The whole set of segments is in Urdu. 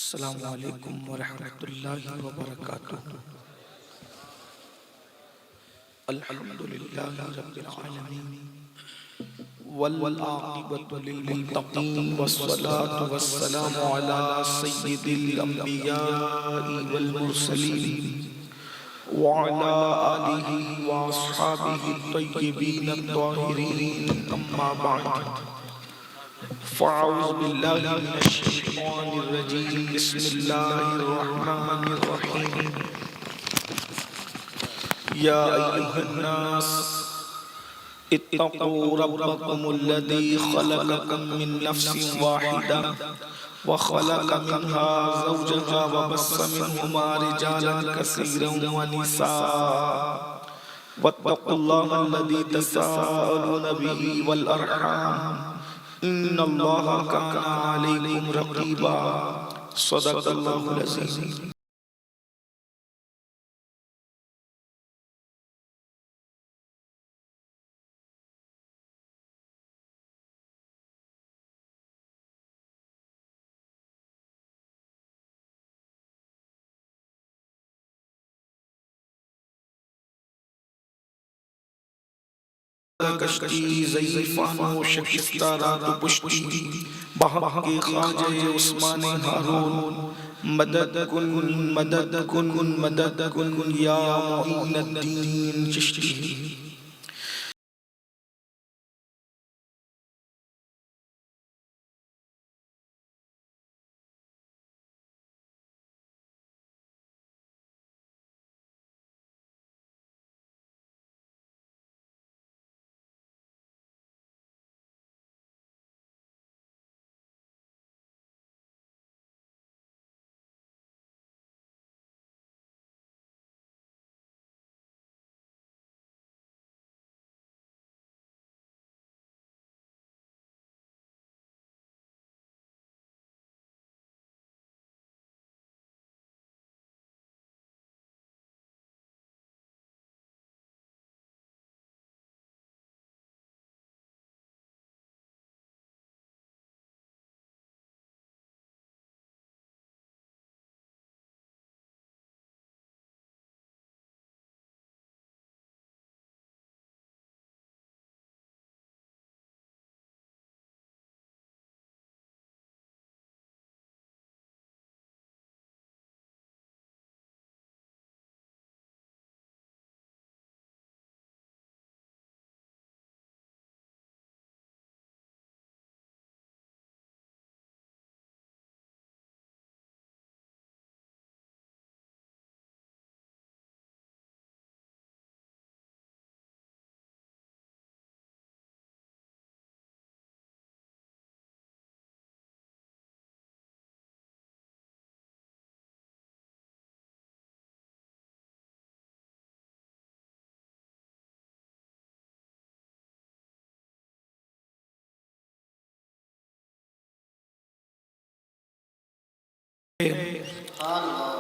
السلام علیکم ورحمۃ اللہ وبرکاتہ۔ الحمدللہ رب العالمین والعاقبۃ للمتقین والصلاة والسلام علی سید الانبیاء والمرسلین وعلی آلہ واصحابہ الطیبین الطاہرین، اما بعد فاعوذ باللہ من الشیطان الرجیم، بسم اللہ الرحمن الرحیم۔ یا ایھا الناس اتقوا ربکم الذی خلقکم من نفس واحدہ وخلق منها زوجها وبث منہما رجالا کثیرا ونساء واتقوا اللہ الذی تساءلون به والارحام ان اللہ کان علیکم رقیبا۔ صدق اللہ العظیم۔ کشتی ضعیفان و شکستہ رات و پشتی، بہا کے خواجہ عثمان ہارون، مدد کن مدد کن مدد کن یا معین الدین چشتی۔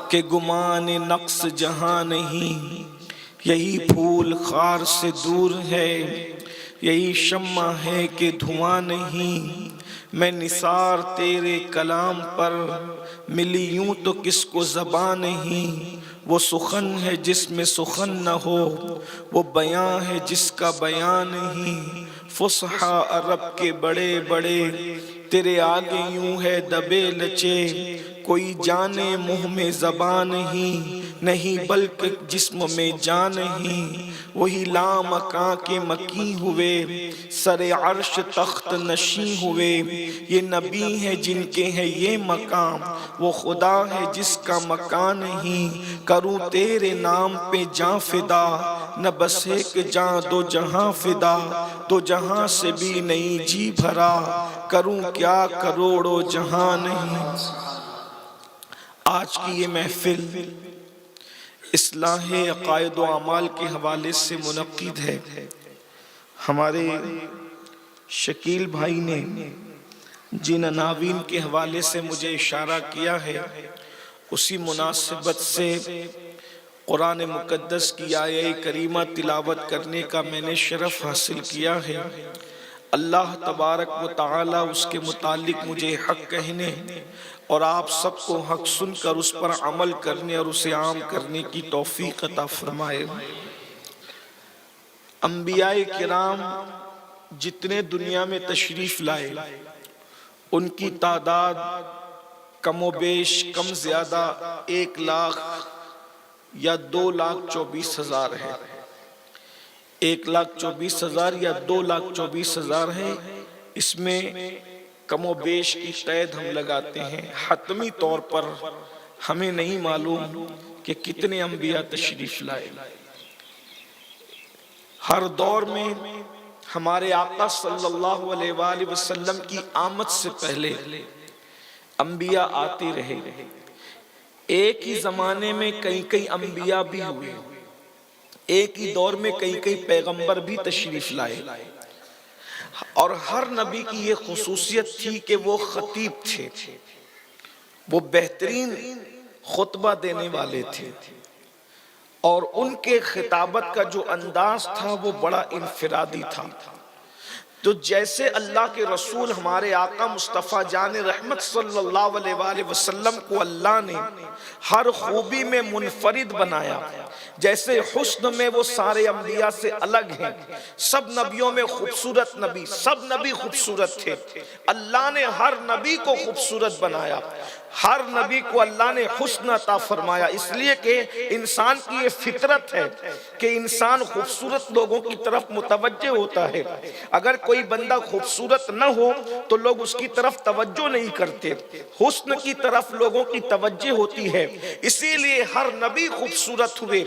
کہ گمان نقص جہاں نہیں، یہی پھول خار سے دور ہے، یہی شمع ہے کہ دھواں نہیں۔ میں نثار تیرے کلام پر، ملی یوں تو کس کو زبان نہیں۔ وہ سخن ہے جس میں سخن نہ ہو، وہ بیاں ہے جس کا بیان نہیں۔ فصحا عرب کے بڑے بڑے، تیرے آگے یوں ہے دبے لچے۔ کوئی جانے منہ میں زبان نہیں، بلکہ جسم میں جان نہیں۔ وہی لامکاں کے مکی ہوئے، سر عرش تخت نشیں ہوئے۔ یہ نبی ہیں جن کے ہیں یہ مقام، وہ خدا ہے جس کا مکان نہیں۔ کروں تیرے نام پہ جاں فدا، نہ بس ایک جاں دو جہاں فدا۔ دو جہاں سے بھی نہیں جی بھرا، کروں کیا کروڑوں جہاں نہیں۔ آج کی یہ محفل اصلاح عقائد و اعمال کے حوالے سے منعقد ہے۔ ہمارے شکیل بھائی نے جن عناوین کے حوالے سے مجھے اشارہ کیا ہے، اسی مناسبت سے قرآن مقدس کی آیہ کریمہ تلاوت کرنے کا میں نے شرف حاصل کیا ہے۔ اللہ تبارک و تعالی اس کے متعلق مجھے حق کہنے اور آپ سب کو حق سن کر اس پر عمل کرنے اور اسے عام کرنے کی توفیق عطا فرمائے۔ انبیاء کرام جتنے دنیا میں تشریف لائے ان کی تعداد کم و بیش کم زیادہ 1,00,000 یا 2,24,000 ہے۔ 1,24,000 یا 2,24,000 ہے۔ اس میں کم و بیش کی قید ہم لگاتے ہیں، حتمی طور پر ہمیں نہیں معلوم کہ کتنے انبیاء تشریف لائے۔ ہر دور میں ہمارے آقا صلی اللہ علیہ وآلہ وسلم کی آمد سے پہلے انبیاء آتے رہے۔ ایک ہی زمانے میں کئی انبیاء بھی ہوئے، ایک ہی دور میں کئی پیغمبر بھی تشریف لائے، اور ہر نبی کی یہ خصوصیت تھی کہ وہ خطیب تھے، وہ بہترین خطبہ دینے والے تھے، اور ان کے خطابت کا جو انداز تھا وہ بڑا انفرادی تھا۔ تو جیسے اللہ کے رسول ہمارے آقا مصطفیٰ جان رحمت صلی اللہ علیہ وآلہ وسلم کو اللہ نے ہر خوبی میں منفرد بنایا، جیسے حسن میں وہ سارے انبیاء سے الگ ہیں، سب نبیوں میں خوبصورت نبی، سب نبی خوبصورت تھے، اللہ نے ہر نبی کو خوبصورت بنایا، ہر نبی کو اللہ نے حسن عطا فرمایا، اس لیے کہ انسان کی یہ فطرت ہے کہ انسان خوبصورت لوگوں کی طرف متوجہ ہوتا ہے۔ اگر کوئی بندہ خوبصورت نہ ہو تو لوگ اس کی طرف توجہ نہیں کرتے، حسن کی طرف لوگوں کی توجہ ہوتی ہے، اسی لیے ہر نبی خوبصورت ہوئے،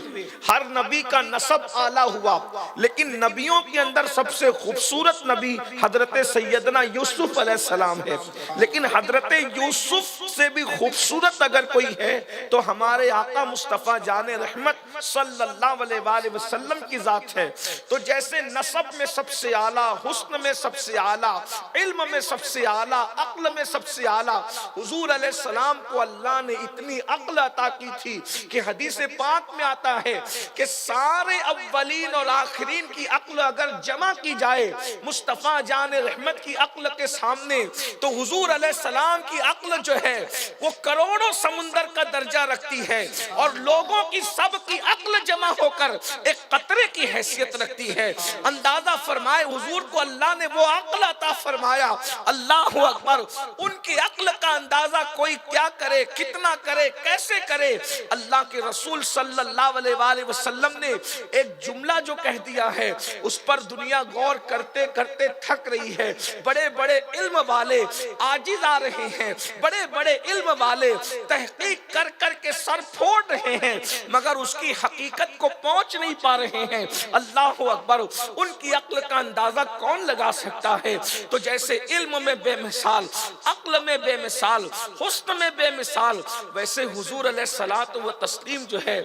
ہر نبی کا نسب اعلیٰ ہوا، لیکن نبیوں کے اندر سب سے خوبصورت نبی حضرت سیدنا یوسف علیہ السلام ہے، لیکن حضرت یوسف سے بھی خوبصورت اگر کوئی ہے تو ہمارے آقا مصطفیٰ جان رحمت صلی اللہ علیہ وآلہ وسلم کی ذات ہے۔ تو جیسے نسب میں سب سے اعلیٰ، حسن میں سب سے اعلیٰ، علم میں سب سے اعلیٰ، عقل میں سب سے اعلیٰ، حضور علیہ السلام کو اللہ نے اتنی عقل عطا کی تھی کہ حدیث پاک میں آتا ہے کہ سارے اولین اور آخرین کی عقل اگر جمع کی جائے مصطفیٰ جان رحمت کی عقل کے سامنے تو حضور علیہ السلام کی عقل جو ہے وہ کروڑوں سمندر کا درجہ رکھتی ہے، اور لوگوں کی سب کی عقل جمع ہو کر ایک قطرے کی حیثیت رکھتی ہے۔ اندازہ فرمائے حضور کو اللہ نے وہ عقل عطا فرمایا، اللہ اکبر، ان کی عقل کا اندازہ کوئی کیا کرے، کتنا کرے، کیسے کرے۔ اللہ کے رسول صلی اللہ علیہ وآلہ وسلم نے ایک جملہ جو کہہ دیا ہے اس پر دنیا غور کرتے کرتے تھک رہی ہے۔ بڑے بڑے علم والے عاجز آ رہے ہیں، بڑے بڑے علم والے تحقیق کر کر کے سر پھوڑ رہے ہیں، مگر اس کی حقیقت کو پہنچ نہیں پا رہے ہیں۔ اللہ اکبر، ان کی عقل کا اندازہ کون لگا سکتا ہے؟ تو جیسے علم میں بے مثال، عقل میں بے مثال، حسن میں بے مثال، ویسے حضور علیہ الصلوۃ والتسلیم جو ہے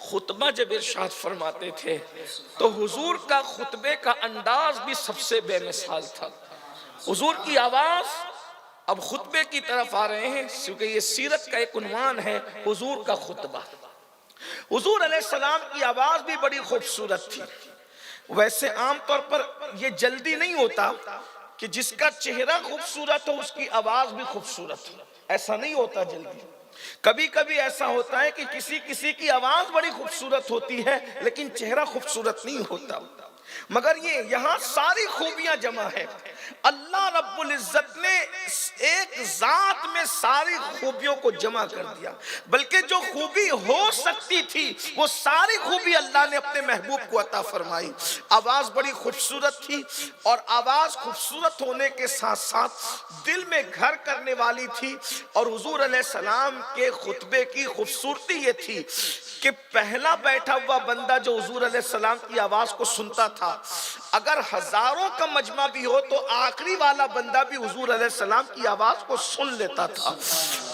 خطبہ جب ارشاد فرماتے تھے تو حضور کا خطبے کا انداز بھی سب سے بے مثال تھا۔ حضور کی آواز، اب خطبے کی طرف آ رہے ہیں کیونکہ یہ سیرت کا ایک عنوان ہے، حضور کا خطبہ۔ حضور علیہ السلام کی آواز بھی بڑی خوبصورت تھی۔ ویسے عام طور پر یہ جلدی نہیں ہوتا کہ جس کا چہرہ خوبصورت ہو اس کی آواز بھی خوبصورت ہو، ایسا نہیں ہوتا جلدی۔ کبھی کبھی ایسا ہوتا ہے کہ کسی کی آواز بڑی خوبصورت ہوتی ہے لیکن چہرہ خوبصورت نہیں ہوتا، مگر یہ یہاں ساری خوبیاں جمع ہے۔ اللہ رب العزت نے ایک ذات میں ساری خوبیوں کو جمع کر دیا، بلکہ جو خوبی ہو سکتی تھی وہ ساری خوبی اللہ نے اپنے محبوب کو عطا فرمائی۔ آواز بڑی خوبصورت تھی، اور آواز خوبصورت ہونے کے ساتھ ساتھ دل میں گھر کرنے والی تھی، اور حضور علیہ السلام کے خطبے کی خوبصورتی یہ تھی کہ پہلا بیٹھا ہوا بندہ جو حضور علیہ السلام کی آواز کو سنتا تھا، اگر ہزاروں کا مجمع بھی ہو تو آخری والا بندہ بھی حضور علیہ السلام کی آواز کو سن لیتا تھا۔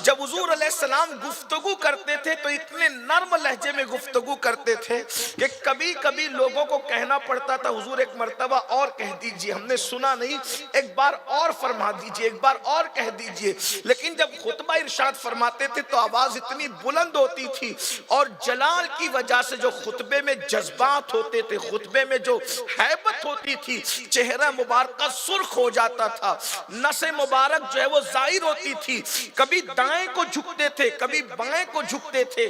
جب حضور علیہ السلام گفتگو کرتے تھے تو اتنے نرم لہجے میں گفتگو کرتے تھے کہ کبھی کبھی لوگوں کو کہنا پڑتا تھا حضور ایک مرتبہ اور کہہ دیجئے، ہم نے سنا نہیں، ایک بار اور فرما دیجئے، ایک بار اور کہہ دیجئے۔ لیکن جب خطبہ ارشاد فرماتے تھے تو آواز اتنی بلند ہوتی تھی، اور جلال کی وجہ سے جو خطبے میں جذبات ہوتے تھے، خطبے میں جو ہیبت ہوتی تھی، چہرہ مبارکہ سرخ ہو جاتا تھا، نس مبارک جو ہے وہ ظاہر ہوتی تھی، کبھی دائیں کو جھکتے تھے، کبھی بائیں کو جھکتے تھے،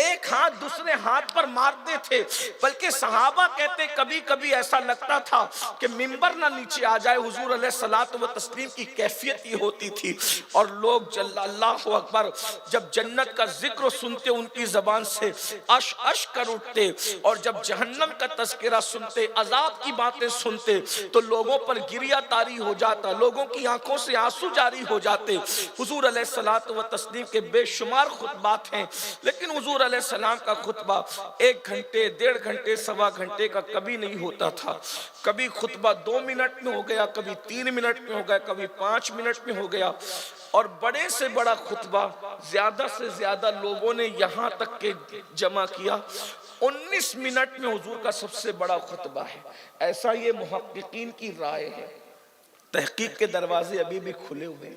ایک ہاتھ دوسرے ہاتھ پر مارتے تھے، بلکہ صحابہ کہتے کبھی کبھی ایسا لگتا تھا کہ منبر نہ نیچے آ جائے۔ حضور علیہ الصلوۃ والتسلیم کی کیفیت یہ ہوتی تھی، اور لوگ اللہ اکبر جب جنت کا ذکر سنتے ان کی زبان سے اش اش کر اٹھتے، اور جب جہنم کا تذکرہ سنتے، عذاب کی باتیں سنتے تو لوگوں پر گریہ طاری ہو جاتا، لوگوں کی آنکھوں سے آنسو جاری ہو جاتے۔ حضور علیہ الصلوۃ والتسلیم کے بے شمار خطبات ہیں، لیکن حضور علیہ السلام کا خطبہ 1 گھنٹے، 1.5 گھنٹے، 1.25 گھنٹے کا کبھی نہیں ہوتا تھا۔ کبھی خطبہ 2 منٹ میں ہو گیا، کبھی 3 منٹ میں ہو گیا، کبھی 5 منٹ میں ہو گیا، اور بڑے سے بڑا خطبہ زیادہ سے زیادہ لوگوں نے یہاں تک کہ جمع کیا 19 منٹ میں حضور کا سب سے بڑا خطبہ ہے۔ ایسا یہ محققین کی رائے ہے، تحقیق کے دروازے ابھی بھی کھلے ہوئے،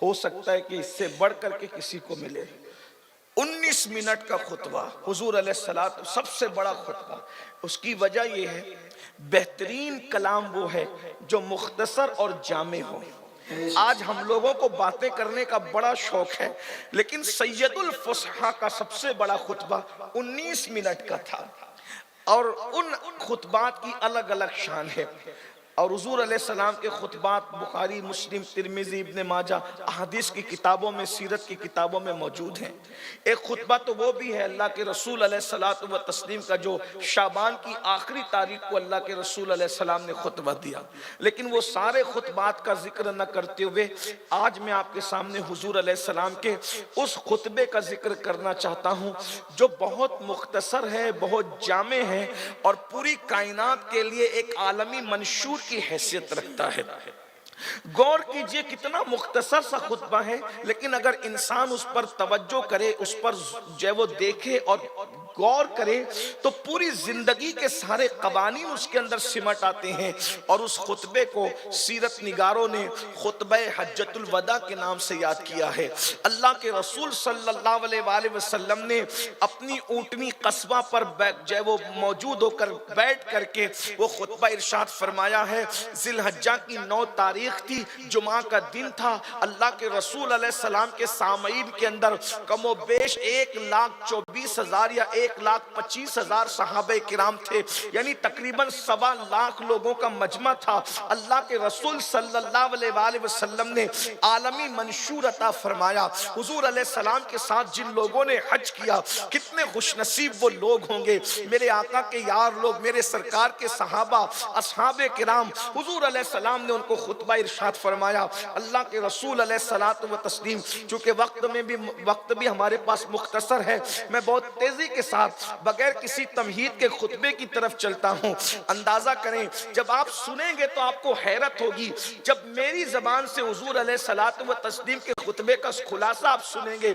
ہو سکتا ہے کہ اس سے بڑھ کر کے کسی کو ملے۔ 19 منٹ کا خطبہ حضور علیہ السلام، سب سے بڑا خطبہ۔ اس کی وجہ یہ ہے بہترین کلام وہ ہے جو مختصر اور جامع ہو۔ آج ہم لوگوں کو باتیں کرنے کا بڑا شوق ہے، لیکن سید الفصحاء کا سب سے بڑا خطبہ 19 منٹ کا تھا، اور ان خطبات کی الگ الگ شان ہے۔ اور حضور علیہ السلام کے خطبات بخاری، مسلم، ترمذی، ابن ماجہ، احادیث کی کتابوں میں، سیرت کی کتابوں میں موجود ہیں۔ ایک خطبہ تو وہ بھی ہے اللہ کے رسول علیہ الصلوۃ والتسلیم کا، جو شعبان کی آخری تاریخ کو اللہ کے رسول علیہ السلام نے خطبہ دیا، لیکن وہ سارے خطبات کا ذکر نہ کرتے ہوئے آج میں آپ کے سامنے حضور علیہ السلام کے اس خطبے کا ذکر کرنا چاہتا ہوں جو بہت مختصر ہے، بہت جامع ہے، اور پوری کائنات کے لیے ایک عالمی منشور کی حیثیت رکھتا ہے۔ غور کیجئے کتنا مختصر سا خطبہ ہے، لیکن اگر انسان اس پر توجہ کرے، اس پر جو ہے وہ دیکھے اور غور کرے تو پوری زندگی کے سارے قوانین اس کے اندر سمٹ آتے ہیں۔ اور اس خطبے کو سیرت نگاروں نے خطبہ حجۃ الوداع کے نام سے یاد کیا ہے۔ اللہ کے رسول صلی اللہ علیہ وآلہ وسلم نے اپنی اونٹنی قصبہ پر جو ہے وہ موجود ہو کر بیٹھ کر کے وہ خطبہ ارشاد فرمایا ہے۔ ذی الحجہ کی 9 تاریخ تھی، جمعہ کا دن تھا۔ اللہ کے رسول علیہ السلام کے سامعین کے اندر کم و بیش 1,24,000 یا 1,25,000 صحابہ کرام تھے، یعنی تقریباً 1.25 لاکھ لوگوں کا مجمع تھا۔ اللہ کے رسول صلی اللہ علیہ وآلہ وسلم نے عالمی منشور عطا فرمایا۔ حضور علیہ السلام کے ساتھ جن لوگوں نے حج کیا، کتنے خوش نصیب وہ لوگ ہوں گے، میرے آقا کے یار لوگ، میرے سرکار کے صحابہ، اصحاب کرام۔ حضور علیہ السلام نے ان کو خطبہ ارشاد فرمایا۔ اللہ کے رسول علیہ الصلوۃ والتسلیم، چونکہ وقت بھی ہمارے پاس مختصر ہے، میں بہت تیزی کے ساتھ بغیر کسی تمہید کے خطبے کی طرف چلتا ہوں۔ اندازہ کریں، جب آپ سنیں گے تو آپ کو حیرت ہوگی، جب میری زبان سے حضور علیہ الصلوۃ والتسلیم کے خطبے کا خلاصہ آپ سنیں گے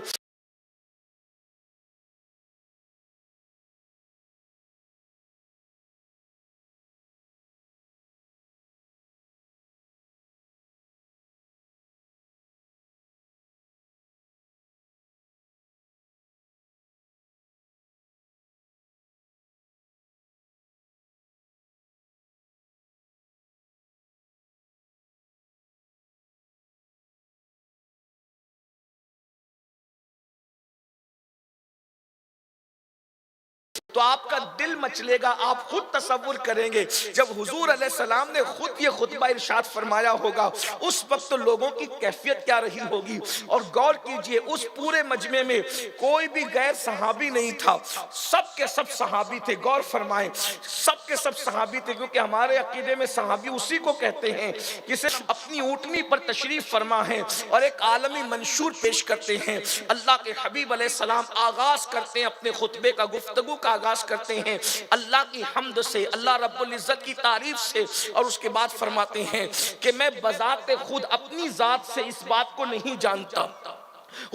تو آپ کا دل مچلے گا۔ آپ خود تصور کریں گے جب حضور علیہ السلام نے خود یہ خطبہ ارشاد فرمایا ہوگا، اس وقت لوگوں کی کیفیت کیا رہی ہوگی۔ اور غور کیجئے، اس پورے مجمع میں کوئی بھی غیر صحابی نہیں تھا، سب کے سب صحابی تھے۔ غور فرمائیں، سب کے سب صحابی تھے، کیونکہ ہمارے عقیدے میں صحابی اسی کو کہتے ہیں جسے اپنی اونٹنی پر تشریف فرما ہے اور ایک عالمی منشور پیش کرتے ہیں۔ اللہ کے حبیب علیہ السلام آغاز کرتے ہیں اپنے خطبے کا، گفتگو کا آغاز کرتے ہیں اللہ کی حمد سے، اللہ رب العزت کی تعریف سے، اور اس کے بعد فرماتے ہیں کہ میں بذات خود اپنی ذات سے اس بات کو نہیں جانتا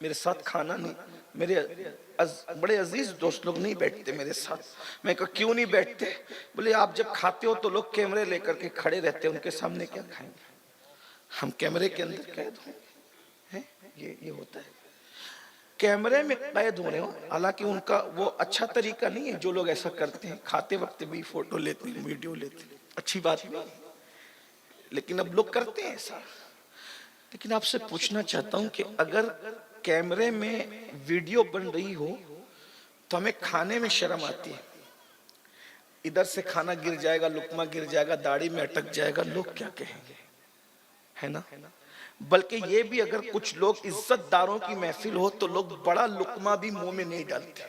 میرے ساتھ کھانا نہیں, میرے بڑے عزیز دوست لوگ نہیں بیٹھتے میرے ساتھ. میں کہا کیوں نہیں بیٹھتے؟ بولے آپ جب کھاتے ہو تو لوگ کیمرے لے کر کے کھڑے رہتے ہیں, ان کے سامنے کیا کھائیں گے, ہم کیمرے کے اندر قید ہوں. یہ ہوتا ہے, کیمرے میں قید ہو رہے ہو. حالانکہ ان کا وہ اچھا طریقہ نہیں ہے جو لوگ ایسا کرتے ہیں, کھاتے وقت بھی فوٹو لیتے ہیں, ویڈیو لیتے ہیں, اچھی بات نہیں, لیکن اب لوگ کرتے ہیں ایسا. لیکن آپ سے پوچھنا چاہتا ہوں کہ اگر کیمرے میں ویڈیو بن رہی ہو تو ہمیں کھانے میں شرم آتی ہے, ادھر سے کھانا گر جائے گا, لقمہ گر جائے گا, داڑھی میں اٹک جائے گا, لوگ کیا کہیں گے, ہے نا. بلکہ یہ بھی اگر کچھ لوگ عزت داروں کی محفل ہو تو لوگ بڑا لقمہ بھی منہ میں نہیں ڈالتے.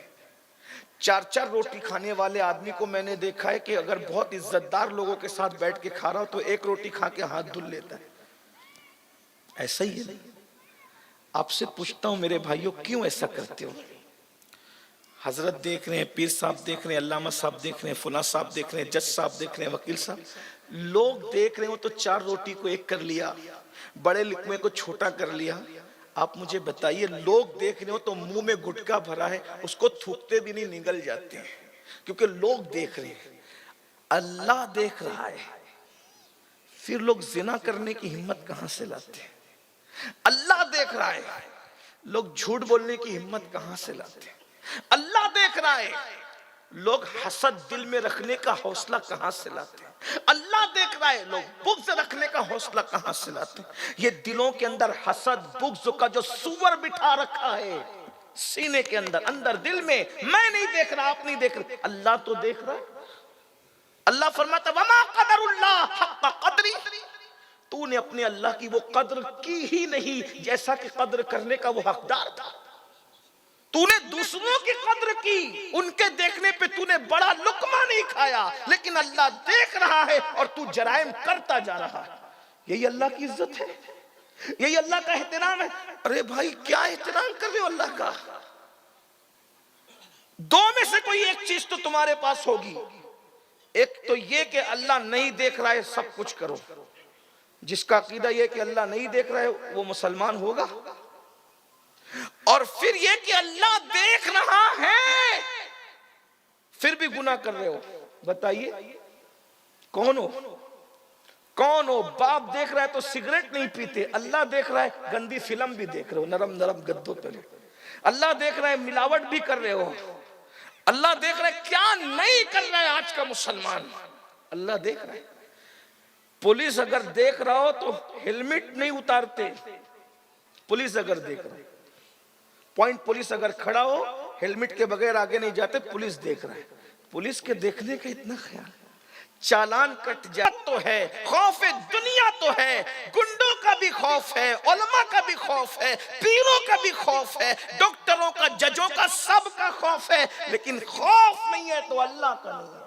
4 روٹی کھانے والے آدمی کو میں نے دیکھا ہے کہ اگر بہت عزت دار لوگوں کے ساتھ بیٹھ کے کھا رہا ہو تو 1 روٹی کھا کے ہاتھ دھل لیتا ہے. ایسا ہی ہے. آپ سے پوچھتا ہوں میرے بھائیوں, کیوں ایسا کرتے ہو؟ حضرت دیکھ رہے ہیں, پیر صاحب دیکھ رہے ہیں, علامہ صاحب دیکھ رہے ہیں, فلاں صاحب دیکھ رہے ہیں, جج صاحب دیکھ رہے ہیں, وکیل صاحب, لوگ دیکھ رہے ہو تو 4 روٹی کو 1 کر لیا, بڑے لقمے کو چھوٹا کر لیا. آپ مجھے بتائیے, لوگ دیکھ رہے ہو تو منہ میں گٹکا بھرا ہے, اس کو تھوکتے بھی نہیں, نگل جاتے ہیں, کیونکہ لوگ دیکھ رہے ہیں. اللہ دیکھ رہا ہے, پھر لوگ زنا کرنے کی ہمت کہاں سے لاتے ہیں؟ اللہ دیکھ رہا ہے, لوگ جھوٹ بولنے کی ہمت کہاں سے لاتے ہیں؟ اللہ دیکھ رہا ہے, لوگ حسد دل میں رکھنے کا حوصلہ کہاں سے لاتے ہیں؟ اللہ دیکھ رہا ہے, لوگ بغض رکھنے کا حوصلہ کہاں سے لاتے ہیں؟ یہ دلوں کے اندر حسد بغض کا جو سور بٹھا رکھا ہے سینے کے اندر, اندر دل میں, میں نہیں دیکھ رہا, آپ نہیں دیکھ رہے, اللہ تو دیکھ رہا ہے. اللہ فرماتا وما قدر اللہ حق قدری, تو نے اپنے اللہ کی وہ قدر کی ہی نہیں جیسا کہ قدر کرنے کا وہ حقدار تھا. تو نے دوسروں کی قدر کی, ان کے دیکھنے پہ تو نے بڑا لقمہ نہیں کھایا, لیکن اللہ دیکھ رہا ہے اور تو جرائم کرتا جا رہا ہے. یہی اللہ کی عزت ہے, یہی اللہ کا احترام ہے. ارے بھائی کیا احترام کر رہے ہو اللہ کا؟ 2 میں سے کوئی ایک چیز تو تمہارے پاس ہوگی. ایک تو یہ کہ اللہ نہیں دیکھ رہا ہے, سب کچھ کرو. جس کا عقیدہ یہ کہ اللہ نہیں دیکھ رہا ہے وہ مسلمان ہوگا. اور پھر یہ کہ اللہ دیکھ رہا ہے پھر بھی گناہ کر رہے ہو. بتائیے کون ہو؟ کون ہو؟ باپ دیکھ رہا ہے تو سگریٹ نہیں پیتے, اللہ دیکھ رہا ہے گندی فلم بھی دیکھ رہے ہو, نرم نرم گدوں پہ. اللہ دیکھ رہا ہے ملاوٹ بھی کر رہے ہو. اللہ دیکھ رہا ہے کیا نہیں کر رہا ہے آج کا مسلمان, اللہ دیکھ رہا ہے. پولیس اگر دیکھ رہا ہو تو ہیلمٹ نہیں اتارتے. پولیس اگر دیکھ رہا ہے, پوائنٹ پولیس اگر کھڑا ہو ہیلمٹ کے بغیر آگے نہیں جاتے, پولیس دیکھ رہا ہے. پولیس کے دیکھنے کا اتنا خیال, چالان کٹ جائے تو ہے, خوف دنیا تو ہے, گنڈوں کا بھی خوف ہے, علماء کا بھی خوف ہے, پیروں کا بھی خوف ہے, ڈاکٹروں کا, ججوں کا, سب کا خوف ہے, لیکن خوف نہیں ہے تو اللہ کا نہیں ہے.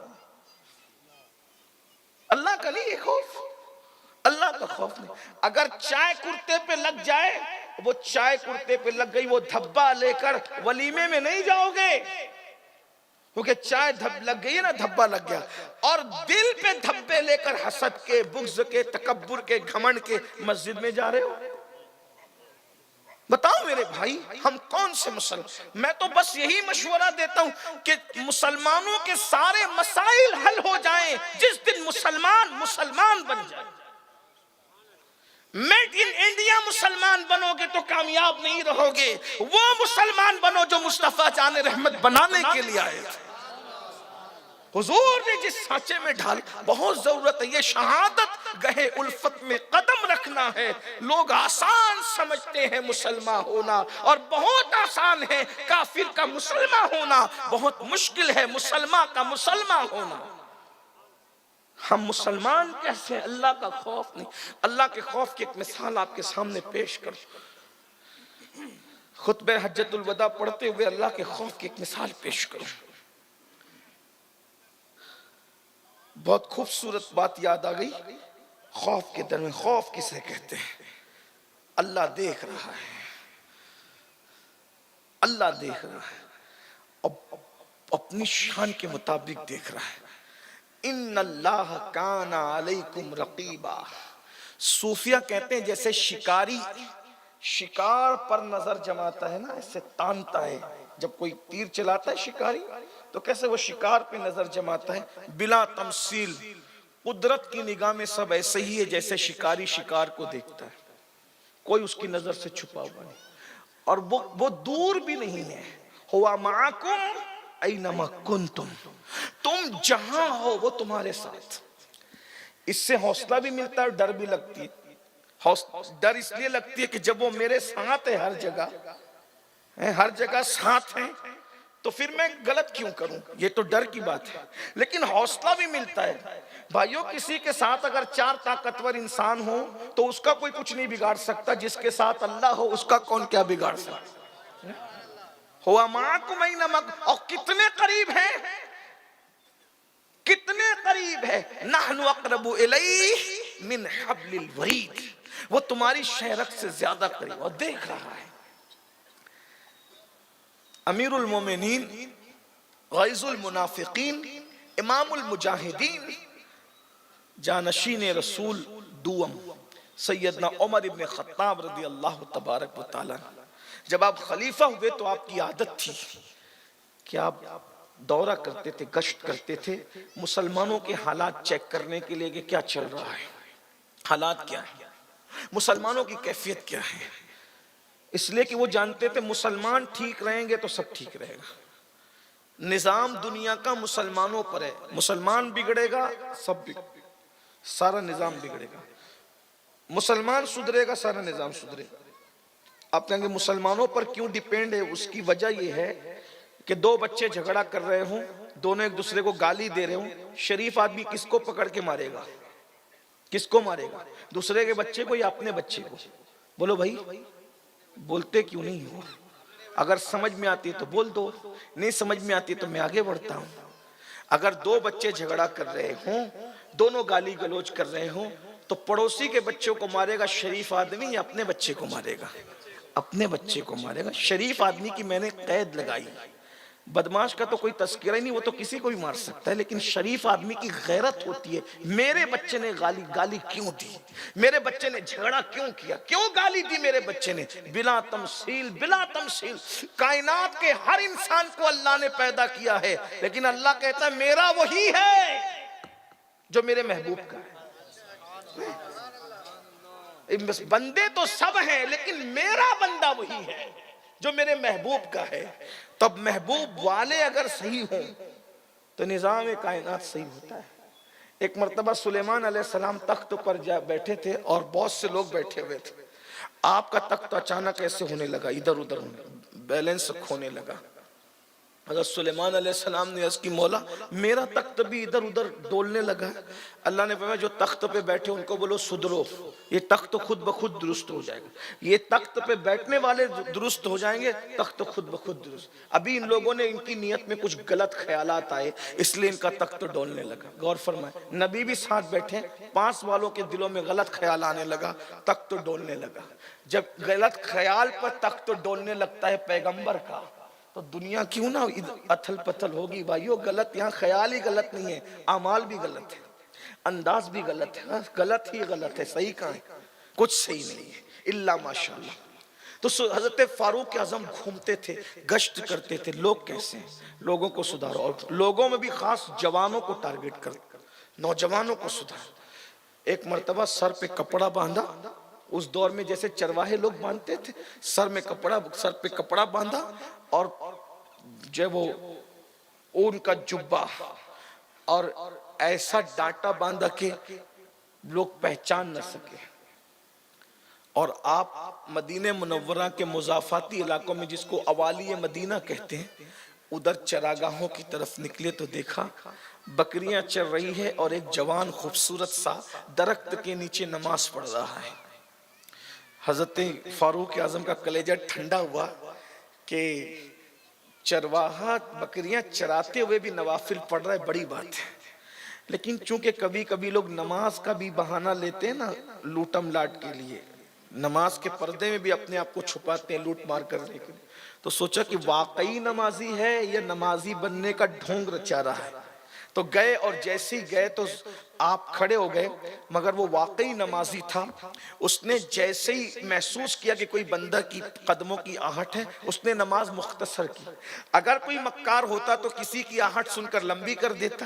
اللہ کا نہیں ہے خوف, اللہ کا خوف نہیں. اگر چائے کرتے پہ لگ جائے, وہ چائے کرتے پہ لگ گئی, وہ دھبا لے کر ولیمے میں نہیں جاؤ گے, کیونکہ چائے لگ گئی نا, دھبا لگ گیا. اور دل پہ دھبے لے کر حسد کے, بغض کے, تکبر کے, گھمنڈ کے مسجد میں جا رہے ہو. بتاؤ میرے بھائی ہم کون سے مسلمان؟ میں تو بس یہی مشورہ دیتا ہوں کہ مسلمانوں کے سارے مسائل حل ہو جائیں جس دن مسلمان بن جائے. میڈ ان انڈیا مسلمان بنو گے تو کامیاب نہیں رہو گے. وہ مسلمان بنو جو مصطفیٰ جان رحمت بنانے کے لیے آئے تھے. حضور نے جس سانچے میں ڈال, بہت ضرورت ہے. یہ شہادت گہے الفت میں قدم رکھنا ہے. لوگ آسان سمجھتے ہیں مسلمان ہونا, اور بہت آسان ہے کافر کا مسلمان ہونا, بہت مشکل ہے مسلمان کا مسلمان ہونا. ہم مسلمان کیسے ہیں؟ اللہ کا خوف نہیں. اللہ کے خوف کی ایک مثال آپ کے سامنے پیش کروں. خطبہ حجۃ الوداع پڑھتے ہوئے اللہ کے خوف کی ایک مثال پیش کروں. بہت خوبصورت بات یاد آ گئی. خوف کے درمیان, خوف کسے کہتے ہیں؟ اللہ دیکھ رہا ہے, اللہ دیکھ رہا ہے, اپنی شان کے مطابق دیکھ رہا ہے. ان اللہ کان علیکم رقیبا. صوفیہ کہتے ہیں جیسے شکاری شکار پر نظر جماتا ہے نا، ایسے تانتا ہے، جب کوئی تیر چلاتا ہے شکاری تو کیسے وہ شکار پہ نظر جماتا ہے، بلا تمثیل۔ قدرت کی نگاہ میں سب ایسے ہی ہے جیسے شکاری شکار کو دیکھتا ہے، کوئی اس کی نظر سے چھپا ہوا نہیں، اور وہ دور بھی نہیں ہے۔ ہوا معکم اینما کنتم، تم جہاں ہو وہ تمہارے ساتھ۔ اس سے حوصلہ بھی ملتا ہے، ڈر بھی لگتی ہے۔ ڈر اس لیے لگتی ہے کہ جب وہ میرے ساتھ ہے ہر جگہ ساتھ ہیں، تو پھر میں غلط کیوں کروں، یہ تو ڈر کی بات ہے۔ لیکن حوصلہ بھی ملتا ہے۔ بھائیو، کسی کے ساتھ اگر 4 طاقتور انسان ہو تو اس کا کوئی کچھ نہیں بگاڑ سکتا، جس کے ساتھ اللہ ہو اس کا کون کیا بگاڑ سکتا۔ ہوا معکم اینما، اور کتنے قریب ہیں، کتنے قریب ہے، نحن اقرب الیہ من حبل الورید، وہ تمہاری شہرک سے زیادہ قریب، اور دیکھ رہا ہے۔ امیر المومنین، غیظ المنافقین، امام المجاہدین، جانشین رسول دوم سیدنا عمر ابن خطاب رضی اللہ تبارک و تعالیٰ، جب آپ خلیفہ ہوئے تو آپ کی عادت تھی کہ آپ دورہ کرتے تھے، گشت کرتے تھے، مسلمانوں کے حالات چیک کرنے کے لیے کہ کیا چل رہا ہے، حالات کیا ہے، مسلمانوں کی کیفیت کیا ہے۔ اس لیے کہ وہ جانتے تھے مسلمان ٹھیک رہیں گے تو سب ٹھیک رہے گا۔ نظام دنیا کا مسلمانوں پر ہے، مسلمان بگڑے گا سارا نظام بگڑے گا، مسلمان سدھرے گا سارا نظام سدھرے گا۔ آپ کہیں گے مسلمانوں پر کیوں ڈیپینڈ ہے؟ اس کی وجہ یہ ہے کہ 2 بچے جھگڑا کر رہے ہوں، دونوں ایک دوسرے کو گالی دے رہے ہوں، شریف آدمی کس کو پکڑ کے مارے گا؟ کس کو مارے گا؟ دوسرے کے بچے کو یا اپنے بچے کو؟ بولو بھائی، بولتے کیوں نہیں ہو؟ اگر سمجھ میں آتی ہے تو بول دو، نہیں سمجھ میں آتی تو میں آگے بڑھتا ہوں۔ اگر 2 بچے جھگڑا کر رہے ہوں، دونوں گالی گلوچ کر رہے ہوں، تو پڑوسی کے بچوں کو مارے گا شریف آدمی یا اپنے بچے کو مارے گا؟ اپنے بچے کو مارے گا۔ شریف آدمی کی میں نے قید لگائی، بدماش کا تو کوئی تذکرہ ہی نہیں، وہ تو کسی کو بھی مار سکتا ہے، لیکن شریف آدمی کی غیرت ہوتی ہے، میرے بچے نے گالی کیوں دی، میرے بچے نے جھگڑا کیوں کیا، کیوں گالی دی میرے بچے نے؟ بلا تمثیل، بلا تمثیل۔ کائنات کے ہر انسان کو اللہ نے پیدا کیا ہے، لیکن اللہ کہتا ہے میرا وہی ہے جو میرے محبوب کا ہے۔ بندے تو سب ہیں لیکن میرا بندہ وہی ہے جو میرے محبوب کا ہے۔ تب محبوب والے اگر صحیح ہوں تو نظام کائنات صحیح ہوتا ہے۔ ایک مرتبہ سلیمان علیہ السلام تخت پر بیٹھے تھے اور بہت سے لوگ بیٹھے ہوئے تھے۔ آپ کا تخت اچانک ایسے ہونے لگا، ادھر ادھر بیلنس کھونے لگا۔ حضرت سلیمان علیہ السلام نے عرض کی مولا میرا تخت بھی ادھر ادھر ڈولنے لگا۔ اللہ نے فرمایا جو تخت پہ بیٹھے ان کو بولو سدھرو، یہ تخت خود بخود درست ہو جائے گا۔ یہ تخت پہ بیٹھنے والے درست ہو جائیں گے، تخت خود بخود درست۔ ابھی ان لوگوں نے، ان کی نیت میں کچھ غلط خیالات آئے، اس لیے ان کا تخت ڈولنے لگا۔ غور فرمائے، نبی بھی ساتھ بیٹھے، پاس والوں کے دلوں میں غلط خیال آنے لگا، تخت ڈولنے لگا۔ جب غلط خیال پر تخت ڈولنے لگتا ہے پیغمبر کا، تو دنیا کیوں نہ اتھل پتھل ہوگی؟ بھائیو غلط، یہاں خیال ہی غلط نہیں ہے، اعمال بھی غلط ہے، انداز بھی غلط ہے، غلط ہی غلط ہے، صحیح کہاں ہے؟ کچھ صحیح نہیں ہے الا ماشاءاللہ۔ تو حضرت فاروق اعظم گھومتے تھے، گشت کرتے تھے، لوگ کیسے ہیں، لوگوں کو سدھارو، اور لوگوں میں بھی خاص جوانوں کو ٹارگٹ کر، نوجوانوں کو سدھارو۔ ایک مرتبہ سر پہ کپڑا باندھا، اس دور میں جیسے چرواہے لوگ باندھتے تھے، سر پہ کپڑا باندھا، اور جو وہ اون کا جبہ، اور ایسا ڈاٹا باندھا کہ لوگ پہچان نہ سکے۔ اور آپ مدینہ منورہ کے مضافاتی علاقوں میں، جس کو اوالی مدینہ کہتے ہیں، ادھر چراگاہوں کی طرف نکلے تو دیکھا بکریاں چر رہی ہے اور ایک جوان خوبصورت سا درخت کے نیچے نماز پڑھ رہا ہے۔ حضرت فاروق اعظم کا کلیجہ ٹھنڈا ہوا کہ چرواہا بکریاں چراتے ہوئے بھی نوافل پڑھ رہا ہے، بڑی بات ہے۔ لیکن چونکہ کبھی کبھی لوگ نماز کا بھی بہانہ لیتے ہیں نا لوٹم لاٹ کے لیے، نماز کے پردے میں بھی اپنے آپ کو چھپاتے ہیں لوٹ مار کرنے کے لیے، تو سوچا کہ واقعی نمازی ہے یا نمازی بننے کا ڈھونگ رچا رہا ہے۔ تو گئے اور جیسے ہی گئے تو آپ کھڑے ہو گئے، مگر وہ واقعی نمازی تھا. اس نے جیسے ہی محسوس کیا کہ کوئی بندہ کی قدموں کی آہٹ ہے، اس نے نماز مختصر کی. اگر کوئی مکار ہوتا تو کسی کی آہٹ سن کر لمبی کر دیتا.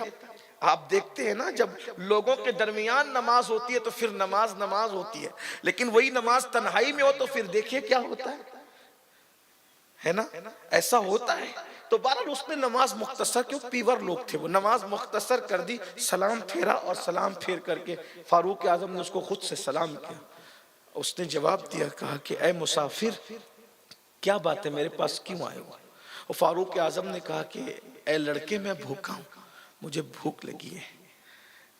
آپ دیکھتے ہیں نا جب لوگوں کے درمیان نماز ہوتی ہے تو پھر نماز ہوتی ہے، لیکن وہی نماز تنہائی میں ہو تو پھر دیکھیے کیا ہوتا ہے نا، ایسا ہوتا ہے. تو بہرحال اس نے نماز مختصر، کیوں پیور لوگ تھے، وہ نماز مختصر کر دی. سلام پھیرا اور سلام پھیر کر کے فاروق اعظم نے اس کو خود سے سلام کیا. اس نے جواب دیا، کہا کہ اے مسافر کیا بات ہے، میرے پاس کیوں آئے ہو؟ اور فاروق اعظم نے کہا کہ اے لڑکے میں بھوکا ہوں، مجھے بھوک لگی ہے،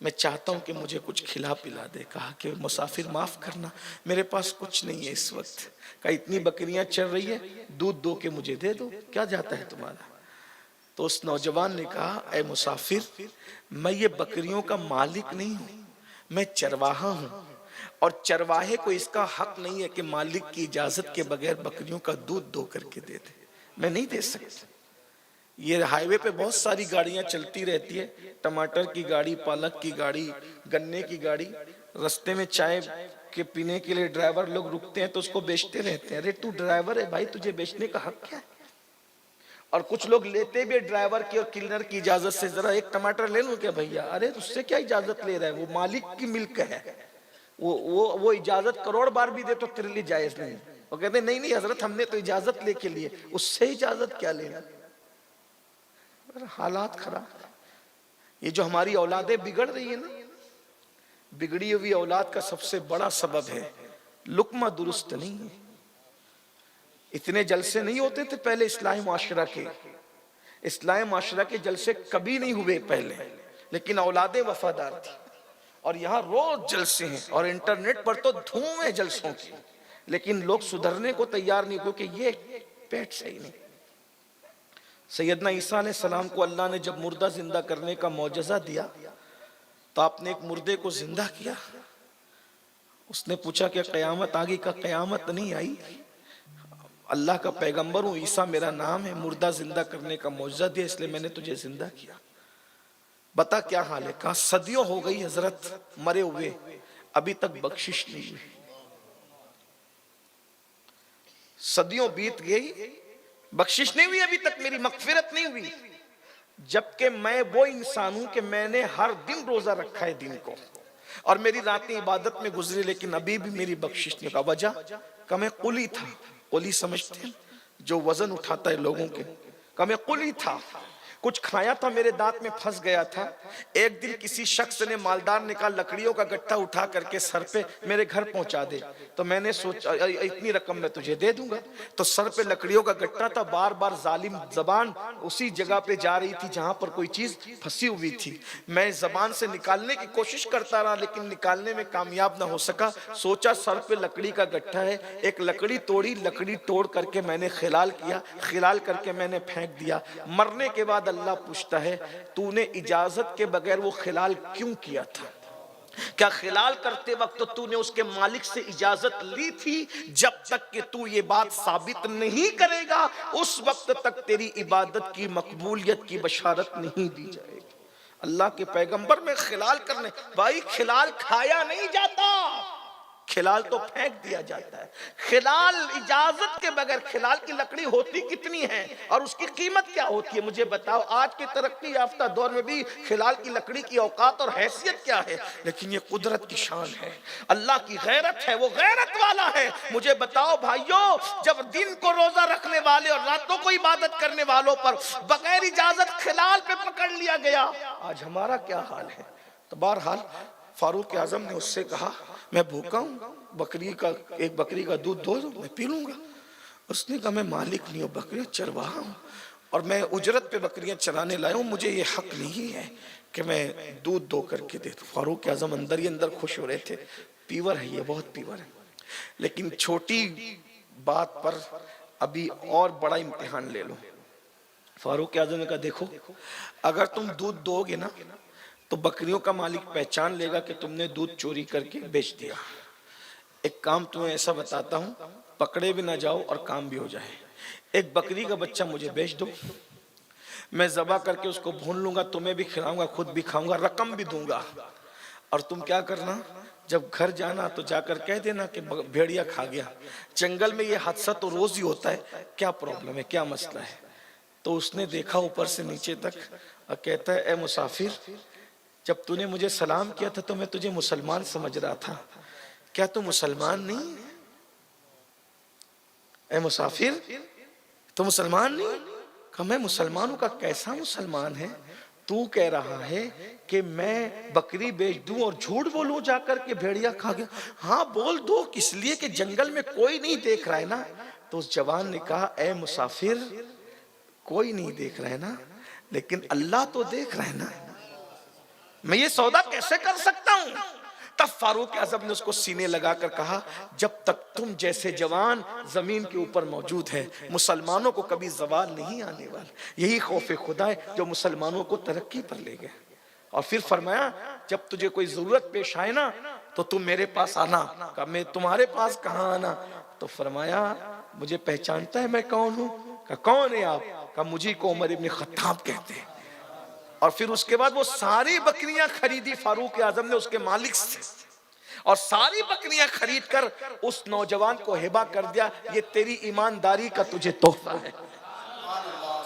میں چاہتا ہوں کہ مجھے کچھ کھلا پلا دے. کہا کہ مسافر معاف کرنا، میرے پاس کچھ نہیں ہے اس وقت. کہا اتنی بکریاں چر رہی ہے، دودھ دو کے مجھے دے دو، کیا جاتا ہے تمہارا؟ تو اس نوجوان نے کہا اے مسافر، میں یہ بکریوں کا مالک نہیں ہوں، میں چرواہا ہوں، اور چرواہے کو اس کا حق نہیں ہے کہ مالک کی اجازت کے بغیر بکریوں کا دودھ دو کر کے دے دے. میں نہیں دے سکتا. یہ ہائی وے پہ بہت ساری گاڑیاں چلتی رہتی ہے، ٹماٹر کی گاڑی، پالک کی گاڑی، گنے کی گاڑی. رستے میں چائے کے پینے کے لیے ڈرائیور لوگ رکتے ہیں تو اس کو بیچتے رہتے ہیں. ارے تو ڈرائیور ہے بھائی، تجھے بیچنے کا حق کیا ہے؟ اور کچھ لوگ لیتے بھی ڈرائیور کی اور کلنر کی اجازت سے، ذرا ایک ٹماٹر لے لوں کیا بھیا؟ ارے اس سے کیا اجازت لے رہا ہے، وہ مالک کی ملک ہے. وہ اجازت کروڑ بار بھی دے تو تیرے لیے جائز نہیں. وہ کہتے ہیں نہیں حضرت، ہم نے تو اجازت لے کے لیے، اس سے اجازت کیا لینا. حالات خراب. یہ جو ہماری اولادیں بگڑ رہی ہیں نا، بگڑی ہوئی اولاد کا سب سے بڑا سبب ہے لقمہ درست نہیں ہے. اتنے جلسے نہیں ہوتے تھے پہلے اسلامی معاشرہ کے، اسلامی معاشرہ کے جلسے کبھی نہیں ہوئے پہلے، لیکن اولادیں وفادار تھی. اور یہاں روز جلسے ہیں اور انٹرنیٹ پر تو دھوم ہے جلسوں کی، لیکن لوگ سدھرنے کو تیار نہیں، کیونکہ یہ پیٹ صحیح نہیں. سیدنا عیسیٰ علیہ السلام کو اللہ نے جب مردہ زندہ کرنے کا معجزہ دیا تو آپ نے ایک مردے کو زندہ کیا. اس نے پوچھا کہ قیامت آگئی؟ کا قیامت نہیں آئی، اللہ کا پیغمبر ہوں، عیسیٰ میرا نام ہے، مردہ زندہ کرنے کا معجزہ دیا اس لیے میں نے تجھے زندہ کیا. بتا کیا حال ہے؟ کہا صدیوں ہو گئی حضرت مرے ہوئے، ابھی تک بخشش نہیں ہوئی. صدیوں بیت گئی، بخشش نہیں ہوئی، ابھی تک میری مغفرت نہیں ہوئی. جبکہ میں وہ انسان ہوں کہ میں نے ہر دن روزہ رکھا ہے دن کو، اور میری راتیں عبادت میں گزری، لیکن ابھی بھی میری بخشش نہیں. کا وجہ کہ میں قلی تھا. قلی سمجھتے ہیں جو وزن اٹھاتا ہے لوگوں کے. کہ میں قلی تھا، کچھ کھایا تھا میرے دانت میں پھنس گیا تھا. ایک دن کسی شخص نے، مالدار نے کہا لکڑیوں کا گٹھا اٹھا کر کے سر پہ میرے گھر پہنچا دے. تو میں نے سوچا اتنی رقم میں تجھے دے دوں گا. تو سر پہ لکڑیوں کا گٹھا تھا، بار بار ظالم زبان اسی جگہ پہ جا رہی تھی جہاں پر کوئی چیز پھنسی ہوئی تھی. میں زبان سے نکالنے کی کوشش کرتا رہا لیکن نکالنے میں کامیاب نہ ہو سکا. سوچا سر پہ لکڑی کا گٹھا ہے، ایک لکڑی توڑی، لکڑی توڑ کر کے میں نے خلال کیا، خلال کر کے میں نے پھینک دیا. مرنے کے بعد اللہ پوچھتا ہے تو نے اجازت کے بغیر وہ خلال کیوں کیا تھا؟ کیا خلال کرتے وقت تو نے اس کے مالک سے اجازت لی تھی؟ جب تک کہ تو یہ بات ثابت نہیں کرے گا اس وقت تک تیری عبادت کی مقبولیت کی بشارت نہیں دی جائے گی. اللہ کے پیغمبر میں خلال کرنے، بھائی خلال کھایا نہیں جاتا، خلال تو پھینک دیا جاتا ہے. خلال اجازت کے بغیر، خلال کی لکڑی ہوتی کتنی ہے اور اس کی قیمت کیا ہوتی ہے مجھے بتاؤ. آج کے ترقی یافتہ دور میں بھی خلال کی لکڑی کی اوقات اور حیثیت کیا ہے؟ لیکن یہ قدرت کی شان ہے، اللہ کی غیرت ہے، وہ غیرت والا ہے. مجھے بتاؤ بھائیو، جب دن کو روزہ رکھنے والے اور راتوں کو عبادت کرنے والوں پر بغیر اجازت خلال پہ پکڑ لیا گیا، آج ہمارا کیا حال ہے؟ تو بہرحال فاروق اعظم نے اس سے کہا میں بھوکا ہوں، ایک بکری کا دودھ دو میں پی لوں گا. اس نے کہا میں مالک نہیں ہوں، بکریاں چرواہا ہوں اور میں اجرت پہ بکریاں چرانے لایا ہوں، مجھے یہ حق نہیں ہے کہ میں دودھ دو کر کے دے دوں. فاروق اعظم اندر ہی اندر خوش ہو رہے تھے، پیور ہے یہ، بہت پیور ہے. لیکن چھوٹی بات پر ابھی اور بڑا امتحان لے لو. فاروق اعظم نے کہا دیکھو اگر تم دودھ دو گے نا تو بکریوں کا مالک پہچان لے گا کہ تم نے دودھ چوری کر کے بیچ دیا. ایک کام تمہیں ایسا بتاتا ہوں، پکڑے بھی نہ جاؤ اور کام بھی ہو جائے. ایک بکری کا بچہ مجھے بیچ دو، میں ذبح کر کے اس کو بھون لوں گا، تمہیں بھی کھلاؤں گا، خود بھی کھاؤں گا، رقم بھی دوں گا، اور تم کیا کرنا، جب گھر جانا تو جا کر کہہ دینا کہ بھیڑیا کھا گیا۔ جنگل میں یہ حادثہ تو روز ہی ہوتا ہے، کیا پرابلم ہے، کیا مسئلہ ہے؟ تو اس نے دیکھا اوپر سے نیچے تک اور کہتا ہے اے مسافر، جب تو نے مجھے سلام کیا تھا تو میں تجھے مسلمان سمجھ رہا تھا، کیا تو مسلمان نہیں؟ اے مسافر تو مسلمان نہیں؟ کہا میں مسلمانوں کا کیسا مسلمان ہے؟ تو کہہ رہا ہے کہ میں بکری بیچ دوں اور جھوٹ بولوں جا کر کے بھیڑیا کھا گیا؟ ہاں بول دو، اس لیے کہ جنگل میں کوئی نہیں دیکھ رہا ہے نا۔ تو اس جوان نے کہا اے مسافر، کوئی نہیں دیکھ رہا ہے نا، لیکن اللہ تو دیکھ رہا ہے نا، میں یہ سودا کیسے کر سکتا ہوں؟ تب فاروق اعظم نے اس کو سینے لگا کر کہا جب تک تم جیسے جوان زمین کے اوپر موجود ہے مسلمانوں کو کبھی زوال نہیں آنے والا۔ یہی خوف خدا ہے جو مسلمانوں کو ترقی پر لے گئے۔ اور پھر فرمایا جب تجھے کوئی ضرورت پیش آئے نا تو تم میرے پاس آنا۔ کہا میں تمہارے پاس کہاں آنا؟ تو فرمایا مجھے پہچانتا ہے میں کون ہوں؟ کہا کون ہے آپ؟ کہا مجھے کو عمر ابن خطاب کہتے ہیں۔ اور پھر اس کے بعد وہ ساری بکریاں خریدی فاروق اعظم نے اس کے مالک سے، اور ساری بکریاں خرید کر اس نوجوان کو ہبہ کر دیا، یہ تیری ایمانداری کا تجھے تحفہ ہے۔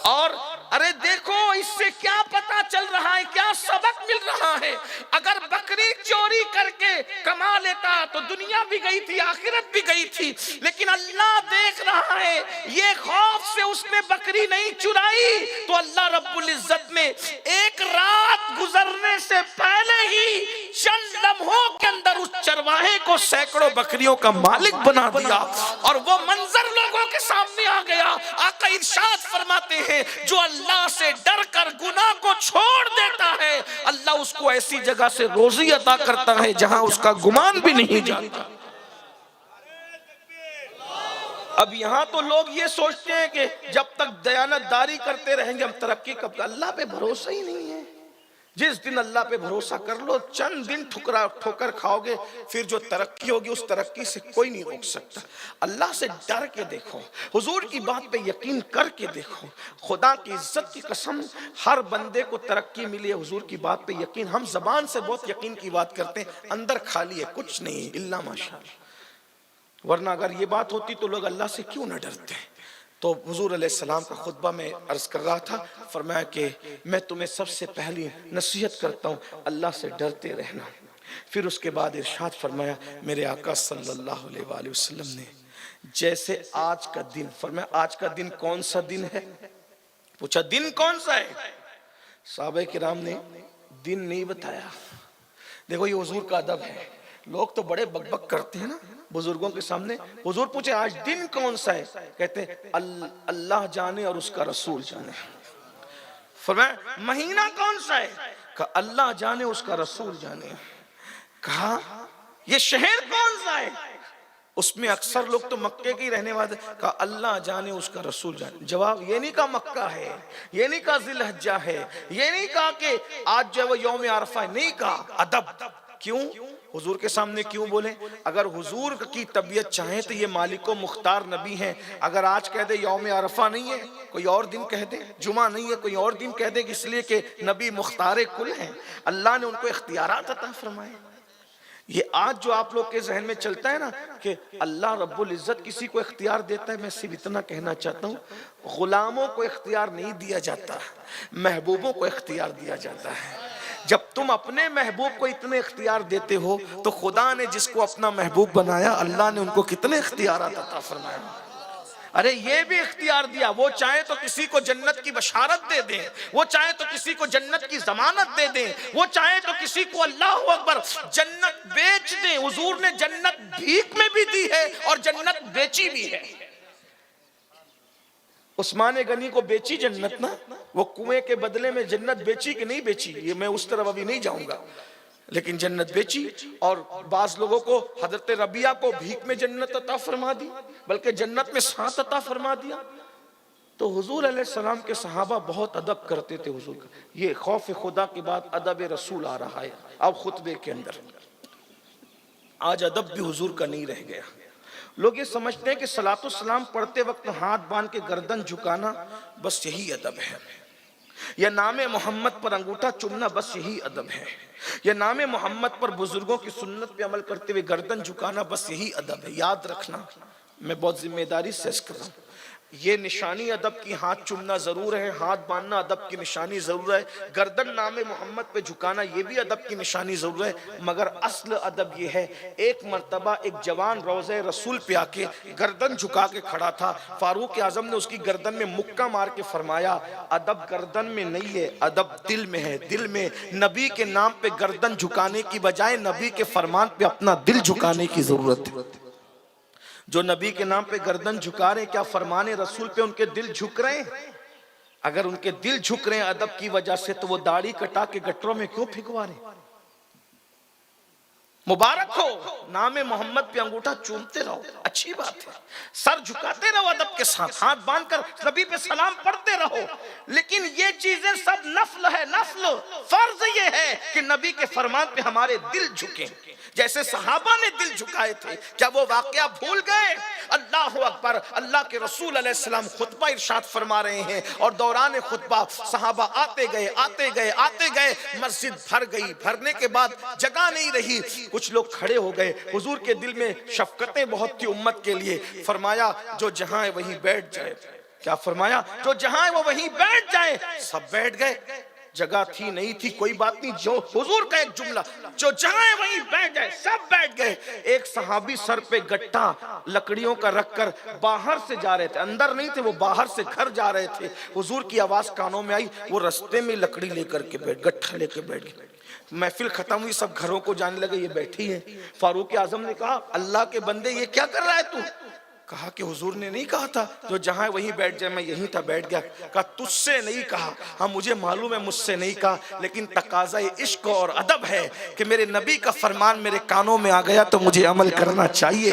اور ارے دیکھو اس سے کیا پتا چل رہا ہے، کیا سبق مل رہا ہے؟ اگر بکری چوری کر کے کما لیتا تو دنیا بھی گئی تھی، آخرت بھی گئی تھی، لیکن اللہ دیکھ رہا ہے، یہ خوف سے اس نے بکری نہیں چرائی تو اللہ رب العزت نے ایک رات گزرنے سے پہلے ہی چند لمحوں کے اندر اس چرواہے کو سینکڑوں بکریوں کا مالک بنا دیا، اور وہ منظر لوگوں کے سامنے آ گیا۔ آقا ارشاد فرماتے ہیں جو اللہ سے ڈر کر گناہ کو چھوڑ دیتا ہے اللہ اس کو ایسی جگہ سے روزی عطا کرتا ہے جہاں اس کا گمان بھی نہیں جاتا۔ اب یہاں تو لوگ یہ سوچتے ہیں کہ جب تک دیانت داری کرتے رہیں گے ہم ترقی کب؟ اللہ پہ بھروسہ ہی نہیں ہے۔ جس دن اللہ پہ بھروسہ کر لو چند دن ٹھوکر کھاؤ گے، پھر جو ترقی ہوگی اس ترقی سے کوئی نہیں روک سکتا۔ اللہ سے ڈر کے دیکھو، حضور کی بات پہ یقین کر کے دیکھو، خدا کی عزت کی قسم ہر بندے کو ترقی ملی ہے حضور کی بات پہ یقین۔ ہم زبان سے بہت یقین کی بات کرتے ہیں، اندر خالی ہے، کچھ نہیں الا ماشاءاللہ۔ ورنہ اگر یہ بات ہوتی تو لوگ اللہ سے کیوں نہ ڈرتے؟ تو حضور علیہ السلام کا خطبہ میں عرض کر رہا تھا، فرمایا کہ میں تمہیں سب سے پہلی نصیحت کرتا ہوں اللہ سے ڈرتے رہنا۔ پھر اس کے بعد ارشاد فرمایا میرے آقا صلی اللہ علیہ وآلہ وسلم نے جیسے آج کا دن، فرمایا آج کا دن کون سا دن ہے؟ پوچھا دن کون سا ہے؟ صحابہ کرام نے دن نہیں بتایا۔ دیکھو یہ حضور کا ادب ہے، لوگ تو بڑے بک بک کرتے ہیں نا بزرگوں کے سامنے۔ حضور پوچھے آج دن کون سا ہے؟ کہتے ہیں اللہ جانے اور اس کا رسول جانے۔ فرمایا مہینہ کون سا ہے؟ کہا اللہ جانے اس کا رسول جانے۔ کہا یہ شہر کون سا ہے؟ اس میں اکثر لوگ تو مکے کے ہی رہنے والے۔ کہا اللہ جانے اس کا رسول جانے۔ جواب یہ نہیں کہا مکہ ہے، یہ نہیں کہا ذی الحجہ ہے، یہ نہیں کہا کہ آج جو وہ یوم عرفہ ہے، نہیں کہا ادب۔ کیوں؟ حضور کے سامنے کیوں بولیں؟ اگر حضور کی طبیعت چاہیں تو یہ مالک و مختار نبی ہیں، اگر آج کہہ دے یوم عرفہ نہیں ہے کوئی اور دن کہہ دے، جمعہ نہیں ہے کوئی اور دن کہہ دے، اس لیے کہ نبی مختار کل ہیں، اللہ نے ان کو اختیارات عطا فرمائے۔ یہ آج جو آپ لوگ کے ذہن میں چلتا ہے نا کہ اللہ رب العزت کسی کو اختیار دیتا ہے، میں صرف اتنا کہنا چاہتا ہوں غلاموں کو اختیار نہیں دیا جاتا، محبوبوں کو اختیار دیا جاتا ہے۔ جب تم اپنے محبوب کو اتنے اختیار دیتے ہو تو خدا نے جس کو اپنا محبوب بنایا اللہ نے ان کو کتنے اختیارات عطا فرمایا۔ ارے یہ بھی اختیار دیا، وہ چاہے تو کسی کو جنت کی بشارت دے دیں، وہ چاہے تو کسی کو جنت کی ضمانت دے دیں، وہ چاہے تو کسی کو اللہ اکبر جنت بیچ دیں۔ حضور نے جنت بھیک میں بھی دی ہے اور جنت بیچی بھی ہے۔ عثمان غنی کو بیچی جنت نا، وہ کنویں کے بدلے میں جنت بیچی کہ نہیں بیچی یہ میں اس طرف ابھی نہیں جاؤں گا، لیکن جنت بیچی۔ اور بعض لوگوں کو حضرت ربیعہ کو بھیک میں جنت عطا فرما دی، بلکہ جنت میں ساتھ عطا فرما دیا۔ تو حضور علیہ السلام کے صحابہ بہت ادب کرتے تھے حضور کا۔ یہ خوف خدا کے بعد ادب رسول آ رہا ہے اب خطبے کے اندر۔ آج ادب بھی حضور کا نہیں رہ گیا۔ لوگ یہ سمجھتے ہیں کہ صلاۃ والسلام پڑھتے وقت ہاتھ باندھ کے گردن جھکانا بس یہی ادب ہے۔ یہ نام محمد پر انگوٹھا چومنا بس یہی ادب ہے، یہ نام محمد پر بزرگوں کی سنت پہ عمل کرتے ہوئے گردن جھکانا بس یہی ادب ہے۔ یاد رکھنا، میں بہت ذمہ داری سے عرض کر رہا ہوں، یہ نشانی ادب کی ہاتھ چومنا ضرور ہے، ہاتھ باندھنا ادب کی نشانی ضرور ہے، گردن نام محمد پہ جھکانا یہ بھی ادب کی نشانی ضرور ہے، مگر اصل ادب یہ ہے۔ ایک مرتبہ ایک جوان روضہ رسول پہ آ کے گردن جھکا کے کھڑا تھا، فاروق اعظم نے اس کی گردن میں مکہ مار کے فرمایا ادب گردن میں نہیں ہے، ادب دل میں ہے، دل میں۔ نبی کے نام پہ گردن جھکانے کی بجائے نبی کے فرمان پہ اپنا دل جھکانے کی ضرورت ہے۔ جو نبی کے نام پہ گردن جھکا رہے ہیں، کیا فرمان رسول پہ ان کے دل جھک رہے ہیں؟ اگر ان کے دل جھک رہے ہیں ادب کی وجہ سے، تو وہ داڑھی کٹا کے گٹروں میں کیوں پھینکوا رہے ہیں؟ مبارک ہو، نام محمد پہ انگوٹھا چومتے رہو، اچھی بات ہے، سر جھکاتے رہو ادب کے ساتھ، ہاتھ باندھ کر نبی پہ سلام پڑھتے رہو، لیکن یہ چیزیں سب نفل ہے، نفل۔ فرض یہ ہے کہ نبی کے فرمان پہ ہمارے دل جھکیں، جیسے صحابہ نے دل جھکائے تھے۔ کیا وہ واقعہ بھول گئے؟ اللہ اکبر! اللہ کے رسول علیہ السلام خطبہ ارشاد فرما رہے ہیں، اور دوران خطبہ صحابہ آتے گئے آتے گئے آتے گئے، مسجد بھر گئی، بھرنے کے بعد جگہ نہیں رہی، کچھ لوگ کھڑے ہو گئے۔ حضور کے دل میں شفقتیں بہت تھی امت کے لیے، فرمایا جو جہاں ہے وہیں بیٹھ جائے۔ کیا فرمایا؟ جو جہاں ہے وہ وہیں بیٹھ جائے۔ سب بیٹھ گئے، جگہ تھی نہیں تھی کوئی بات نہیں، جو حضور کا ایک جملہ، جو جہاں ہے وہیں بیٹھ جائے، سب بیٹھ گئے۔ ایک صحابی سر پہ گٹھا لکڑیوں کا رکھ کر باہر سے جا رہے تھے، اندر نہیں تھے وہ، باہر سے گھر جا رہے تھے، حضور کی آواز کانوں میں آئی، وہ رستے میں لکڑی لے کر کے بیٹھ، گٹھا لے کے بیٹھ گئے۔ محفل ختم ہوئی، سب گھروں کو جانے لگے، یہ بیٹھی ہیں۔ فاروق اعظم نے کہا اللہ کے بندے یہ کیا کر رہا ہے تو؟ کہا کہ حضور نے نہیں کہا تھا جو جہاں ہے وہیں بیٹھ جائے، میں یہیں تھا بیٹھ گیا۔ کہا تجھ سے نہیں کہا، ہاں مجھے معلوم ہے مجھ سے نہیں کہا، لیکن تقاضۂ عشق اور ادب ہے کہ میرے نبی کا فرمان میرے کانوں میں آ گیا تو مجھے عمل کرنا چاہیے۔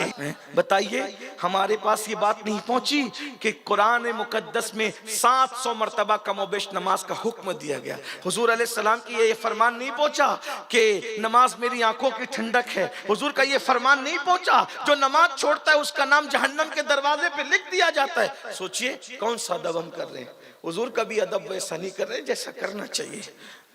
بتائیے ہمارے پاس یہ بات نہیں پہنچی کہ قرآن مقدس میں 700 مرتبہ کم و بیش نماز کا حکم دیا گیا، حضور علیہ السلام کی یہ فرمان نہیں پہنچا کہ نماز میری آنکھوں کی ٹھنڈک ہے، حضور کا یہ فرمان نہیں پہنچا جو نماز چھوڑتا ہے اس کا نام جہنم کے دروازے پہ لکھ دیا جاتا ہے۔ سوچئے کون سا ادب ہم کر رہے ہیں؟ حضور کا بھی ادب ویسا نہیں کر رہے جیسا کرنا چاہیے۔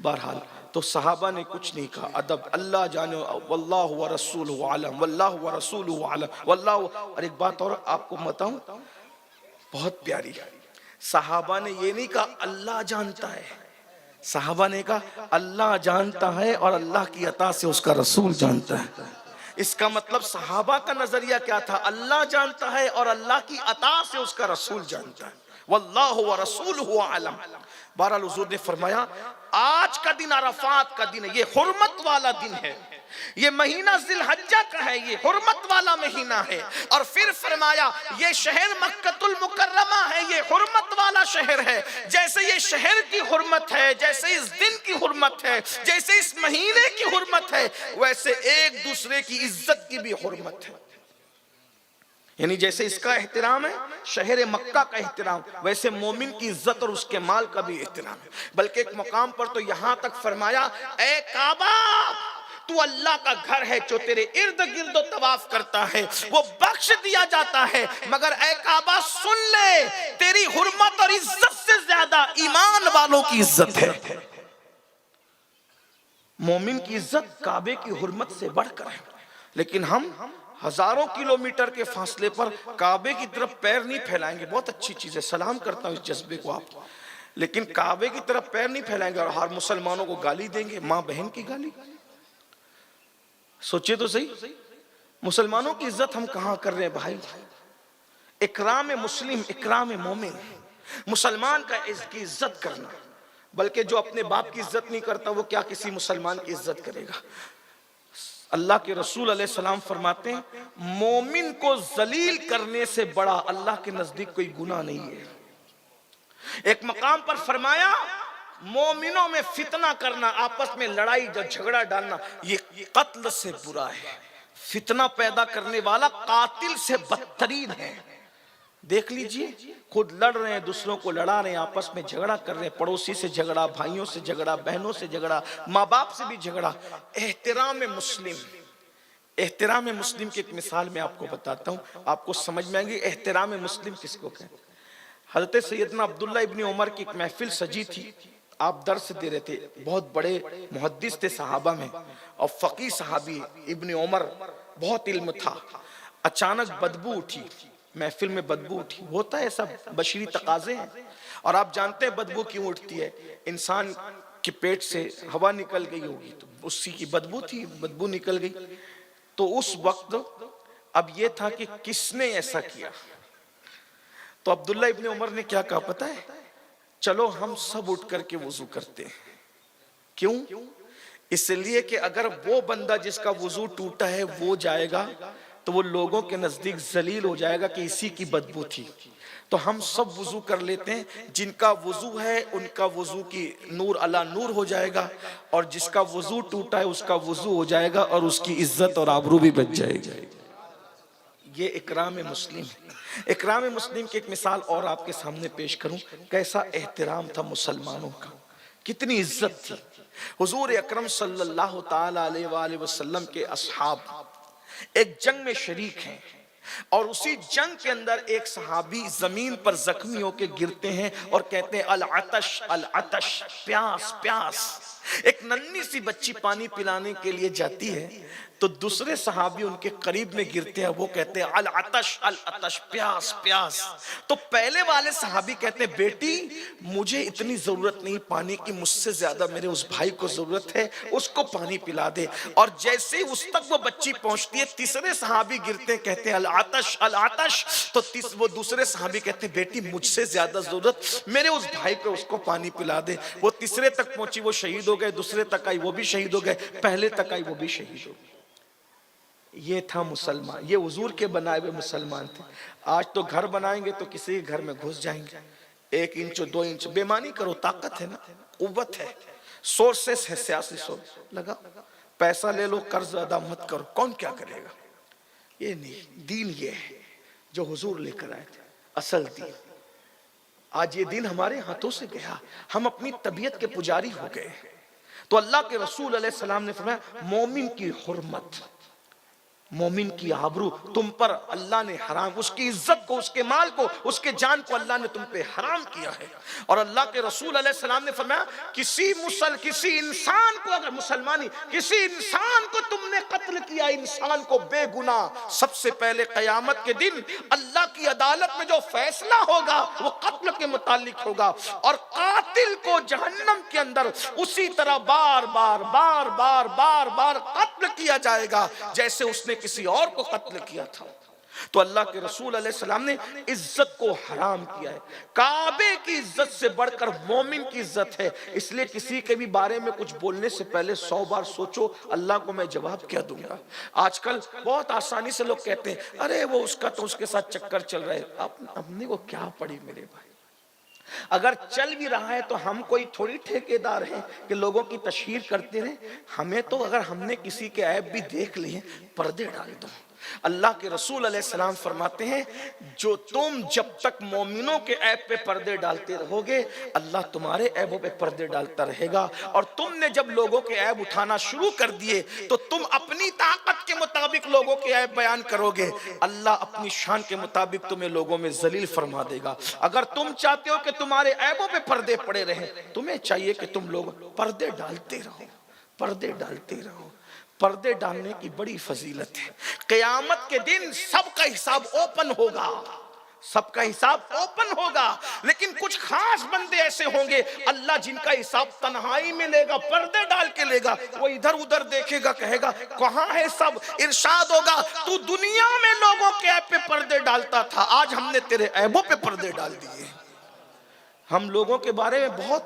بہرحال تو صحابہ نے کچھ نہیں کہا، ادب اللہ جانے، واللہ ورسولہ عالم، واللہ ورسولہ عالم، واللہ۔ اور ایک بات اور آپ کو بتاؤں بہت پیاری، صحابہ نے یہ نہیں کہا اللہ جانتا ہے، صحابہ نے کہا اللہ جانتا ہے اور اللہ کی عطا سے اس کا رسول جانتا ہے۔ اس کا مطلب صحابہ کا نظریہ کیا تھا؟ اللہ جانتا ہے اور اللہ کی عطا سے اس کا رسول جانتا ہے، واللہ ورسولہ عالم۔ بہرحال حضور نے فرمایا آج کا دن عرفات کا دن ہے، یہ حرمت والا دن ہے، یہ مہینہ ذی الحجہ کا ہے، یہ حرمت والا مہینہ ہے۔ اور پھر فرمایا یہ شہر مکہ المکرمہ ہے، یہ حرمت والا شہر ہے۔ جیسے یہ شہر کی حرمت ہے، جیسے اس دن کی حرمت ہے، جیسے اس مہینے کی حرمت ہے، ویسے ایک دوسرے کی عزت کی بھی حرمت ہے۔ یعنی جیسے اس کا احترام ہے، شہر مکہ کا احترام، ویسے مومن کی عزت اور اس کے مال کا بھی احترام ہے۔ بلکہ ایک مقام پر تو یہاں تک فرمایا اے کعبہ تو اللہ کا گھر ہے، جو تیرے ارد گرد و طواف کرتا ہے وہ بخش دیا جاتا ہے، مگر اے کعبہ سن لے تیری حرمت اور عزت سے زیادہ ایمان والوں کی عزت ہے۔ مومن کی عزت کعبے کی حرمت سے بڑھ کر ہے، لیکن ہم ہزاروں کلومیٹر کے فاصلے پر کعبے کی طرف پیر نہیں پھیلائیں گے۔ بہت اچھی چیز ہے، سلام کرتا ہوں اس جذبے کو آپ، لیکن کعبے کی طرف پیر نہیں پھیلائیں گے اور ہر مسلمانوں کو گالی دیں گے، ماں بہن کی گالی۔ سوچئے تو صحیح، مسلمانوں کی عزت ہم کہاں کر رہے ہیں بھائی؟ اکرام مسلم، اکرام مومن، مسلمان کا اس کی عزت کرنا، بلکہ جو اپنے باپ کی عزت نہیں کرتا وہ کیا کسی مسلمان کی عزت کرے گا؟ اللہ کے رسول علیہ السلام فرماتے ہیں مومن کو ذلیل کرنے سے بڑا اللہ کے نزدیک کوئی گناہ نہیں ہے۔ ایک مقام پر فرمایا مومنوں میں فتنہ کرنا، آپس میں لڑائی جھگڑا ڈالنا، یہ قتل سے برا ہے۔ فتنہ پیدا کرنے والا قاتل سے بدترین ہے۔ دیکھ لیجئے خود لڑ رہے ہیں، دوسروں کو لڑا رہے ہیں، آپس میں جھگڑا کر رہے ہیں، پڑوسی سے جھگڑا، بھائیوں سے جھگڑا، بہنوں سے جھگڑا، ماں باپ سے بھی جھگڑا۔ احترام مسلم، احترام مسلم کی ایک مثال میں آپ کو بتاتا ہوں، آپ کو سمجھ میں آئیں گی احترام مسلم کس کو کہیں۔ حضرت سیدنا عبداللہ ابن عمر کی ایک محفل سجی تھی، آپ درس دے رہے تھے، بہت بڑے محدث تھے صحابہ میں اور فقیہ صحابی ابن عمر، بہت علم تھا. اچانک بدبو اٹھی، محفل میں بدبو اٹھی. ہوتا ہے سب بشری تقاضے ہیں. اور آپ جانتے ہیں بدبو کیوں اٹھتی ہے؟ انسان کے پیٹ سے ہوا نکل گئی ہوگی تو اسی کی بدبو تھی، بدبو نکل گئی. تو اس وقت اب یہ تھا کہ کس نے ایسا کیا. تو عبداللہ ابن عمر نے کیا کہا پتہ ہے؟ چلو ہم سب اٹھ کر کے وضو کرتے ہیں. کیوں؟ اس لیے کہ اگر وہ بندہ جس کا وضو ٹوٹا ہے وہ جائے گا تو وہ لوگوں کے نزدیک ذلیل ہو جائے گا کہ اسی کی بدبو تھی. تو ہم سب وضو کر لیتے ہیں، جن کا وضو ہے ان کا وضو کی نور علی نور ہو جائے گا، اور جس کا وضو ٹوٹا ہے اس کا وضو ہو جائے گا اور اس کی عزت اور آبرو بھی بچ جائے گی. یہ اکرام مسلم ہے. اکرام مسلم کی ایک مثال اور آپ کے سامنے پیش کروں. کیسا احترام تھا مسلمانوں کا، کتنی عزت تھی. حضور اکرم صلی اللہ تعالی علیہ وآلہ وسلم کے اصحاب ایک جنگ میں شریک ہیں، اور اسی جنگ کے اندر ایک صحابی زمین پر زخمی ہو کے گرتے ہیں اور کہتے ہیں العطش العطش، پیاس پیاس. ایک ننھی سی بچی پانی پلانے کے لیے جاتی ہے تو دوسرے صحابی ان کے قریب میں گرتے ہیں، وہ کہتے ہیں العطش العطش، پیاس پیاس. تو پہلے والے صحابی کہتے ہیں بیٹی مجھے اتنی ضرورت نہیں پانی کی، مجھ سے زیادہ میرے اس بھائی کو ضرورت ہے، اس کو پانی پلا دے. اور جیسے ہی اس تک وہ بچی پہنچتی ہے تیسرے صحابی گرتے ہیں، کہتے ہیں العطش العطش. تو وہ دوسرے صحابی کہتے ہیں بیٹی مجھ سے زیادہ ضرورت میرے اس بھائی کو، اس کو پانی پلا دے. وہ تیسرے تک پہنچی، وہ شہید ہو گئے. دوسرے تک آئی، وہ بھی شہید ہو گئے. پہلے تک آئی، وہ بھی شہید ہو گئے. یہ تھا مسلمان، یہ حضور کے بنائے ہوئے مسلمان تھے. آج تو گھر بنائیں گے تو کسی کے گھر میں گھس جائیں گے. 1 انچ 2 انچ بے معنی کرو، طاقت ہے نا، قوت ہے، سورسز ہے، سیاسی سورس لگا، پیسہ لے لو، قرض ادا مت کرو، کون کیا کرے گا. یہ نہیں، دین یہ ہے جو حضور لے کر آئے تھے، اصل دین. آج یہ دین ہمارے ہاتھوں سے گیا، ہم اپنی طبیعت کے پجاری ہو گئے. تو اللہ کے رسول علیہ السلام نے فرمایا مومن کی حرمت، مومن کی آبرو تم پر اللہ نے حرام، اس کی عزت کو، اس کے مال کو، اس کے جان کو اللہ نے تم پہ حرام کیا ہے. اور اللہ کے رسول علیہ السلام نے فرمایا کسی انسان کو، اگر مسلمانی کسی انسان کو تم نے قتل کیا، انسان کو بے گناہ، سب سے پہلے قیامت کے دن اللہ کی عدالت میں جو فیصلہ ہوگا وہ قتل کے متعلق ہوگا، اور قاتل کو جہنم کے اندر اسی طرح بار بار بار بار بار بار قتل کیا جائے گا جیسے اس نے کسی اور کو قتل کیا تھا. تو اللہ کے رسول علیہ السلام نے عزت کو حرام کیا ہے. کعبے کی عزت سے بڑھ کر مومن کی عزت ہے. اس لیے کسی کے بھی بارے میں کچھ بولنے سے پہلے 100 بار سوچو اللہ کو میں جواب کیا دوں گا. آج کل بہت آسانی سے لوگ کہتے ہیں ارے وہ اس کا تو اس کے ساتھ چکر چل رہا ہے. اپنے کو کیا پڑی میرے بھائی؟ اگر چل بھی رہا ہے تو ہم کوئی تھوڑی ٹھیکیدار ہیں کہ لوگوں کی تشہیر کرتے رہیں. ہمیں تو اگر ہم نے کسی کے عیب بھی دیکھ لیے پردے ڈال دو. اللہ کے رسول علیہ السلام فرماتے ہیں جو تم جب تک مومنوں کے عیب پہ پردے ڈالتے رہو گے اللہ تمہارے عیبوں پہ پردے ڈالتا رہے گا. اور تم نے جب لوگوں کے عیب اٹھانا شروع کر دیے تو تم اپنی طاقت کے مطابق لوگوں کے عیب بیان کرو گے، اللہ اپنی شان کے مطابق تمہیں لوگوں میں ذلیل فرما دے گا. اگر تم چاہتے ہو کہ تمہارے عیبوں پہ پردے پڑے رہیں، تمہیں چاہیے کہ تم لوگ پردے ڈالتے رہو، پردے ڈالتے رہو. پردے ڈالنے کی بڑی فضیلت ہے. قیامت کے دن سب کا حساب اوپن ہوگا، سب کا حساب اوپن ہوگا، لیکن کچھ خاص بندے ایسے ہوں گے اللہ جن کا حساب تنہائی میں لے گا، پردے ڈال کے لے گا. وہ ادھر ادھر دیکھے گا، کہے گا کہاں ہے سب؟ ارشاد ہوگا تو دنیا میں لوگوں کے عیب پہ پردے ڈالتا تھا، آج ہم نے تیرے عیبوں پہ پردے ڈال دیے. ہم لوگوں کے بارے میں بہت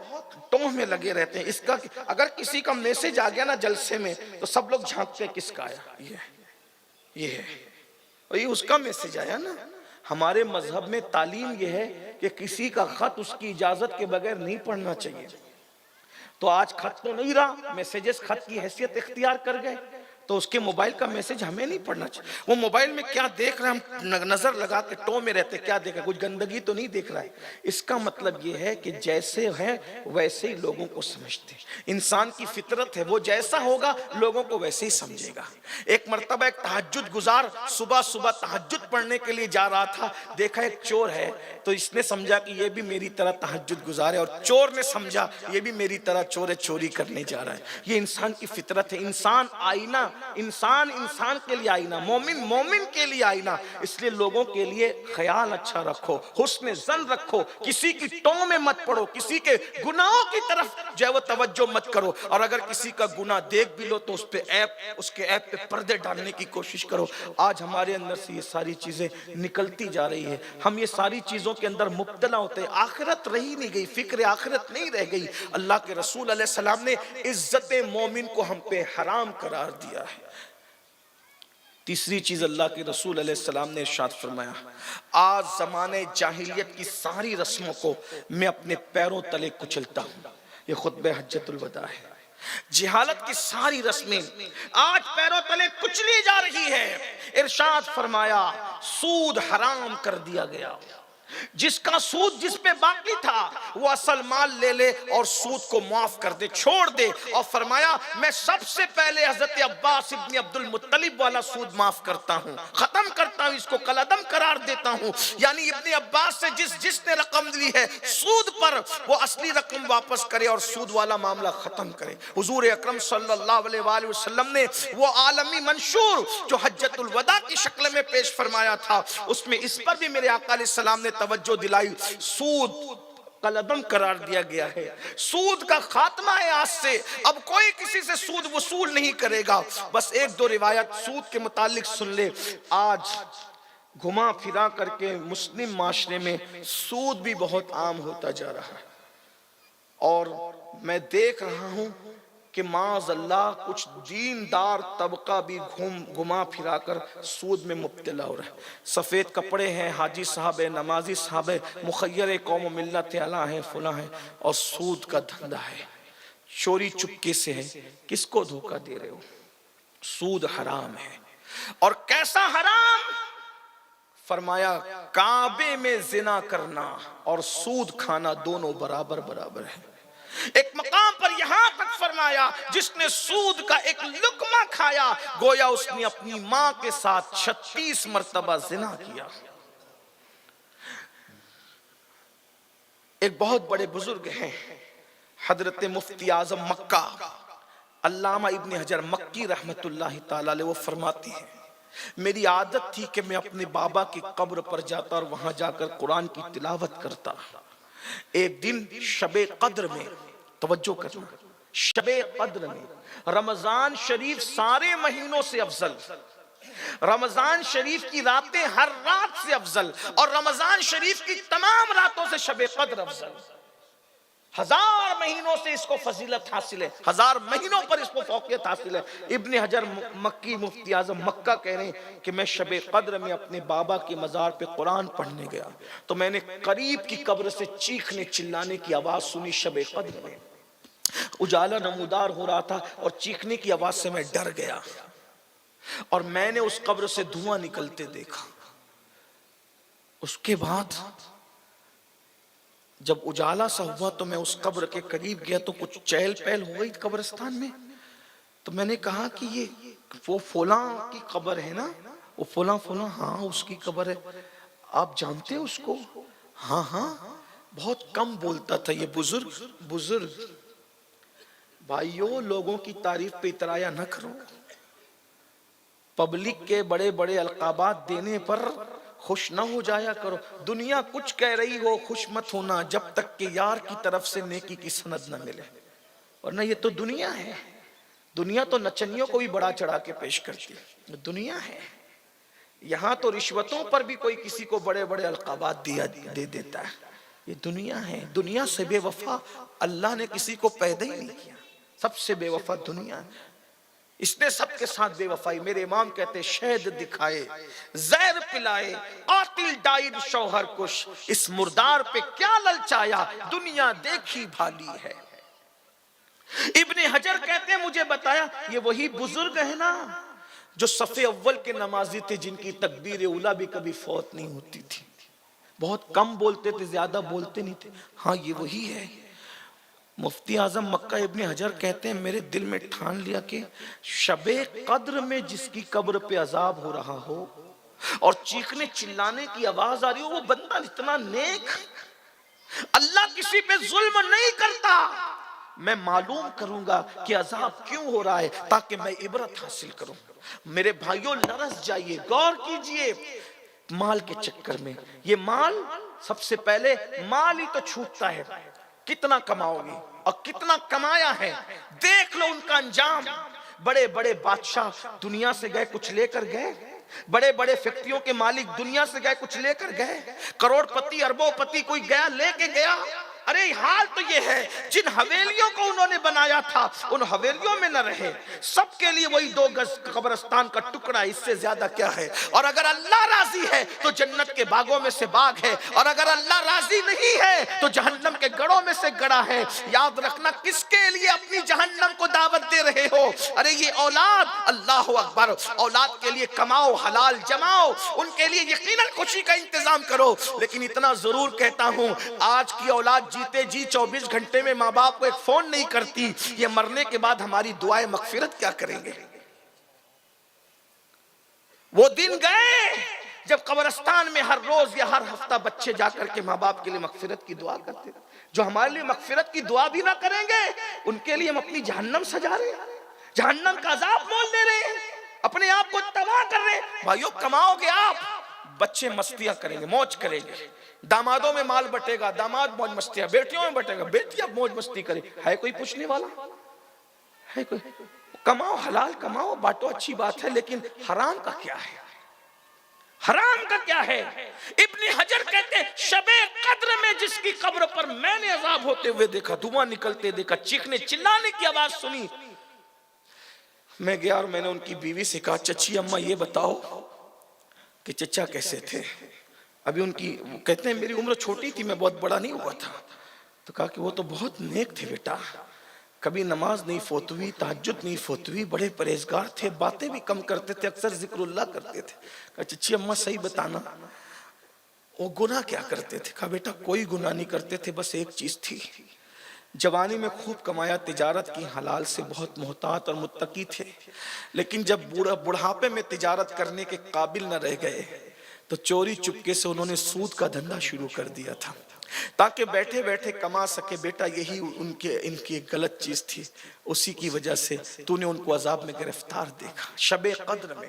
ٹوہ میں لگے رہتے ہیں. اس کا اگر کسی کا میسج آ گیا نا جلسے میں تو سب لوگ جھانکتے ہیں کس کا آیا، یہ ہے، اور یہ اس کا میسج آیا نا. ہمارے مذہب میں تعلیم یہ ہے کہ کسی کا خط اس کی اجازت کے بغیر نہیں پڑھنا چاہیے. تو آج خط تو نہیں رہا، میسیجز خط کی حیثیت اختیار کر گئے. تو اس کے موبائل کا میسج ہمیں نہیں پڑھنا چاہیے. وہ موبائل میں کیا دیکھ رہا ہے ہم نظر لگا کے ٹو میں رہتے, کیا دیکھ رہا ہے, کچھ گندگی تو نہیں دیکھ رہا ہے. اس کا مطلب یہ ہے کہ جیسے ہیں ویسے ہی لوگوں کو سمجھتے. انسان کی فطرت ہے, وہ جیسا ہوگا لوگوں کو ویسے ہی سمجھے گا. ایک مرتبہ ایک تہجد گزار صبح صبح تہجد پڑھنے کے لیے جا رہا تھا, دیکھا ایک چور ہے, تو اس نے سمجھا کہ یہ بھی میری طرح تہجد گزار ہے, اور چور نے سمجھا یہ بھی میری طرح چور ہے, چوری کرنے جا رہا ہے. یہ انسان کی فطرت ہے. انسان آئینہ, انسان کے لیے آئینہ, مومن کے لیے آئینہ. اس لیے لوگوں کے لیے خیال اچھا رکھو, حسن ظن رکھو, کسی کی ٹوں میں مت پڑو, کسی کے گناہوں کی طرف جو ہے وہ توجہ مت کرو, اور اگر کسی کا گناہ دیکھ بھی لو تو اس پہ اس کے عیب پہ پردے ڈالنے کی کوشش کرو. آج ہمارے اندر سے یہ ساری چیزیں نکلتی جا رہی ہے, ہم یہ ساری چیزوں کے اندر مبتلا ہوتے ہیں. آخرت رہی نہیں گئی, فکر آخرت نہیں رہ گئی. اللہ کے رسول علیہ السلام نے عزت مومن کو ہم پہ حرام قرار دیا ہے. تیسری چیز اللہ کے رسول علیہ السلام نے ارشاد فرمایا, آج زمانے جاہلیت کی ساری رسموں کو میں اپنے پیروں تلے کچلتا ہوں. یہ خطبہ حجۃ الوداع ہے. جہالت کی ساری رسمیں آج پیروں تلے کچلی جا رہی ہے. ارشاد فرمایا سود حرام کر دیا گیا. جس کا سود جس پہ باقی تھا وہ اصل مال لے لے اور سود کو معاف کر دے, چھوڑ دے. اور فرمایا میں سب سے پہلے حضرت عباس ابن عبد المطلب والا سود معاف کرتا ہوں, ختم کرتا ہوں, اس کو کالعدم قرار دیتا ہوں. یعنی ابن عباس سے جس نے رقم لی ہے سود پر, وہ اصلی رقم واپس کرے اور سود والا معاملہ ختم کرے. حضور اکرم صلی اللہ علیہ وآلہ وسلم نے وہ عالمی منشور جو حجۃ الوداع کی شکل میں پیش فرمایا تھا, اس میں اس پر بھی میرے آقا علیہ السلام نے توجہ دلائی. سود کالعدم قرار دیا گیا ہے, سود کا خاتمہ ہے آج سے. اب کوئی کسی سے سود وصول نہیں کرے گا. بس ایک دو روایت سود کے متعلق سن لے. آج گھما پھرا کر کے مسلم معاشرے میں سود بھی بہت عام ہوتا جا رہا ہے, اور میں دیکھ رہا ہوں کہ معاذ اللہ کچھ دیندار طبقہ بھی گھما پھرا کر سود میں مبتلا ہو رہا ہے. سفید کپڑے ہیں, حاجی صاحب ہے, نمازی صاحب ہے, مخیر قوم و ملت اعلیٰ ہیں, فلاں ہیں, اور سود کا دھندا ہے. چوری چپکے سے ہے. کس کو دھوکہ دے رہے ہو؟ سود حرام ہے. اور کیسا حرام؟ فرمایا کعبے میں زنا کرنا اور سود کھانا دونوں برابر برابر ہیں. ایک مقام پر یہاں تک فرمایا جس نے سود کا ایک لقمہ کھایا گویا اس نے اپنی ماں کے ساتھ 36 مرتبہ زنا کیا. ایک بہت بڑے بزرگ ہیں حضرت مفتی اعظم مکہ علامہ ابن حجر مکی رحمت اللہ تعالی علیہ, وہ فرماتے ہیں میری عادت تھی کہ میں اپنے بابا کی قبر پر جاتا اور وہاں جا کر قرآن کی تلاوت کرتا. ایک دن شب قدر میں, توجہ کرنا, شب قدر میں, رمضان شریف سارے مہینوں سے افضل, رمضان شریف کی راتیں ہر رات سے افضل, اور رمضان شریف کی تمام راتوں سے شب قدر افضل. 1000 مہینوں سے اس کو فضیلت حاصل ہے, 1000 مہینوں پر اس کو فوقیت حاصل ہے. ابن حجر مکی مفتی اعظم مکہ کہہ رہے ہیں کہ میں شب قدر میں اپنے بابا کی مزار پہ قرآن پڑھنے گیا تو میں نے قریب کی قبر سے چیخنے چلانے کی آواز سنی. شب قدر میں اجالا نمودار ہو رہا تھا اور چیخنے کی آواز سے میں ڈر گیا, اور میں نے اس قبر سے دھواں نکلتے دیکھا. اس کے بعد جب اجالا سا ہوا تو میں اس قبر کے قریب گیا تو کچھ چہل پہل ہو گئی قبرستان میں. تو میں نے کہا کہ یہ وہ فلاں کی قبر ہے نا, وہ فلاں فلاں, ہاں اس کی قبر ہے, آپ جانتے ہیں اس کو؟ ہاں ہاں. بہت کم بولتا تھا یہ بزرگ. بھائیو لوگوں کی تعریف پہ اترایا نہ کرو, پبلک کے بڑے بڑے القابات دینے پر خوش نہ ہو جایا کرو. دنیا کچھ کہہ رہی ہو خوش مت ہونا جب تک کہ یار کی طرف سے نیکی کی سند نہ ملے, ورنہ یہ تو دنیا ہے. دنیا تو نچنیوں کو بھی بڑا چڑھا کے پیش کرتی ہے, دنیا ہے. یہاں تو رشوتوں پر بھی کوئی کسی کو بڑے بڑے القابات دے دیتا ہے. یہ دنیا ہے. دنیا سے بے وفا اللہ نے کسی کو پیدا ہی نہیں کیا. سب سے بے وفا دنیا ہے. اس نے سب کے ساتھ بے وفائی. میرے امام کہتے شہد دکھائے, زہر پلائے, قاتل ڈائر شوہر کش, اس مردار پہ کیا للچایا, دنیا دیکھی بھالی ہے. ابن حجر کہتے ہیں مجھے بتایا یہ وہی بزرگ ہے نا جو صف اول کے نمازی تھے، جن کی تکبیر اولیٰ بھی کبھی فوت نہیں ہوتی تھی، بہت کم بولتے تھے، زیادہ بولتے نہیں تھے. ہاں یہ وہی ہے. مفتی اعظم مکہ ابن حجر کہتے ہیں میرے دل میں ٹھان لیا کہ شب قدر میں جس کی قبر پہ عذاب ہو رہا ہو اور چیخنے چلانے کی آواز آ رہی ہو، وہ بندہ اتنا نیک، اللہ کسی پہ ظلم نہیں کرتا. میں معلوم کروں گا کہ عذاب کیوں ہو رہا ہے تاکہ میں عبرت حاصل کروں. میرے بھائیوں لرز جائیے، غور کیجئے. مال کے چکر میں، یہ مال سب سے پہلے مال ہی تو چھوٹتا ہے. کتنا کماؤ گے اور کتنا کمایا ہے، دیکھ لو ان کا انجام. بڑے بڑے بادشاہ دنیا سے گئے کچھ لے کر گئے، بڑے بڑے فیکٹریوں کے مالک دنیا سے گئے کچھ لے کر گئے، کروڑ پتی اربوں پتی کوئی گیا لے کے گیا. ارے حال تو یہ ہے جن حویلیوں کو انہوں نے بنایا تھا ان حویلیوں میں نہ رہے، سب کے لیے وہی 2 گز قبرستان کا ٹکڑا، اس سے زیادہ کیا ہے. اور اگر اللہ راضی ہے تو جنت کے باغوں میں سے باغ ہے، اور اگر اللہ راضی نہیں ہے تو جہنم کے گڑوں میں سے گڑا ہے. یاد رکھنا کس کے لیے اپنی جہنم کو دعوت دے رہے ہو. ارے یہ اولاد، اللہ اکبر، اولاد کے لیے کماؤ، حلال جماؤ، ان کے لیے یقیناً خوشی کا انتظام کرو. لیکن اتنا ضرور کہتا ہوں، آج کی اولاد جیتے جی 24 گھنٹے میں ماں باپ کو ایک فون نہیں کرتی، یہ مرنے کے بعد ہماری دعائیں مغفرت کیا کریں گے. وہ دن گئے جب قبرستان میں ہر روز یا ہر ہفتہ بچے جا کر کے ماں باپ کے لیے مغفرت کی دعا کرتے تھے. جو ہمارے لیے مغفرت کی دعا بھی نہ کریں گے ان کے لیے ہم اپنی جہنم سجا رہے ہیں، جہنم کا عذاب مول دے رہے ہیں، اپنے آپ کو تباہ کر رہے ہیں. بھائیو کماؤ گے آپ، بچے مستیاں کریں گے، موج کریں گے، دامادوں میں مال بٹے گا، داماد موج مستیاں، بیٹیوں میں بٹے گا، بیٹیاں موج مستی کریں. ہے کوئی پوچھنے والا؟ ہے کوئی؟ کماؤ، حلال کماؤ، بانٹو، اچھی بات ہے، لیکن حرام کا کیا ہے؟ حرام کا کیا ہے؟ ابن حجر کہتے ہیں شب قدر میں جس کی قبر پر میں نے عذاب ہوتے ہوئے دیکھا، دھواں نکلتے دیکھا، چیخنے چلانے کی آواز سنی. میں گیا اور میں نے ان کی بیوی سے کہا چچی اماں یہ بتاؤ کہ چچا کیسے تھے. ابھی ان کی کہتے ہیں میری عمر چھوٹی تھی، میں بہت بڑا نہیں ہوا تھا. تو کہا کہ وہ تو بہت نیک تھے بیٹا، کبھی نماز نہیں فوت ہوئی، تہجد نہیں فوت ہوئی، بڑے پرہیزگار تھے، باتیں بھی کم کرتے تھے، اکثر ذکر اللہ کرتے تھے. کہا چچی اماں صحیح بتانا وہ گناہ کیا کرتے تھے؟ کہا بیٹا کوئی گناہ نہیں کرتے تھے، بس ایک چیز تھی، جوانی میں خوب کمایا، تجارت کی، حلال سے بہت محتاط اور متقی تھے، لیکن جب بڑھاپے میں تجارت کرنے کے قابل نہ رہ گئے تو چوری چپکے سے انہوں نے سود کا دھندا شروع کر دیا تھا تاکہ بیٹھے بیٹھے کما سکے. بیٹا یہی ان کی ایک غلط چیز تھی، اسی کی وجہ سے تو نے ان کو عذاب میں گرفتار دیکھا. شب قدر میں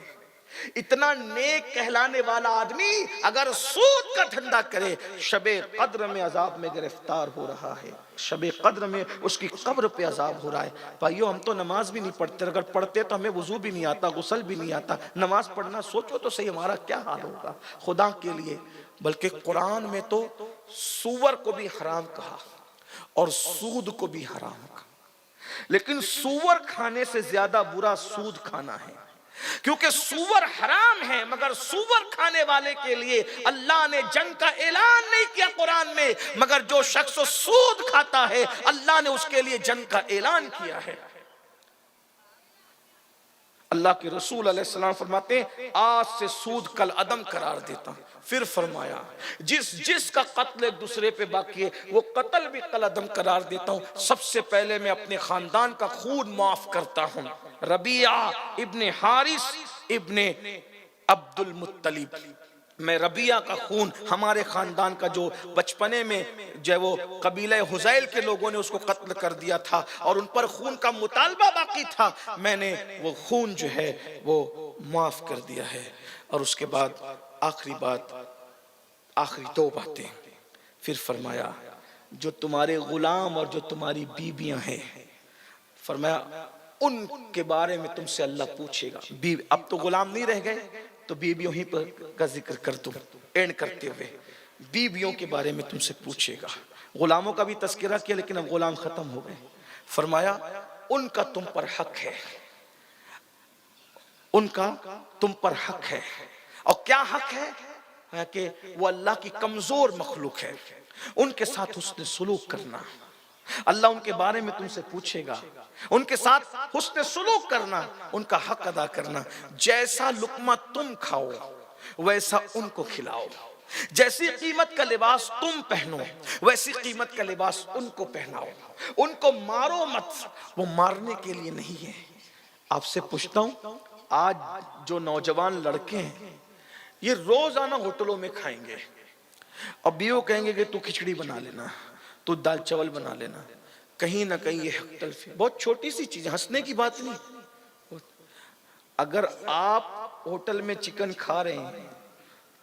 اتنا نیک کہلانے والا آدمی اگر سود کا دھندا کرے، شب قدر میں عذاب میں گرفتار ہو رہا ہے، شب قدر میں اس کی قبر پہ عذاب ہو رہا ہے. بھائیو ہم تو نماز بھی نہیں پڑھتے، اگر پڑھتے تو ہمیں وضو بھی نہیں آتا، غسل بھی نہیں آتا. نماز پڑھنا سوچو تو صحیح ہمارا کیا حال ہوگا خدا کے لیے. بلکہ قرآن میں تو سور کو بھی حرام کہا اور سود کو بھی حرام کہا، لیکن سور کھانے سے زیادہ برا سود کھانا ہے، کیونکہ سور حرام ہے مگر سور کھانے والے کے لیے اللہ نے جنگ کا اعلان نہیں کیا قرآن میں، مگر جو شخص سود کھاتا ہے اللہ نے اس کے لیے جنگ کا اعلان کیا ہے. اللہ کے رسول علیہ السلام فرماتے ہیں آج سے سود کل عدم قرار دیتا ہوں. پھر فرمایا جس کا قتل ایک دوسرے پہ باقی ہے وہ قتل بھی کل عدم قرار دیتا ہوں. سب سے پہلے میں اپنے خاندان کا خون معاف کرتا ہوں. ربیعہ ابن حارث ابن عبد المطلب، میں ربیعہ کا خون، ہمارے خاندان کا جو بچپنے میں جو وہ قبیلہ حزیل کے لوگوں نے اس کو قتل کر دیا تھا اور ان پر خون کا مطالبہ باقی تھا، میں نے وہ خون جو ہے وہ معاف کر دیا ہے. اور اس کے بعد آخری بات، آخری 2 باتیں. پھر فرمایا جو تمہارے غلام اور جو تمہاری بیویاں ہیں، فرمایا ان کے بارے میں تم سے اللہ پوچھے گا. اب تو غلام نہیں رہ گئے تو بیویوں ہی پر کا ذکر کر دوں اینڈ کرتے ہوئے. بیویوں کے بارے میں تم سے پوچھے گا. غلاموں کا بھی تذکرہ کیا لیکن اب غلام ختم ہو گئے. فرمایا ان کا تم پر حق ہے، ان کا تم پر حق ہے. اور کیا حق ہے؟ کہ وہ اللہ کی کمزور مخلوق ہے، ان کے ساتھ حسن سلوک کرنا، اللہ ان کے بارے میں تم سے پوچھے گا، ان کے ساتھ حسن سلوک کرنا، ان کا حق ادا کرنا۔ جیسا لقمہ تم کھاؤ ویسا ان کو کھلاؤ، جیسی قیمت کا لباس تم پہنو ویسی قیمت کا لباس ان کو پہناؤ، ان کو مارو مت، وہ مارنے کے لیے نہیں ہے۔ آپ سے پوچھتا ہوں، آج جو نوجوان لڑکے ہیں یہ روزانہ ہوٹلوں میں کھائیں گے اور بیوی کہیں گے کہ تو کھچڑی بنا لینا، تو دال چاول بنا لینا، کہیں نہ کہیں یہ حق تلفی، بہت چھوٹی سی چیز، ہنسنے کی بات نہیں۔ اگر آپ ہوٹل میں چکن کھا رہے ہیں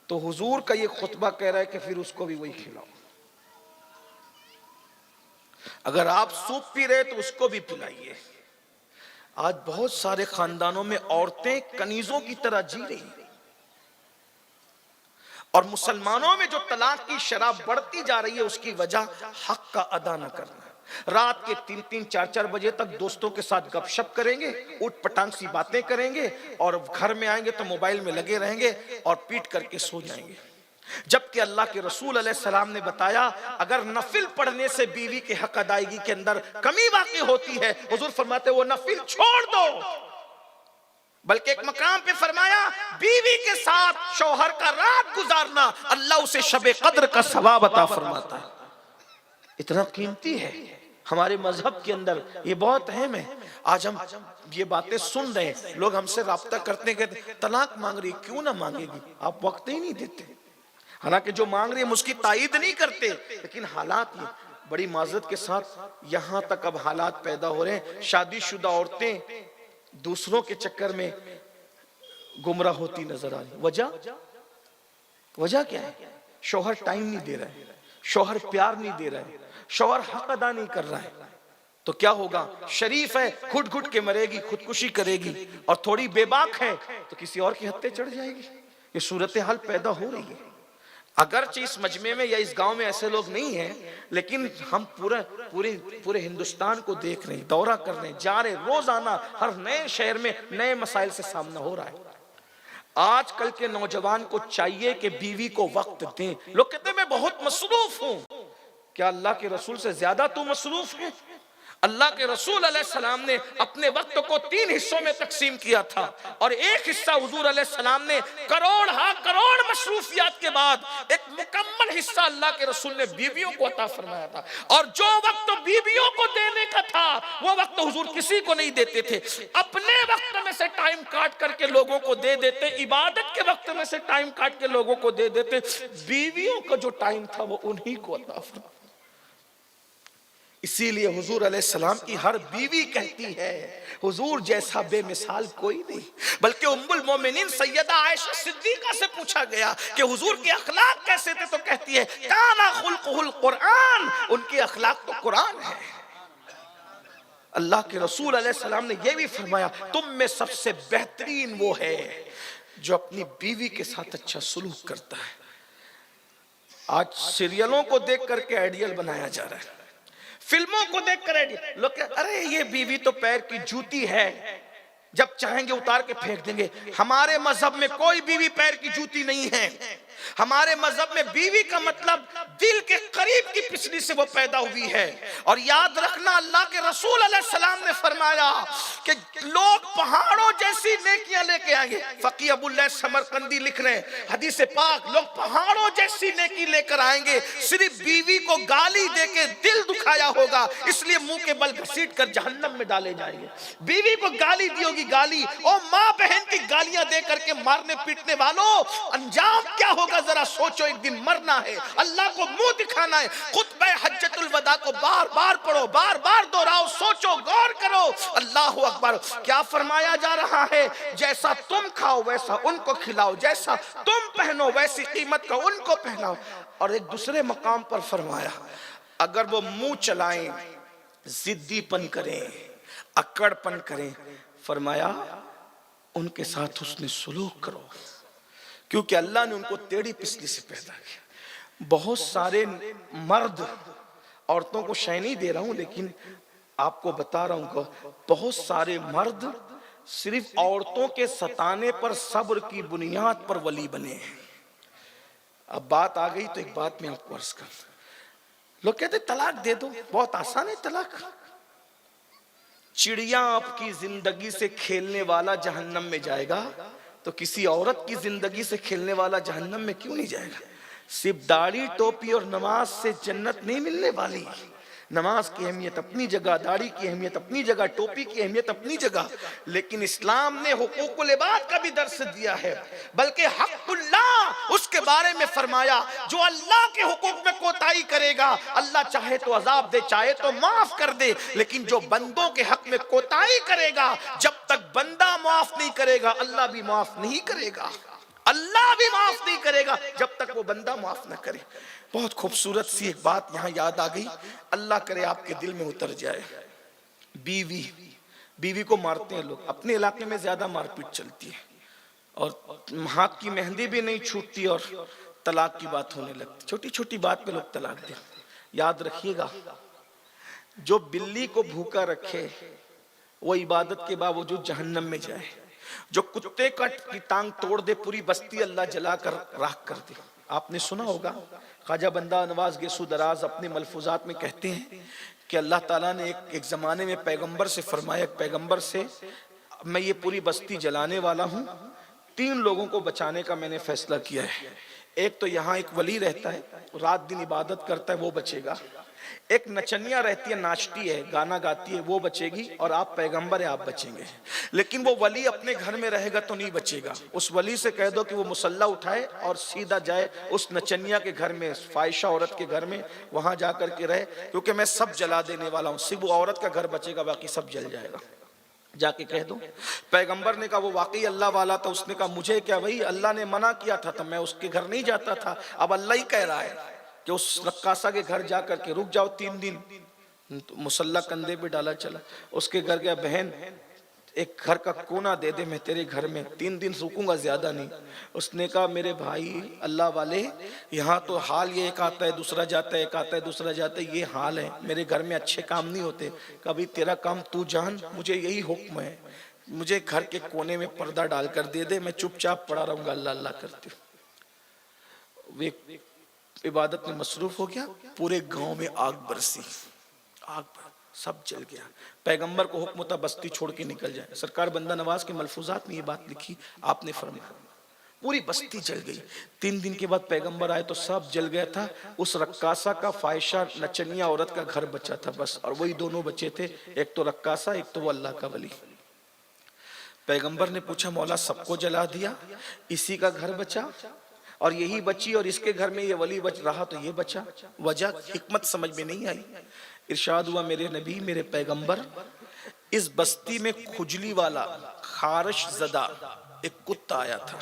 تو حضور کا یہ خطبہ کہہ رہا ہے کہ پھر اس کو بھی وہی کھلاؤ۔ اگر آپ سوپ پی رہے تو اس کو بھی پلائیے۔ آج بہت سارے خاندانوں میں عورتیں کنیزوں کی طرح جی رہی ہیں، اور مسلمانوں میں جو طلاق کی شرح بڑھتی جا رہی ہے اس کی وجہ حق کا ادا نہ کرنا۔ رات کے 3-3 4-4 بجے تک دوستوں کے ساتھ گپ شپ کریں گے، اٹھ پٹانگ سی باتیں کریں گے، اور گھر میں آئیں گے تو موبائل میں لگے رہیں گے اور پیٹ کر کے سو جائیں گے۔ جبکہ اللہ کے رسول علیہ السلام نے بتایا اگر نفل پڑھنے سے بیوی کے حق ادائیگی کے اندر کمی واقع ہوتی ہے، حضور فرماتے وہ نفل چھوڑ دو۔ بلکہ ایک مقام پہ فرمایا بیوی کے ساتھ شوہر کا رات گزارنا اللہ اسے شب قدر کا ثواب عطا فرماتا ہے۔ اتنا قیمتی ہے ہمارے مذہب کے اندر، یہ بہت اہم ہے۔ آج ہم یہ باتیں سن رہے ہیں، لوگ ہم سے رابطہ کرتے ہیں، کہتے ہیں طلاق مانگ رہی، کیوں نہ مانگے گی؟ آپ وقت ہی نہیں دیتے۔ حالانکہ جو مانگ رہی ہے ہم اس کی تائید نہیں کرتے، لیکن حالات یہ بڑی معذرت کے ساتھ یہاں تک اب حالات پیدا ہو رہے ہیں، شادی شدہ عورتیں دوسروں کے چکر میں گمراہ ہوتی نظر آ رہی۔ وجہ کیا ہے؟ شوہر ٹائم نہیں دے رہا ہے، شوہر پیار نہیں دے رہا ہے، شوہر حق ادا نہیں کر رہا ہے۔ تو کیا ہوگا؟ شریف ہے گھٹ گھٹ کے مرے گی، خودکشی کرے گی، اور تھوڑی بے باک ہے تو کسی اور کی ہتھے چڑھ جائے گی۔ یہ صورتحال پیدا ہو رہی ہے۔ اگرچہ اس مجمع میں یا اس گاؤں میں ایسے لوگ نہیں ہیں، لیکن ہم پورے ہندوستان کو دیکھ رہے ہیں، دورہ کر رہے ہیں، جا رہے ہیں، روزانہ ہر نئے شہر میں نئے مسائل سے سامنا ہو رہا ہے۔ آج کل کے نوجوان کو چاہیے کہ بیوی کو وقت دیں۔ لوگ کہتے ہیں میں بہت مصروف ہوں، کیا اللہ کے رسول سے زیادہ تو مصروف ہے؟ اللہ کے رسول علیہ السلام نے اپنے وقت کو 3 حصوں میں تقسیم کیا تھا، اور ایک حصہ حضور علیہ السلام نے کروڑ مصروفیات کے بعد ایک مکمل حصہ اللہ کے رسول نے بیویوں کو عطا فرمایا تھا۔ اور جو وقت بیویوں کو دینے کا تھا وہ وقت حضور کسی کو نہیں دیتے تھے، اپنے وقت میں سے ٹائم کاٹ کر کے لوگوں کو دے دیتے، عبادت کے وقت میں سے ٹائم کاٹ کے لوگوں کو دے دیتے۔ بیویوں کا جو ٹائم تھا وہ انہی کو عطا فرمایا۔ اسی لیے حضور علیہ السلام کی ہر بیوی کہتی ہے حضور جیسا بے مثال کوئی نہیں۔ بلکہ ام المومنین سیدہ عائشہ صدیقہ سے پوچھا گیا کہ حضور کے اخلاق کیسے تھے، تو کہتی ہے کانا خلقہ القرآن، ان کے اخلاق تو قرآن ہے۔ اللہ کے رسول علیہ السلام نے یہ بھی فرمایا تم میں سب سے بہترین وہ ہے جو اپنی بیوی کے ساتھ اچھا سلوک کرتا ہے۔ آج سیریلوں کو دیکھ کر کے آئیڈیل بنایا جا رہا ہے، فلموں کو دیکھ کر لوگ کہتے ہیں ارے یہ بیوی تو پیر کی جوتی ہے، جب چاہیں گے اتار کے پھینک دیں گے۔ ہمارے مذہب میں کوئی بیوی پیر کی جوتی نہیں ہے۔ ہمارے مذہب میں بیوی کا مطلب دل کے قریب کی پسلی سے وہ پیدا ہوئی ہے۔ اور یاد رکھنا اللہ کے رسول علیہ السلام نے فرمایا کہ لوگ پہاڑوں جیسی نیکیاں لے کے آئیں گے۔ فقی ابو اللہ سمرقندی لکھ رہے ہیں حدیث پاک، لوگ پہاڑوں جیسی نیکی لے کر آئیں گے، صرف بیوی کو گالی دے کے دل دکھایا ہوگا، اس لیے منہ کے بل گھسیٹ کر جہنم میں ڈالے جائیں گے۔ بیوی کو گالی دی ہوگی، گالی اور ماں بہن کی گالیاں دے کر کے مارنے پیٹنے والوں، انجام کیا ہوگا ذرا سوچو۔ ایک دن مرنا ہے، اللہ کو منہ دکھانا ہے۔ خطبہ حجۃ الوداع کو بار بار پڑھو، بار بار دہراؤ، سوچو، غور کرو۔ اللہ اکبر، کیا فرمایا جا رہا ہے؟ جیسا تم کھاؤ ویسا ان کو کھلاؤ، جیسا تم پہنو ویسی قیمت کا ان کو پہناؤ۔ اور ایک دوسرے مقام پر فرمایا اگر وہ منہ چلائیں، ضدی پن کریں، اکڑ پن کریں، فرمایا ان کے ساتھ حسن سلوک کرو، کیونکہ اللہ نے ان کو ٹیڑھی پسلی سے پیدا کیا۔ بہت سارے مرد، عورتوں کو شے نہیں دے رہا ہوں لیکن آپ کو بتا رہا ہوں کہ بہت سارے مرد صرف عورتوں کے ستانے پر صبر کی بنیاد پر ولی بنے ہیں۔ اب بات آ گئی تو ایک بات میں آپ کو عرض کرتا ہوں، لوگ کہتے طلاق دے دو، بہت آسان ہے طلاق. چڑیا آپ کی زندگی سے کھیلنے والا جہنم میں جائے گا تو کسی عورت کی زندگی سے کھیلنے والا جہنم میں کیوں نہیں جائے گا؟ صرف داڑھی ٹوپی اور نماز سے جنت نہیں ملنے والی. نماز کی اہمیت اپنی جگہ، داڑھی کی اہمیت اپنی جگہ، ٹوپی کی اہمیت اپنی جگہ، لیکن اسلام نے حقوق العباد کا بھی درس دیا ہے. بلکہ حق اللہ اس کے بارے میں فرمایا جو اللہ کے حقوق میں کوتاہی کرے گا اللہ چاہے تو عذاب دے، چاہے تو معاف کر دے، لیکن جو بندوں کے حق میں کوتاہی کرے گا جب تک بندہ معاف نہیں کرے گا اللہ بھی معاف نہیں کرے گا. اللہ بھی معاف نہیں کرے گا جب تک وہ بندہ معاف نہ کرے. بہت خوبصورت سی ایک بات یہاں یاد آ گئی، اللہ کرے آپ کے دل میں اتر جائے. بیوی کو مارتے ہیں لوگ، اپنے علاقے میں زیادہ مار پیٹ چلتی ہے اور ہاتھ کی مہندی بھی نہیں چھوٹتی اور طلاق کی بات ہونے لگتی. چھوٹی چھوٹی بات پہ لوگ طلاق دیں. یاد رکھیے گا، جو بلی کو بھوکا رکھے وہ عبادت کے باوجود جہنم میں جائے. جو کتے کی ٹانگ توڑ دے پوری بستی اللہ جلا کر راکھ کر دے. آپ نے سنا ہوگا خواجہ بندہ نواز گیسو دراز اپنے ملفوظات میں کہتے ہیں کہ اللہ تعالیٰ نے ایک زمانے میں پیغمبر سے فرمایا، ایک پیغمبر سے میں یہ پوری بستی جلانے والا ہوں، 3 لوگوں کو بچانے کا میں نے فیصلہ کیا ہے. ایک تو یہاں ایک ولی رہتا ہے رات دن عبادت کرتا ہے وہ بچے گا، ایک نچنیا رہتی ہے ناچتی ہے گانا گاتی ہے وہ بچے گی، اور آپ پیغمبر ہیں آپ بچیں گے. لیکن وہ ولی اپنے گھر میں رہے گا تو نہیں بچے گا. اس ولی سے کہہ دو کہ وہ مسلح اٹھائے اور سیدھا جائے اس نچنیا کے گھر میں، فائشہ عورت کے گھر میں، وہاں جا کر کے رہے، کیونکہ میں سب جلا دینے والا ہوں، صرف وہ عورت کا گھر بچے گا باقی سب جل جائے گا. جا کے کہہ دو. پیغمبر نے کہا وہ واقعی اللہ والا تھا. اس نے کہا مجھے کیا بھائی، اللہ نے منع کیا تھا تو میں اس کے گھر نہیں جاتا تھا، اب اللہ ہی کہہ رہا ہے کہ اس رقاصہ کے گھر جا کر کے رک جاؤ 3 دن. مسلح کندھے پہ ڈالا چلا، اس کے گھر گیا، بہن ایک گھر کا کونا دے دے میں تیرے گھر میں 3 دن رکوں گا زیادہ نہیں. اس نے کہا میرے بھائی اللہ والے یہاں تو حال یہ ایک آتا ہے دوسرا جاتا ہے، ایک آتا ہے دوسرا جاتا ہے، یہ حال ہے، میرے گھر میں اچھے کام نہیں ہوتے. کبھی تیرا کام تو جان، مجھے یہی حکم ہے، مجھے گھر کے کونے میں پردہ ڈال کر دے دے، میں چپ چاپ پڑا رہوں گا اللہ اللہ کرتے. وہ عبادت میں مصروف ہو گیا، پورے گاؤں میں آگ برسی، آگ برس سب جل گیا. پیغمبر کو حکم تھا بستی چھوڑ کے نکل جائے. سرکار بندہ نواز کے ملفوظات میں یہ بات لکھی، آپ نے فرمایا پوری بستی جل گئی. 3 دن کے بعد پیغمبر آئے تو سب جل گیا تھا. اس رقاصہ کا فائشہ نچنیا عورت کا گھر بچا تھا بس، اور وہی دونوں بچے تھے، ایک تو رقاصہ ایک تو وہ اللہ کا ولی. پیغمبر نے پوچھا مولا سب کو جلا دیا، اسی کا گھر بچا اور یہی بچی، اور اس کے گھر میں یہ ولی بچ رہا تو یہ بچا، وجہ حکمت سمجھ میں نہیں آئی. ارشاد ہوا میرے نبی میرے پیغمبر، اس بستی میں کھجلی والا خارش زدہ ایک کتا آیا تھا.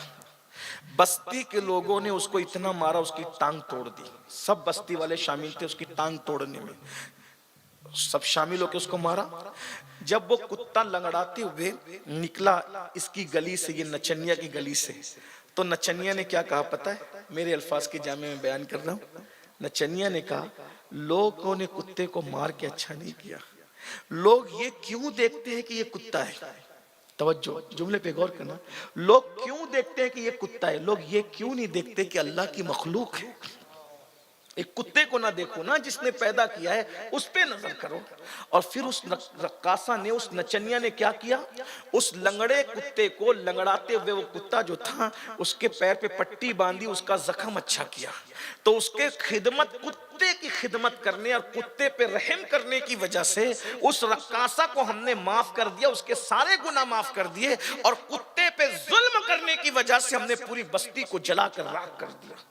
بستی کے لوگوں نے اس کو اتنا مارا اس کی ٹانگ توڑ دی. سب بستی والے شامل تھے اس کی ٹانگ توڑنے میں، سب شامل ہو کے اس کو مارا. جب وہ کتا لنگڑاتے ہوئے نکلا اس کی گلی سے، یہ نچنیا کی گلی سے، تو نچنیا نے کیا کہا پتہ ہے؟ میرے الفاظ کے جامع میں بیان کر رہا ہوں. نچنیا نے کہا لوگوں نے کتے کو مار کے اچھا نہیں کیا، لوگ یہ کیوں دیکھتے ہیں کہ یہ کتا ہے. توجہ جملے پہ غور کرنا. لوگ کیوں دیکھتے ہیں کہ یہ کتا ہے، لوگ یہ کیوں نہیں دیکھتے کہ اللہ کی مخلوق ہے. ایک کتے کو نہ دیکھو نا، جس نے پیدا کیا ہے اس پہ نظر کرو. اور پھر اس رقاصہ نے، اس نچنیا نے کیا کیا، اس لنگڑے کتے کو لنگڑاتے ہوئے وہ کتا جو تھا اس کے پیر پہ پٹی باندھی، اس کا زخم اچھا کیا. تو اس کے خدمت، کتے کی خدمت کرنے اور کتے پہ رحم کرنے کی وجہ سے اس رقاصہ کو ہم نے معاف کر دیا، اس کے سارے گناہ معاف کر دیے. اور کتے پہ ظلم کرنے کی وجہ سے ہم نے پوری بستی کو جلا کر راکھ کر دیا.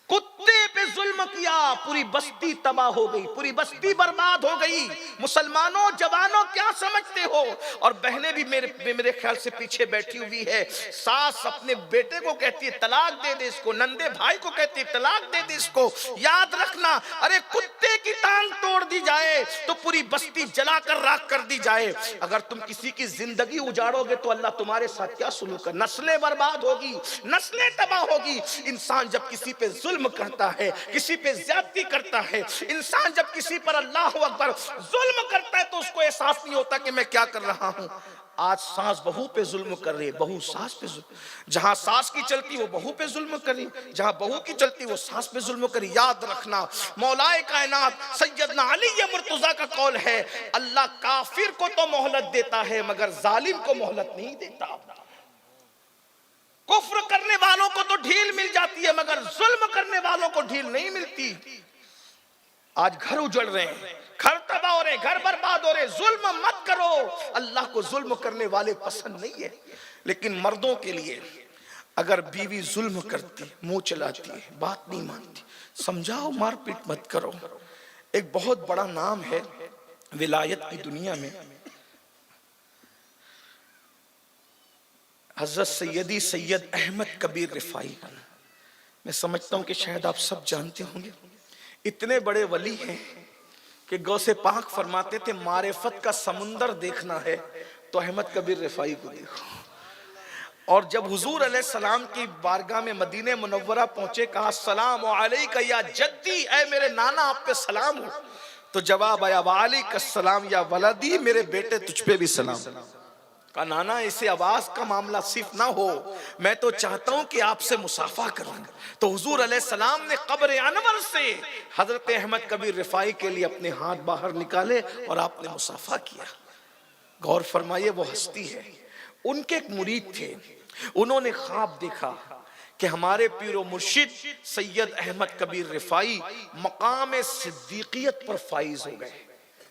کتے پہ ظلم کیا، پوری بستی تباہ ہو گئی، پوری بستی برباد ہو گئی. مسلمانوں جوانوں کیا سمجھتے ہو؟ اور بہنیں بھی میرے خیال سے پیچھے بیٹھی ہوئی ہے. ساس اپنے بیٹے کو کہتی ہے طلاق دے دے اس کو، نندے بھائی کو کہتی ہے طلاق دے دے اس کو. یاد رکھنا، ارے کتے کی ٹانگ توڑ دی جائے تو پوری بستی جلا کر راکھ کر دی جائے. اگر تم کسی کی زندگی اجاڑو گے تو اللہ تمہارے ساتھ کیا سلوک کر، نسلیں برباد ہوگی، نسلیں تباہ ہوگی. انسان جب کسی پہ ظلم کرتا ہے، کسی پہ زیادتی کرتا ہے، انسان جب کسی پر اللہ اکبر ظلم کرتا ہے تو اس کو احساس نہیں ہوتا کہ میں کیا کر رہا ہوں. آج ساس بہو پہ ظلم کر رہی ہے، بہو ساس پہ ظلم، جہاں ساس کی چلتی وہ بہو پہ ظلم کر رہی، جہاں بہو کی چلتی وہ ساس پہ ظلم کر رہی۔ یاد رکھنا مولا کائنات سیدنا علی مرتضیٰ کا قول ہے، اللہ کافر کو تو مہلت دیتا ہے مگر ظالم کو مہلت نہیں دیتا۔ کفر کرنے والوں کو تو ڈھیل مل جاتی ہے مگر ظلم کرنے والوں کو ڈھیل نہیں ملتی۔ آج گھر اجڑ رہے ہیں، گھر تباہ ہو رہے ہیں، گھر برباد ہو رہے ہیں، ظلم مت کرو۔ اللہ کو ظلم کرنے والے پسند نہیں ہے، لیکن مردوں کے لیے اگر بیوی ظلم کرتی، منہ چلاتی ہے، بات نہیں مانتی، سمجھاؤ، مار پیٹ مت کرو۔ ایک بہت بڑا نام ہے ولایت کی دنیا میں، حضرت سیدی سید احمد کبیر رفاعی۔ میں سمجھتا ہوں کہ شاید آپ سب جانتے ہوں گے، اتنے بڑے ولی ہیں کہ غوث پاک فرماتے تھے معرفت کا سمندر دیکھنا ہے تو احمد کبیر رفاعی کو دیکھو۔ اور جب حضور علیہ السلام کی بارگاہ میں مدینہ منورہ پہنچے، کہا السلام علیکہ یا جدی، اے میرے نانا آپ پہ سلام ہو، تو جواب آیا وعلیکہ السلام یا ولدی، میرے بیٹے تجھ پہ بھی سلام۔ کہا نانا اسے آواز کا معاملہ صرف نہ ہو، میں تو چاہتا ہوں کہ آپ سے مصافحہ کروں۔ تو حضور علیہ السلام نے قبر انور سے حضرت احمد کبیر رفاعی کے لیے اپنے ہاتھ باہر نکالے اور آپ نے مصافحہ کیا۔ غور فرمائیے، وہ ہستی ہے، ان کے ایک مرید تھے، انہوں نے خواب دیکھا کہ ہمارے پیر و مرشد سید احمد کبیر رفاعی مقام صدیقیت پر فائز ہو گئے۔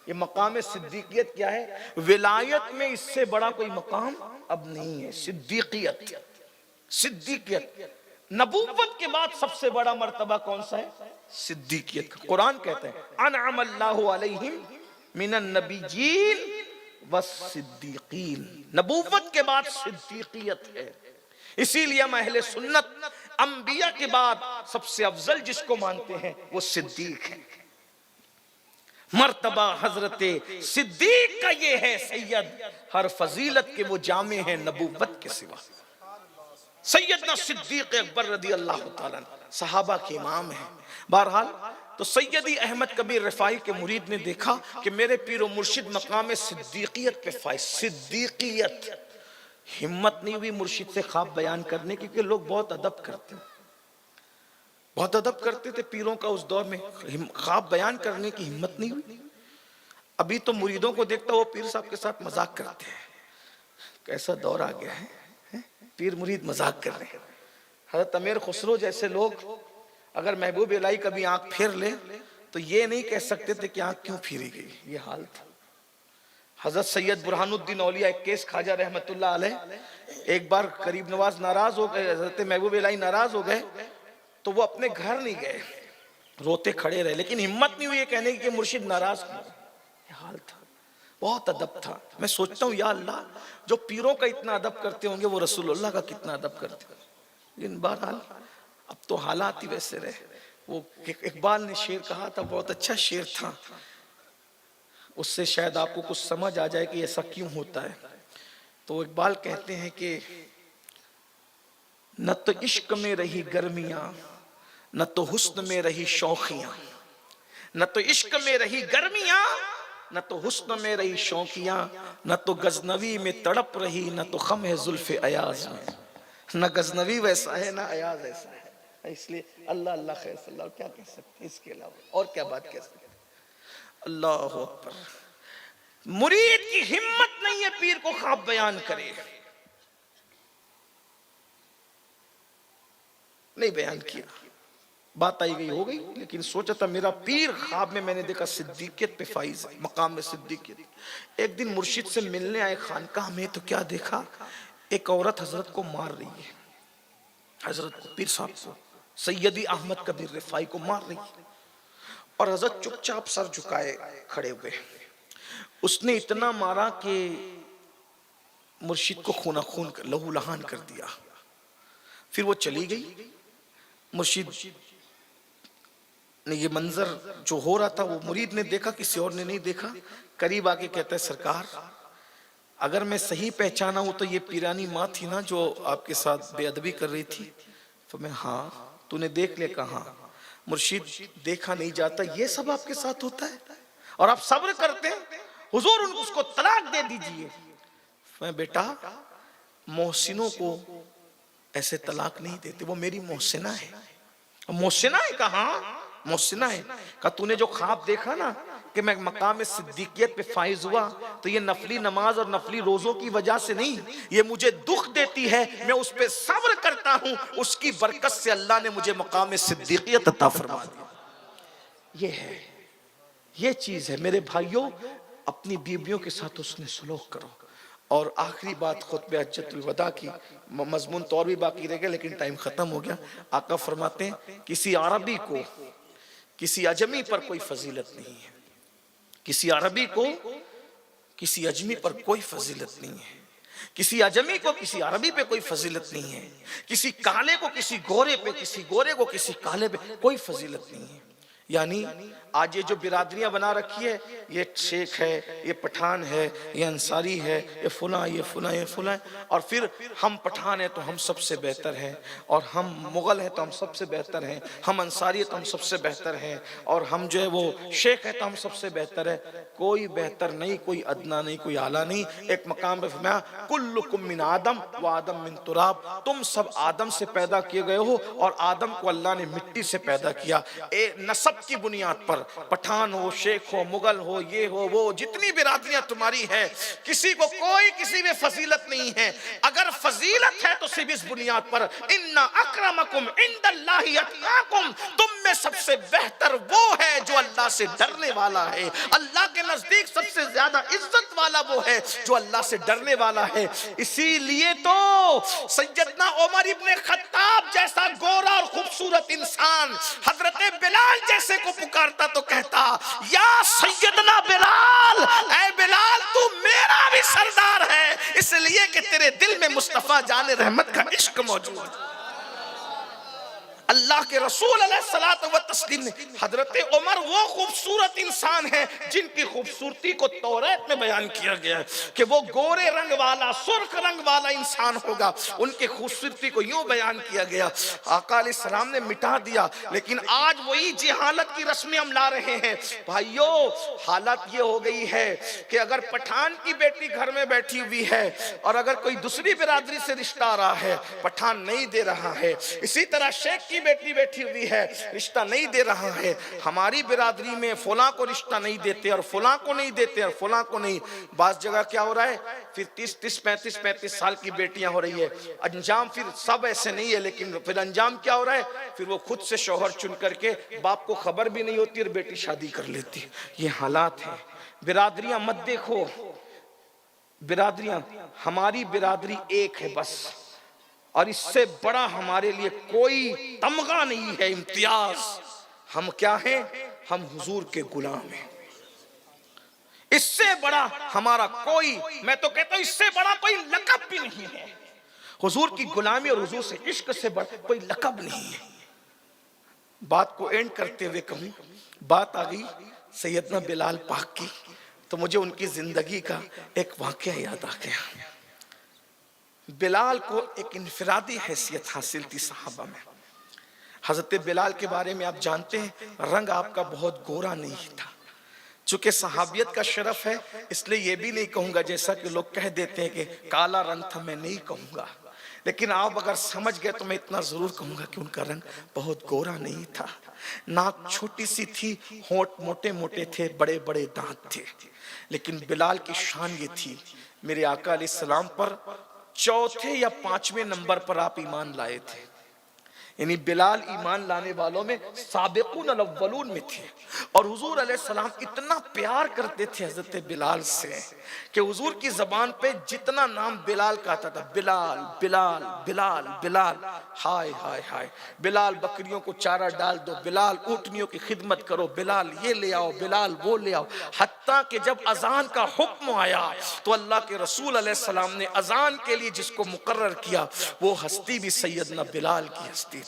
یہ مقام صدیقیت کیا ہے؟ ولایت میں اس سے بڑا کوئی مقام اب نہیں ہے۔ صدیقیت، صدیقیت، نبوت کے بعد سب سے بڑا مرتبہ کون سا ہے؟ صدیقیت۔ قرآن کہتا ہے انعم اللہ علیہم من النبیین والصدیقین، نبوت کے بعد صدیقیت ہے۔ اسی لیے ہم اہل سنت انبیاء کے بعد سب سے افضل جس کو مانتے ہیں وہ صدیق ہے۔ مرتبہ حضرت صدیق کا یہ ہے سید، ہر فضیلت کے وہ جامع ہیں نبوت کے سوا۔ سیدنا صدیق اکبر رضی اللہ تعالیٰ صحابہ کے امام ہیں۔ بہرحال تو سیدی احمد کبیر رفاعی کے مرید نے دیکھا کہ میرے پیر و مرشد مقام صدیقیت پہ فائز۔ صدیقیت، ہمت نہیں ہوئی مرشد سے خواب بیان کرنے کی، کیونکہ لوگ بہت ادب کرتے ہیں، بہت ادب کرتے تھے پیروں کا اس دور میں، خواب بیان کرنے کی ہمت نہیں ہوئی۔ ابھی تو مریدوں کو دیکھتا وہ پیر صاحب کے ساتھ مذاق کرتے ہیں، کیسا دور آ گیا ہے، پیر مرید مذاق کر رہے ہیں۔ حضرت امیر خسرو جیسے لوگ اگر محبوب الہی کبھی آنکھ پھیر لے تو یہ نہیں کہہ سکتے تھے کہ آنکھ کیوں پھیری گئی، یہ حال تھا۔ حضرت سید برہان الدین اولیاء کیس خواجہ رحمت اللہ علیہ ایک بار قریب نواز ناراض ہو گئے، حضرت محبوب الہی ناراض ہو گئے تو وہ اپنے گھر نہیں گئے، روتے کھڑے رہے، لیکن ہمت نہیں ہوئی یہ کہنے کی کہ مرشد ناراض کیوں۔ یہ حال تھا، بہت ادب تھا۔ میں سوچتا ہوں یا اللہ جو پیروں کا اتنا ادب کرتے ہوں گے وہ رسول اللہ کا کتنا ادب کرتے ہوں گے۔ لیکن بہرحال اب تو حالات ہی ویسے رہے۔ وہ اقبال نے شعر کہا تھا، بہت اچھا شعر تھا، اس سے شاید آپ کو کچھ سمجھ آ جائے کہ ایسا کیوں ہوتا ہے۔ تو اقبال کہتے ہیں کہ نہ تو عشق میں رہی گرمیاں، نہ تو حسن میں رہی شوخیاں، نہ تو عشق میں رہی گرمیاں، نہ تو حسن میں رہی شوخیاں، نہ تو غزنوی میں تڑپ رہی، نہ تو خم ہے زلف ایاز میں۔ نہ غزنوی ویسا ہے نہ ایاز ایسا ہے، اس لیے اللہ اللہ خیر صلی اللہ، کیا کہہ سکتے ہیں اس کے علاوہ، اور کیا بات کہہ سکتے ہیں۔ اللہ اکبر، مرید کی ہمت نہیں ہے پیر کو خواب بیان کرے، نہیں بیان کیا، بات آئی گئی ہو گئی، لیکن سوچا تھا میرا پیر خواب میں نے دیکھا صدیقیت پہ فائز ہے، مقام میں صدیقیت۔ ایک دن مرشد سے ملنے آئے خانقاہ میں تو کیا دیکھا، ایک عورت حضرت کو مار رہی ہے، حضرت کو، پیر صاحب کو، سیدی احمد کبیر رفاعی کو مار رہی ہے، اور حضرت چپ چاپ سر جھکائے کھڑے ہوئے۔ اس نے اتنا مارا کہ مرشد کو خون خون لہو لہان کر دیا۔ پھر وہ چلی گئی، مرشد نے یہ منظر جو ہو رہا تھا وہ مرید نے دیکھا، کسی اور نے نہیں دیکھا۔ قریب آگے کہتا ہے سرکار اگر میں صحیح پہچانا ہوں تو یہ پیرانی ماں تھی نا جو آپ کے ساتھ بے ادبی کر رہی تھی؟ تو میں ہاں۔ تو نے دیکھ لے؟ کہا مرشد دیکھا نہیں جاتا، یہ سب آپ کے ساتھ ہوتا ہے اور آپ صبر کرتے ہیں، حضور اس کو طلاق دے دیجئے۔ میں بیٹا محسنوں کو ایسے طلاق نہیں دیتے، وہ میری محسنہ ہے۔ محسنہ ہے؟ کہاں محسنہ ہے؟ کہا تو نے جو خواب دیکھا نا کہ میں مقام صدیقیت پہ فائز ہوا، تو یہ نفلی نماز اور نفلی روزوں کی وجہ سے نہیں، یہ مجھے دکھ دیتی ہے، میں اس پہ صبر کرتا ہوں، اس کی برکت سے اللہ نے مجھے مقام صدیقیت عطا فرما دیا۔ یہ ہے، یہ چیز ہے میرے بھائیوں، اپنی بیویوں کے ساتھ اس نے سلوک کرو۔ اور آخری بات خطبہ حجۃ الوداع کی، مضمون تو اور بھی باقی رہ گیا لیکن ٹائم ختم ہو گیا۔ آقا فرماتے ہیں کسی عربی کو کسی اجمی پر کوئی فضیلت نہیں ہے، کسی عربی کو کسی اجمی پر کوئی فضیلت نہیں ہے، کسی اجمی کو کسی عربی پہ کوئی فضیلت نہیں ہے، کسی کالے کو کسی گورے پہ، کسی گورے کو کسی کالے پہ کوئی فضیلت نہیں ہے۔ یعنی آج یہ جو برادریاں بنا رکھی ہے، یہ شیخ ہے، یہ پٹھان ہے، یہ انصاری ہے، یہ فلاں یہ فلاں یہ فلاں، اور پھر ہم پٹھان ہیں تو ہم سب سے بہتر ہیں، اور ہم مغل ہیں تو ہم سب سے بہتر ہیں، ہم انصاری ہیں تو ہم سب سے بہتر ہیں، اور ہم جو ہے وہ شیخ ہیں تو ہم سب سے بہتر ہے۔ کوئی بہتر نہیں، کوئی ادنا نہیں، کوئی اعلیٰ نہیں۔ ایک مقام پہ فرمایا کلکم من آدم و آدم من تراب، تم سب آدم سے پیدا کیے گئے ہو اور آدم کو اللہ نے مٹی سے پیدا کیا۔ نسب کی بنیاد پر پٹھان ہو، شیخ ہو، مغل ہو، یہ ہو وہ، جتنی برادریاں تمہاری ہیں، کسی کو کوئی کسی میں فضیلت نہیں ہے۔ اگر فضیلت ہے تو صرف اس بنیاد پر ان اکرمکم عند اللہ اتقاکم، تم میں سب سے بہتر وہ ہے جو اللہ سے ڈرنے والا ہے۔ اللہ کے نزدیک سب سے زیادہ عزت والا وہ ہے جو اللہ سے ڈرنے والا ہے۔ اسی لیے تو سیدنا عمر ابن خطاب جیسا گورا اور خوبصورت انسان حضرت بلال جیسے کو پکارتا تو کہتا یا سیدنا بلال، اے بلال تو میرا بھی سردار ہے، اس لیے کہ تیرے دل میں مصطفیٰ جان رحمت کا عشق موجود ہے۔ اللہ کے رسول علیہ الصلوۃ والتسلیم نے، حضرت عمر وہ خوبصورت انسان ہیں جن کی خوبصورتی کو توریت میں بیان کیا گیا ہے کہ وہ گورے رنگ والا، سرخ رنگ والا انسان ہوگا، ان کی خوبصورتی کو یوں بیان کیا گیا۔ آقا علیہ السلام نے مٹا دیا، لیکن آج وہی جہالت کی رسمیں ہم لا رہے ہیں۔ بھائیو حالت یہ ہو گئی ہے کہ اگر پٹھان کی بیٹی گھر میں بیٹھی ہوئی ہے اور اگر کوئی دوسری برادری سے رشتہ آ رہا ہے، پٹھان نہیں دے رہا ہے، اسی طرح شیخ کی بیٹی بیٹھی ہوئی ہے، رشتہ نہیں دے رہا ہے، ہماری برادری میں فلاں کو رشتہ نہیں دیتے اور فلاں کو نہیں دیتے اور فلاں کو نہیں۔ بعض جگہ کیا ہو رہا ہے، پھر 30 35 سال کی بیٹیاں ہو رہی ہے، انجام پھر سب ایسے نہیں ہے، لیکن پھر انجام کیا ہو رہا ہے، پھر وہ خود سے شوہر چن کر کے باپ کو خبر بھی نہیں ہوتی اور بیٹی شادی کر لیتی۔ یہ حالات ہیں۔ برادریاں مت دیکھو، برادریاں، ہماری برادری ایک ہے بس، اور اس سے بڑا ہمارے لیے کوئی تمغہ نہیں ہے، امتیاز۔ ہم کیا ہیں؟ ہم حضور کے غلام ہیں۔ اس سے بڑا ہمارا کوئی، میں تو کہتا ہوں اس سے بڑا کوئی لقب بھی نہیں ہے۔ حضور کی غلامی اور حضور سے عشق سے بڑا کوئی لقب نہیں ہے۔ بات کو اینڈ کرتے ہوئے کہوں، بات آ گئی سیدنا بلال پاک کی، تو مجھے ان کی زندگی کا ایک واقعہ یاد آ گیا۔ بلال کو ایک انفرادی حیثیت حاصل تھی صحابہ میں۔ حضرت بلال کے بارے میں آپ جانتے ہیں، رنگ آپ کا بہت گورا نہیں تھا۔ چونکہ صحابیت کا شرف ہے، اس لیے یہ بھی نہیں کہوں گا جیسا کہ لوگ کہہ دیتے ہیں کہ کالا رنگ تھا، میں نہیں کہوں گا، لیکن آپ اگر سمجھ گئے تو میں اتنا ضرور کہوں گا کہ ان کا رنگ بہت گورا نہیں تھا۔ ناک چھوٹی سی تھی، ہونٹ موٹے موٹے تھے، بڑے بڑے دانت تھے، لیکن بلال کی شان یہ تھی، میرے آقا علیہ السلام پر چوتھے یا پانچویں نمبر پر آپ ایمان لائے تھے، یعنی بلال ایمان لانے والوں میں سابقون الاولون میں تھے، اور حضور علیہ السلام اتنا پیار کرتے تھے حضرت بلال سے کہ حضور کی زبان پہ جتنا نام بلال کا آتا تھا، بلال بلال بلال بلال، ہائے ہائے ہائے، بلال بکریوں کو چارہ ڈال دو، بلال اونٹنیوں کی خدمت کرو، بلال یہ لے آؤ، بلال وہ لے آؤ، حتیٰ کہ جب اذان کا حکم آیا تو اللہ کے رسول علیہ السلام نے اذان کے لیے جس کو مقرر کیا وہ ہستی بھی سیدنا بلال کی ہستی تھی۔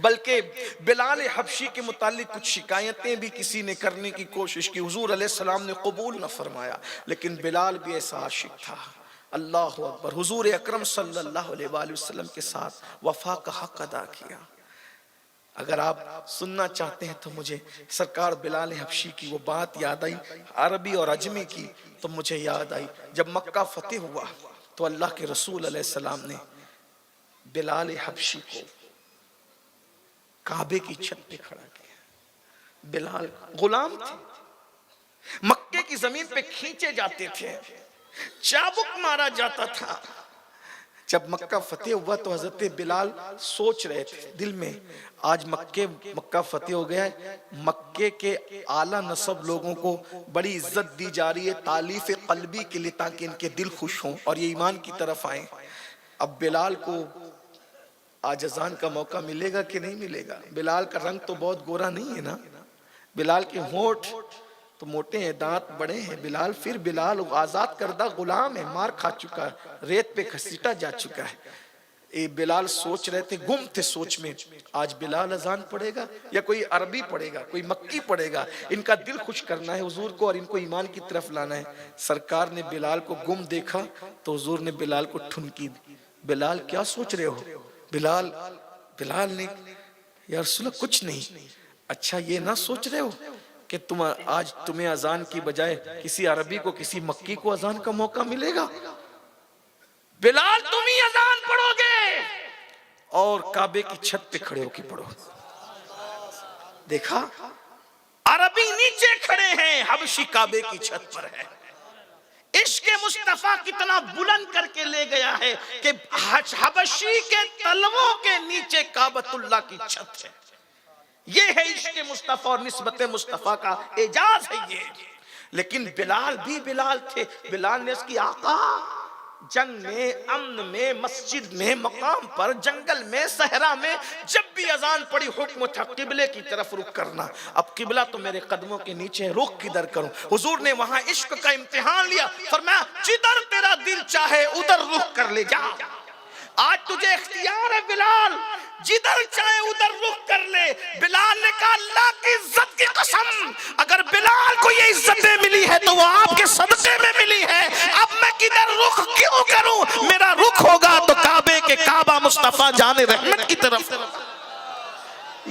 بلکہ بلال حبشی کے متعلق کچھ شکایتیں بھی کسی نے کرنے کی کوشش کی، حضور علیہ السلام نے قبول نہ فرمایا، لیکن بلال بھی ایسا عاشق تھا۔ اللہ اکبر، حضور اکرم صلی اللہ علیہ وآلہ وسلم کے ساتھ وفا کا حق ادا کیا۔ اگر آپ سننا چاہتے ہیں تو مجھے سرکار بلال حبشی کی وہ بات یاد آئی عربی اور عجمی کی، تو مجھے یاد آئی جب مکہ فتح ہوا تو اللہ کے رسول علیہ السلام نے بلال حبشی کو کعبے کی چھت پہ کھڑا کیا۔ بلال غلام تھے، مکے کی زمین پہ کھینچے جاتے تھے، چابک مارا جاتا تھا۔ جب مکہ فتح ہوا تو حضرت بلال سوچ رہے تھے دل میں، آج مکہ فتح ہو گیا ہے، مکے کے اعلیٰ نسب لوگوں کو بڑی عزت دی جا رہی ہے تعلیف قلبی کے لیے، تاکہ ان کے دل خوش ہوں اور یہ ایمان کی طرف آئیں۔ اب بلال کو آج اذان کا موقع ملے گا کہ نہیں ملے گا؟ بلال کا رنگ تو بہت گورا نہیں ہے نا، بلال کے ہونٹ تو موٹے ہیں، دانت بڑے ہیں۔ بلال آزاد کردہ غلام ہے، مار کھا چکا ہے، ریت پہ گھسیٹا جا چکا ہے۔ بلال سوچ رہے تھے، گم تھے سوچ میں، آج بلال اذان پڑھے گا یا کوئی عربی پڑھے گا، کوئی مکی پڑھے گا؟ ان کا دل خوش کرنا ہے حضور کو اور ان کو ایمان کی طرف لانا ہے۔ سرکار نے بلال کو گم دیکھا تو حضور نے بلال کو ٹھنکی دی۔ بلال کیا سوچ رہے ہو؟ بلال نے یا رسول اللہ کچھ نہیں۔ اچھا یہ نہ سوچ رہے ہو کہ آج تمہیں اذان کی بجائے کسی عربی کو، کسی مکی کو اذان کا موقع ملے گا؟ بلال تم ہی اذان پڑھو گے اور کعبے کی چھت پہ کھڑے ہو کے پڑھو۔ دیکھا عربی نیچے کھڑے ہیں، حبشی کعبے کی چھت پر ہے۔ عشق مصطفیٰ کتنا بلند کر کے لے گیا ہے کہ حبشی کے تلووں کے نیچے کعبۃ اللہ کی چھت ہے۔ یہ ہے عشق مصطفیٰ اور نسبت مصطفیٰ کا اعجاز ہے یہ۔ لیکن بلال بھی بلال تھے۔ بلال نے اس کی آقا جنگ میں، امن میں، مسجد میں، مقام پر، جنگل میں، صحرا میں، جب بھی اذان پڑی حکم تھا قبلے کی طرف رخ کرنا۔ اب قبلہ تو میرے قدموں کے نیچے، رخ کدھر کروں؟ حضور نے وہاں عشق کا امتحان لیا، فرمایا جدھر تیرا دل چاہے ادھر رخ کر لے جا۔ آج تجھے اختیار ہے بلال، جدھر چاہے ادھر رخ کر لے۔ بلال نے کہا اللہ کی عزت کی قسم، اگر بلال کو یہ عزتیں ملی ہے تو وہ آپ کے صدقے میں ملی ہے۔ اب میں کدھر رخ کیوں کروں؟ میرا رخ ہوگا تو کعبے کے کعبہ مصطفیٰ جان رحمت کی طرف۔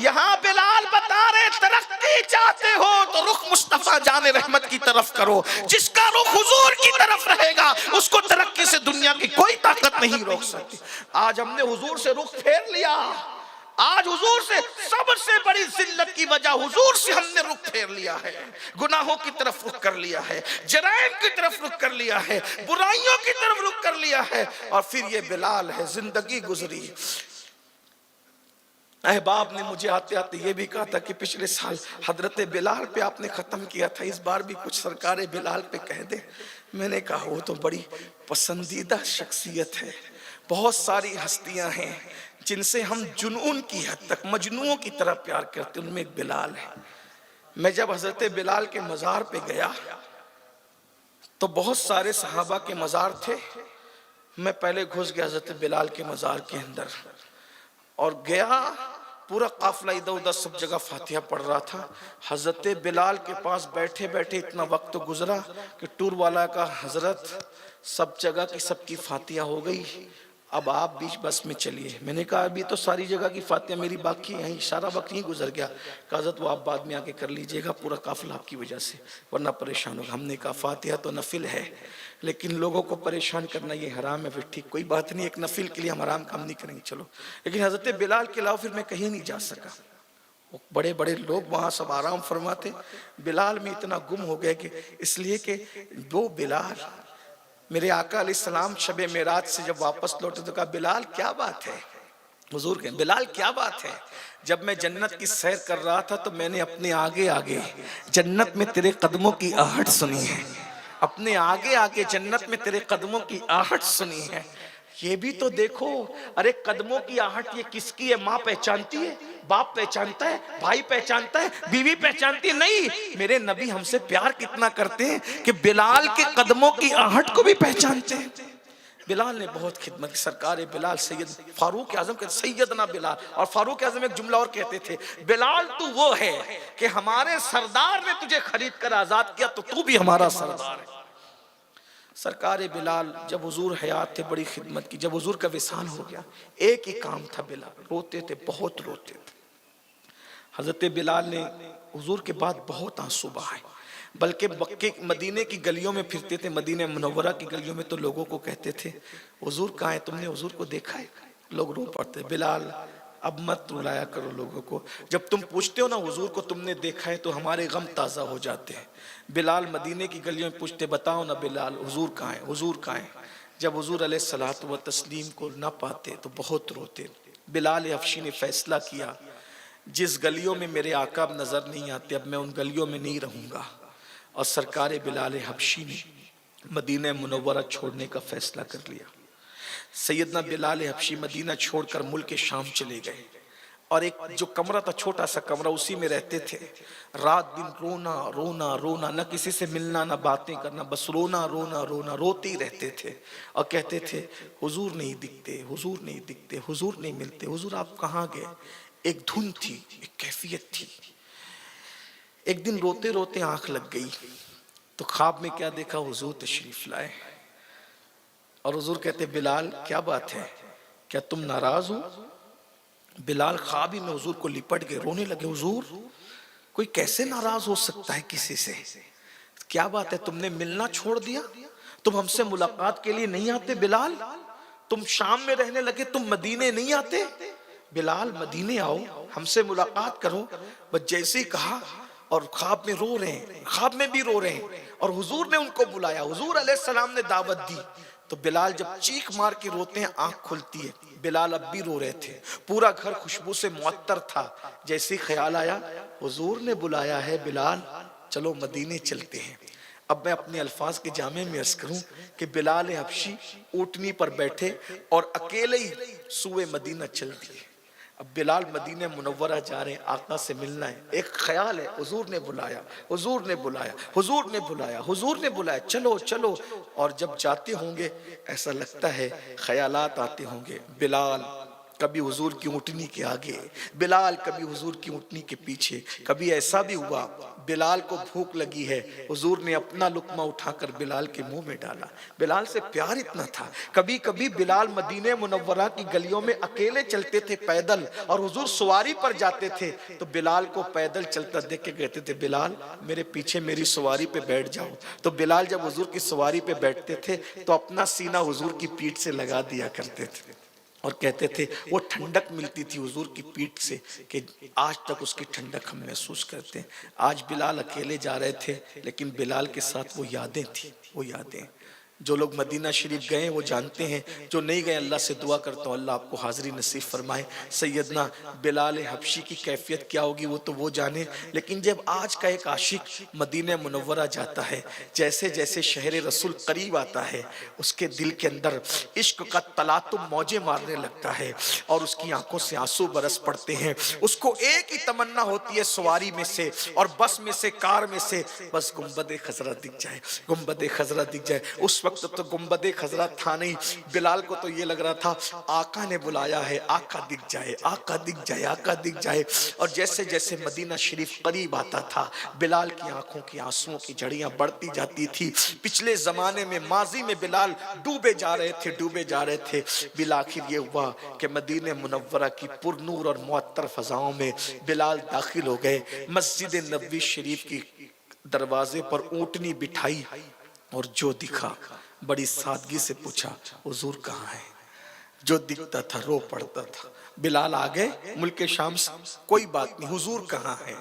یہاں بلال بتا رہے ترقی چاہتے ہو تو رخ مصطفیٰ جان رحمت کی طرف کرو۔ جس کا رخ حضور کی طرف رہے گا اس کو ترقی سے دنیا کی کوئی طاقت نہیں روک سکتی۔ آج ہم نے حضور سے رخ پھیر لیا، آج حضور سے سب سے بڑی ذلت کی وجہ حضور سے ہم نے رخ پھیر لیا ہے، گناہوں کی طرف رخ کر لیا ہے، جرائم کی طرف رخ کر لیا ہے، برائیوں کی طرف رخ کر لیا ہے۔ اور پھر یہ بلال ہے، زندگی گزری۔ احباب نے مجھے آتے آتے یہ بھی کہا تھا کہ پچھلے سال حضرت بلال پہ آپ نے ختم کیا تھا، اس بار بھی کچھ سرکار بلال پہ کہہ دے۔ میں نے کہا وہ تو بڑی پسندیدہ شخصیت ہے، بہت ساری ہستیاں ہیں جن سے ہم جنون کی حد تک مجنوؤں کی طرح پیار کرتے، ان میں ایک بلال ہے۔ میں جب حضرت بلال کے مزار پہ گیا تو بہت سارے صحابہ کے مزار تھے، میں پہلے گھس گیا حضرت بلال کے مزار کے اندر اور گیا، پورا قافلہ ادھر ادھر سب جگہ فاتحہ پڑھ رہا تھا۔ حضرت بلال کے پاس بیٹھے بیٹھے اتنا وقت گزرا کہ ٹور والا کا حضرت سب جگہ کی سب کی فاتحہ ہو گئی، اب آپ بیچ بس میں چلیے۔ میں نے کہا ابھی تو ساری جگہ کی فاتحہ میری باقی ہیں، سارا وقت ہی گزر گیا۔ کہا حضرت وہ آپ بعد میں آ کے کر لیجئے گا، پورا قافلہ آپ کی وجہ سے ورنہ پریشان ہوگا۔ ہم نے کہا فاتحہ تو نفل ہے لیکن لوگوں کو پریشان کرنا یہ حرام ہے۔ پھر ٹھیک کوئی بات نہیں، ایک نفل کے لیے ہم حرام کام نہیں کریں گے، چلو۔ لیکن حضرت بلال کے علاوہ پھر میں کہیں نہیں جا سکا۔ بڑے بڑے لوگ وہاں سب آرام فرماتے، بلال میں اتنا گم ہو گئے کہ اس لیے کہ وہ بلال میرے آقا علیہ السلام شب معراج سے جب واپس لوٹے تو کہا بلال کیا بات ہے؟ حضور کہیں بلال کیا بات ہے؟ جب میں جنت کی سیر کر رہا تھا تو میں نے اپنے آگے آگے جنت میں تیرے قدموں کی آہٹ سنی ہے، اپنے آگے آگے جنت میں تیرے قدموں کی آہٹ سنی ہے۔ یہ بھی تو دیکھو، ارے قدموں کی آہٹ یہ کس کی ہے؟ ماں پہچانتی ہے، باپ پہچانتا ہے، بھائی پہچانتا ہے، بیوی پہچانتی ہے؟ نہیں، میرے نبی ہم سے پیار کتنا کرتے ہیں کہ بلال کے قدموں کی آہٹ کو بھی پہچانتے ہیں۔ بلال نے بہت خدمت کی، سرکار بلال سید فاروق اعظم کہتے سیدنا بلال، اور فاروق اعظم ایک جملہ اور کہتے تھے بلال تو وہ ہے کہ ہمارے سردار نے تجھے خرید کر آزاد کیا تو تو بھی ہمارا سردار ہے۔ سرکار بلال جب حضور حیات تھے بڑی خدمت کی، جب حضور کا وصال ہو گیا ایک ہی کام تھا، بلال روتے تھے، بہت روتے تھے۔ حضرت بلال نے حضور کے بعد بہت آنسو بہائے، بلکہ مکے مدینے کی گلیوں میں پھرتے تھے، مدینہ منورہ کی گلیوں میں تو لوگوں کو کہتے تھے حضور کہاں ہے، تم نے حضور کو دیکھا ہے؟ لوگ رو پڑتے، بلال اب مت رلایا کرو لوگوں کو، جب تم پوچھتے ہو نا حضور کو تم نے دیکھا ہے تو ہمارے غم تازہ ہو جاتے ہیں۔ بلال مدینے کی گلیوں میں پوچھتے، بتاؤ نا بلال حضور کہاں ہے، حضور کہاں ہے؟ جب حضور علیہ الصلوۃ والتسلیم کو نہ پاتے تو بہت روتے۔ بلال حبشی نے فیصلہ کیا جس گلیوں میں میرے آقا اب نظر نہیں آتے اب میں ان گلیوں میں نہیں رہوں گا، اور سرکار بلال حبشی نے مدینہ منورہ چھوڑنے کا فیصلہ کر لیا۔ سیدنا بلال حبشی مدینہ چھوڑ کر ملک شام چلے گئے، اور ایک جو کمرہ تھا چھوٹا سا کمرہ اسی میں رہتے تھے۔ رات دن رونا رونا رونا، نہ کسی سے ملنا نہ باتیں کرنا، بس رونا رونا رونا، روتے ہی رہتے تھے اور کہتے تھے حضور نہیں دکھتے، حضور نہیں دکھتے، حضور نہیں ملتے، حضور آپ کہاں گئے؟ ایک دھن تھی، ایک کیفیت تھی۔ ایک دن روتے روتے آنکھ لگ گئی تو خواب میں کیا دیکھا؟ حضور تشریف لائے، اور حضور کہتے بلال کیا بات ہے، کیا تم ناراض ہو؟ بلال خواب ہی میں حضور کو لپٹ گئے، رونے لگے، حضور کوئی کیسے ناراض ہو سکتا ہے کسی سے؟ کیا بات ہے، تم نے ملنا چھوڑ دیا؟ تم ہم سے ملاقات کے لیے نہیں آتے بلال؟ تم شام میں رہنے لگے، تم مدینے نہیں آتے؟ بلال مدینے آؤ، ہم سے ملاقات کرو۔ بس جیسے ہی کہا اور خواب میں رو رہے ہیں، خواب میں بھی رو رہے ہیں، اور حضور نے ان کو بلایا، حضور علیہ السلام نے دعوت دی تو بلال جب چیخ مار کے روتے ہیں آنکھ کھلتی ہے۔ بلال اب بھی رو رہے تھے، پورا گھر خوشبو سے معطر تھا۔ جیسے خیال آیا حضور نے بلایا ہے بلال چلو مدینے چلتے ہیں۔ اب میں اپنے الفاظ کے جامع میں عرض کروں کہ بلال حبشی اونٹنی پر بیٹھے اور اکیلے ہی سوئے مدینہ چل دیے۔ اب بلال مدینہ منورہ جا رہے ہیں، آقا سے ملنا ہے، ایک خیال ہے حضور نے بلایا، حضور نے بلایا، حضور نے بلایا، حضور نے بلایا، چلو چلو۔ اور جب جاتے ہوں گے ایسا لگتا ہے خیالات آتے ہوں گے، بلال کبھی حضور کی اونٹنی کے آگے، بلال کبھی حضور کی اونٹنی کے پیچھے۔ کبھی ایسا بھی ہوا بلال کو بھوک لگی ہے، حضور نے اپنا لقمہ اٹھا کر بلال کے منہ میں ڈالا، بلال سے پیار اتنا تھا۔ کبھی کبھی بلال مدینہ منورہ کی گلیوں میں اکیلے چلتے تھے پیدل، اور حضور سواری پر جاتے تھے تو بلال کو پیدل چلتا دیکھ کے کہتے تھے بلال میرے پیچھے میری سواری پہ بیٹھ جاؤ۔ تو بلال جب حضور کی سواری پہ بیٹھتے تھے تو اپنا سینہ حضور کی پیٹھ سے لگا دیا کرتے تھے، اور کہتے تھے وہ ٹھنڈک ملتی تھی حضور کی پیٹھ سے کہ آج تک اس کی ٹھنڈک ہم محسوس کرتے ہیں۔ آج بلال اکیلے جا رہے تھے لیکن بلال کے ساتھ وہ یادیں تھیں، وہ یادیں۔ جو لوگ مدینہ شریف گئے وہ جانتے ہیں، جو نہیں گئے اللہ سے دعا کرتا ہوں اللہ آپ کو حاضری نصیب فرمائے۔ سیدنا بلال حبشی کی کیفیت کیا ہوگی وہ تو وہ جانے، لیکن جب آج کا ایک عاشق مدینہ منورہ جاتا ہے، جیسے جیسے شہر رسول قریب آتا ہے اس کے دل کے اندر عشق کا تلاطم موجیں مارنے لگتا ہے، اور اس کی آنکھوں سے آنسو برس پڑتے ہیں۔ اس کو ایک ہی تمنا ہوتی ہے سواری میں سے اور بس میں سے، کار میں سے، بس گنبد خضرا دکھ جائے، گنبد خضرا دکھ جائے۔ اس وقت تو گنبد خضرا تھا نہیں، بلال کو تو یہ لگ رہا تھا آقا نے بلایا ہے، آقا دکھ جائے، آقا دکھ جائے، آقا دکھ جائے۔ اور جیسے جیسے مدینہ شریف قریب آتا تھا بلال کی آنکھوں کی آنسوؤں کی جھڑیاں بڑھتی جاتی تھی۔ پچھلے زمانے میں ماضی میں بلال ڈوبے جا رہے تھے، ڈوبے جا رہے تھے۔ بالآخر یہ ہوا کہ مدینہ منورہ کی پر نور اور معطر فضاؤں میں بلال داخل ہو گئے۔ مسجد نبوی شریف کی دروازے پر اونٹنی بٹھائی اور جو دکھا بڑی سادگی سے پوچھا حضور کہاں ہے؟ جو دکھتا تھا رو پڑتا تھا۔ بلال آگئے ملک شام سے، کوئی بات نہیں، حضور کہاں ہے؟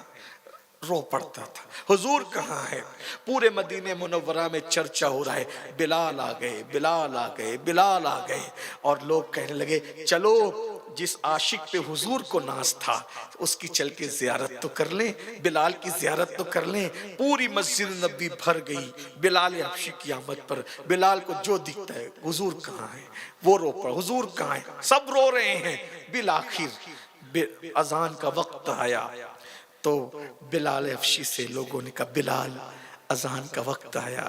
رو پڑتا تھا، حضور کہاں ہے؟ پورے مدینہ منورہ میں چرچا ہو رہا ہے، بلال آگئے، بلال آگئے، بلال آگئے۔ اور لوگ کہنے لگے چلو جس عاشق پہ حضور کو ناز تھا اس کی چل کے زیارت تو کر لیں، بلال کی زیارت تو کر لیں۔ پوری مسجد نبی بھر گئی بلال حبشی کی آمد پر۔ بلال کو جو دکھتا ہے حضور کہاں ہے، وہ رو پڑا، حضور کہاں ہے، سب رو رہے ہیں۔ بالآخر اذان کا وقت آیا تو بلال حبشی سے لوگوں نے کہا بلال اذان کا وقت آیا،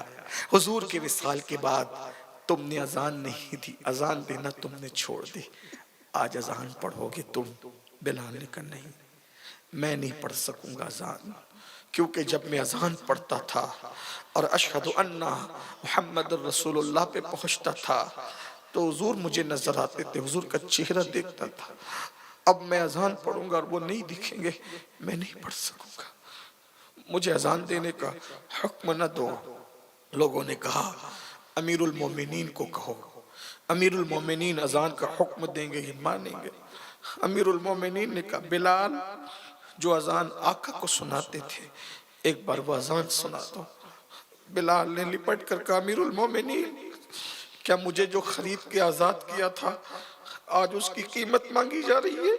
حضور کے وصال کے بعد تم نے اذان نہیں دی، اذان دینا تم نے چھوڑ دی، آج اذان پڑھو گے تم؟ بلال نے کہا نہیں، میں نہیں پڑھ سکوں گا اذان، کیونکہ جب میں اذان پڑھتا تھا اور اشہد ان محمد الرسول اللہ پہ پہنچتا تھا تو حضور مجھے نظر آتے تھے، حضور کا چہرہ دیکھتا تھا، اب میں اذان پڑھوں گا اور وہ نہیں دکھیں گے، میں نہیں پڑھ سکوں گا، مجھے اذان دینے کا حکم نہ دو۔ لوگوں نے کہا امیر المومنین کو کہو، امیر المومنین اذان کا حکم دیں گے، یہ مانیں گے۔ امیر المومنین نے کہا بلال جو اذان آقا کو سناتے تھے ایک بار وہ اذان سنا دو۔ بلال نے لپٹ کر کہا امیر المومنین کیا مجھے جو خرید کے آزاد کیا تھا آج اس کی قیمت مانگی جا رہی ہے؟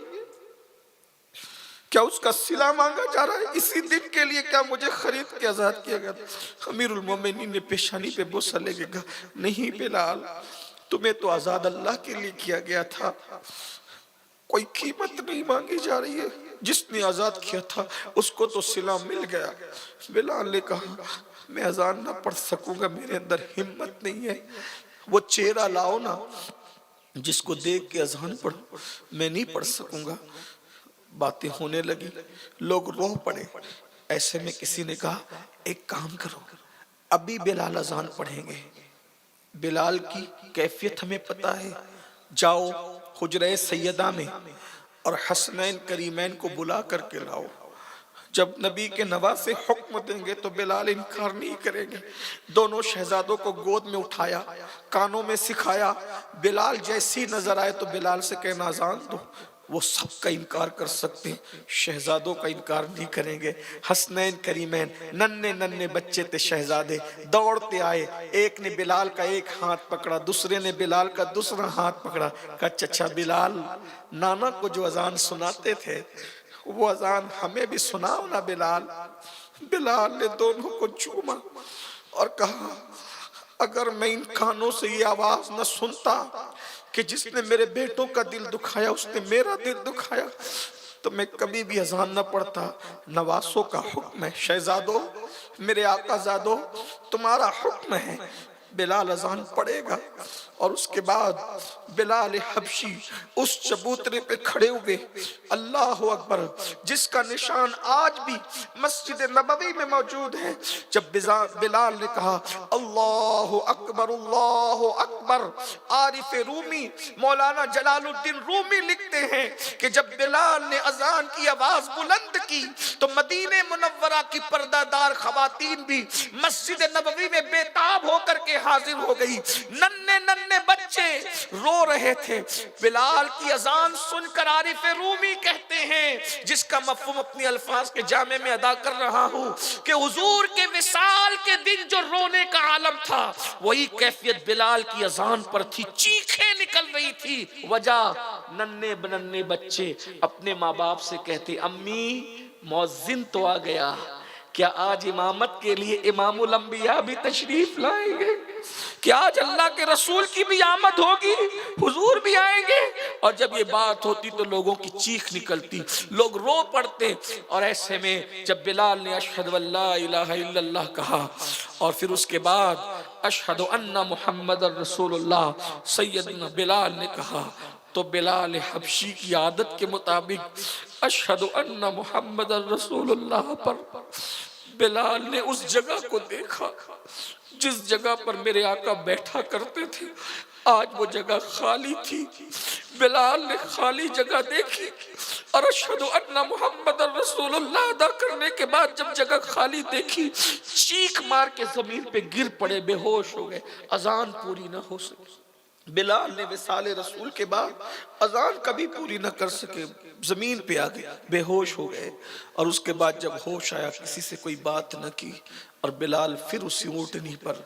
کیا اس کا صلہ مانگا جا رہا ہے؟ اسی دن کے لیے کیا مجھے خرید کے آزاد کیا گیا تھا؟ امیر المومنین نے پیشانی پہ بوسہ لے کے کہا نہیں بلال، تمہیں تو آزاد اللہ کے لیے کیا گیا تھا، کوئی قیمت نہیں مانگی جا رہی ہے، جس نے آزاد کیا تھا اس کو تو صلہ مل گیا۔ بلال نے کہا میں اذان نہ پڑھ سکوں گا، میرے اندر ہمت نہیں ہے، وہ چہرہ لاؤ نا جس کو دیکھ کے اذان پڑھو، میں نہیں پڑھ سکوں گا۔ باتیں ہونے لگی، لوگ رو پڑے۔ ایسے میں کسی نے کہا ایک کام کرو، ابھی بلال اذان پڑھیں گے، بلال کی کیفیت ہمیں پتہ ہے، جاؤ حجرہ سیدہ میں اور حسنین کریمین کو بلا کر کے لاؤ، جب نبی کے نواسے حکم دیں گے تو بلال انکار نہیں کریں گے۔ دونوں شہزادوں کو گود میں اٹھایا، کانوں میں سکھایا، بلال جیسی نظر آئے تو بلال سے کہنا اذان دو، وہ سب کا انکار کر سکتے ہیں، شہزادوں کا انکار نہیں کریں گے۔ حسنین کریمین ننھے ننھے بچے تھے، شہزادے دوڑتے آئے، ایک نے بلال کا ایک ہاتھ پکڑا، دوسرے نے بلال کا دوسرا ہاتھ پکڑا، کہا چچا بلال نانا کو جو اذان سناتے تھے وہ اذان ہمیں بھی سناؤ نا بلال۔ بلال نے دونوں کو چوما اور کہا اگر میں ان کانوں سے یہ آواز نہ سنتا کہ جس نے میرے بیٹوں کا دل دکھایا اس نے میرا دل دکھایا تو میں کبھی بھی اذان نہ پڑھتا۔ نواسوں کا حکم ہے، شہزادوں میرے آقا زادوں تمہارا حکم ہے، بلال اذان پڑھے گا۔ اور اس کے بعد بلال حبشی اس چبوترے پہ کھڑے ہوئے، اللہ اکبر، جس کا نشان آج بھی مسجد نبوی میں موجود ہے۔ جب بلال نے کہا اللہ اکبر اللہ اکبر، عارف رومی مولانا جلال الدین رومی لکھتے ہیں کہ جب بلال نے اذان کی آواز بلند کی تو مدینہ منورہ کی پردہ دار خواتین بھی مسجد نبوی میں بے تاب ہو کر کے حاضر ہو گئی، ننھے ننھے بچے رو رہے تھے۔ بلال کی اذان سن کر عارف رومی کہتے ہیں، جس کا مفہوم اپنی الفاظ کے جامع میں ادا کر رہا ہوں، کہ حضور کے وصال کے دن جو رونے کا عالم تھا وہی کیفیت بلال کی اذان پر تھی، چیخیں نکل رہی تھی۔ وجہ ننھے بننے بچے اپنے ماں باپ سے کہتے امی مؤذن تو آ گیا، کیا آج امامت کے لیے امام الانبیاء بھی تشریف لائیں گے؟ کیا آج اللہ کے رسول کی بھی آمد ہوگی؟ حضور بھی آئیں گے؟ اور جب یہ بات ہوتی تو لوگوں کی چیخ نکلتی، لوگ رو پڑتے۔ اور ایسے میں جب بلال نے اشہد ان لا الہ الا اللہ کہا اور پھر اس کے بعد اشہد ان محمد رسول اللہ سیدنا بلال نے کہا تو بلال حبشی کی عادت کے مطابق اشہد ان محمد رسول اللہ پر بلال نے اس جگہ کو دیکھا جس جگہ پر میرے آقا بیٹھا کرتے تھے، آج وہ جگہ خالی تھی۔ بلال نے خالی جگہ دیکھی اور اشہد ان محمد رسول اللہ ادا کرنے کے بعد جب جگہ خالی دیکھی چیخ مار کے زمین پہ گر پڑے، بے ہوش ہو گئے، اذان پوری نہ ہو سکی۔ بلال نے وصال رسول کے بعد اذان کبھی پوری نہ کر سکے، زمین پہ آ گئے، بے ہوش ہو گئے۔ اور اس کے بعد جب ہوش آیا کسی سے کوئی بات نہ کی اور بلال پھر اسی اونٹنی پر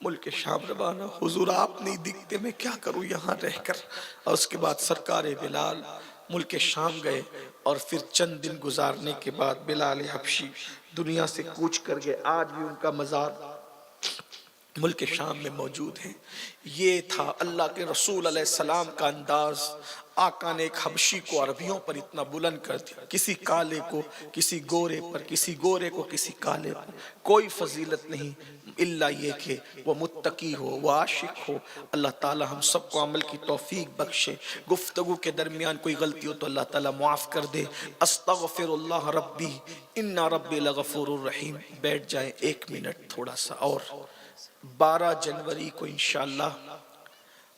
ملک شام روانہ، حضور آپ نہیں دکھتے میں کیا کروں یہاں رہ کر۔ اور اس کے بعد سرکار بلال ملک شام گئے اور پھر چند دن گزارنے کے بعد بلال حبشی دنیا سے کوچ کر گئے، آج بھی ان کا مزار ملک شام میں موجود ہے۔ یہ تھا اللہ کے رسول علیہ السلام کا انداز۔ آقا نے ایک حبشی کو عربیوں پر اتنا بلند کر دیا، کسی کالے کو کسی گورے پر، کسی گورے کو کسی کالے پر، کوئی فضیلت نہیں الا یہ کہ وہ متقی ہو، وہ عاشق ہو۔ اللہ تعالی ہم سب کو عمل کی توفیق بخشے۔ گفتگو کے درمیان کوئی غلطی ہو تو اللہ تعالی معاف کر دے۔ استغفر اللہ ربی ان ربی لغفور الرحیم۔ بیٹھ جائیں ایک منٹ تھوڑا سا اور۔ 12 جنوری کو انشاءاللہ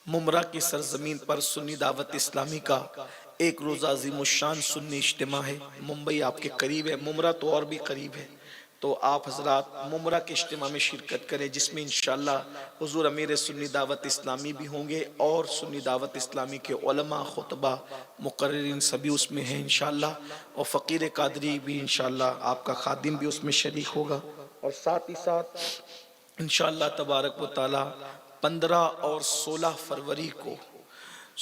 ممرہ کی سرزمین پر سنی دعوت اسلامی کا ایک روزہ عظیم الشان سنی اجتماع ہے، ممبئی آپ کے قریب ہے، ممرہ تو اور بھی قریب ہے، تو آپ حضرات ممرہ کے اجتماع میں شرکت کریں، جس میں انشاءاللہ حضور امیر سنی دعوت اسلامی بھی ہوں گے اور سنی دعوت اسلامی کے علماء، خطبہ، مقررین سبھی اس میں ہیں انشاءاللہ، اور فقیر قادری بھی انشاءاللہ آپ کا خادم بھی اس میں شریک ہوگا، اور ساتھ ہی ساتھ انشاءاللہ تبارک و تعالی 15 اور 16 فروری کو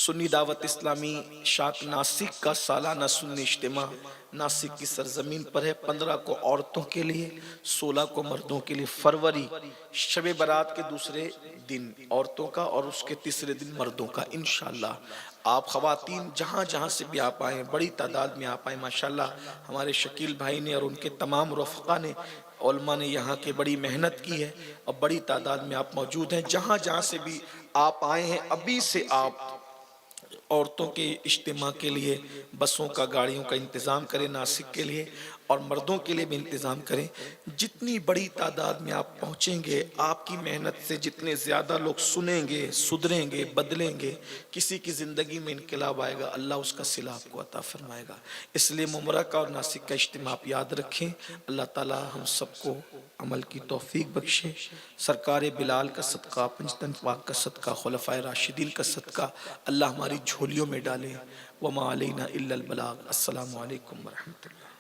سنی دعوت اسلامی شاک ناسک کا سالانہ سنی اجتماع ناسک کی سرزمین پر ہے۔ 15 کو عورتوں کے لیے، 16 کو مردوں کے لیے، فروری شب برات کے دوسرے دن عورتوں کا اور اس کے تیسرے دن مردوں کا انشاءاللہ۔ آپ خواتین جہاں جہاں سے بھی آپ آئیں، بڑی تعداد میں آپ آئیں، ماشاءاللہ ہمارے شکیل بھائی نے اور ان کے تمام رفقا نے، علماء نے یہاں کے بڑی محنت کی ہے اور بڑی تعداد میں آپ موجود ہیں۔ جہاں جہاں سے بھی آپ آئے ہیں، ابھی سے آپ عورتوں کے اجتماع کے لیے بسوں کا، گاڑیوں کا انتظام کریں ناسک کے لیے، اور مردوں کے لیے بھی انتظام کریں۔ جتنی بڑی تعداد میں آپ پہنچیں گے، آپ کی محنت سے جتنے زیادہ لوگ سنیں گے، سدھریں گے، بدلیں گے، کسی کی زندگی میں انقلاب آئے گا، اللہ اس کا صلہ آپ کو عطا فرمائے گا۔ اس لیے ممرہ کا اور ناسک کا اجتماع آپ یاد رکھیں۔ اللہ تعالی ہم سب کو عمل کی توفیق بخشے۔ سرکار بلال کا صدقہ، پنجتن پاک کا صدقہ، خلفائے راشدین کا صدقہ اللہ ہماری جھولیوں میں ڈالے۔ وما علینا الا البلاغ۔ السلام علیکم ورحمۃ اللہ۔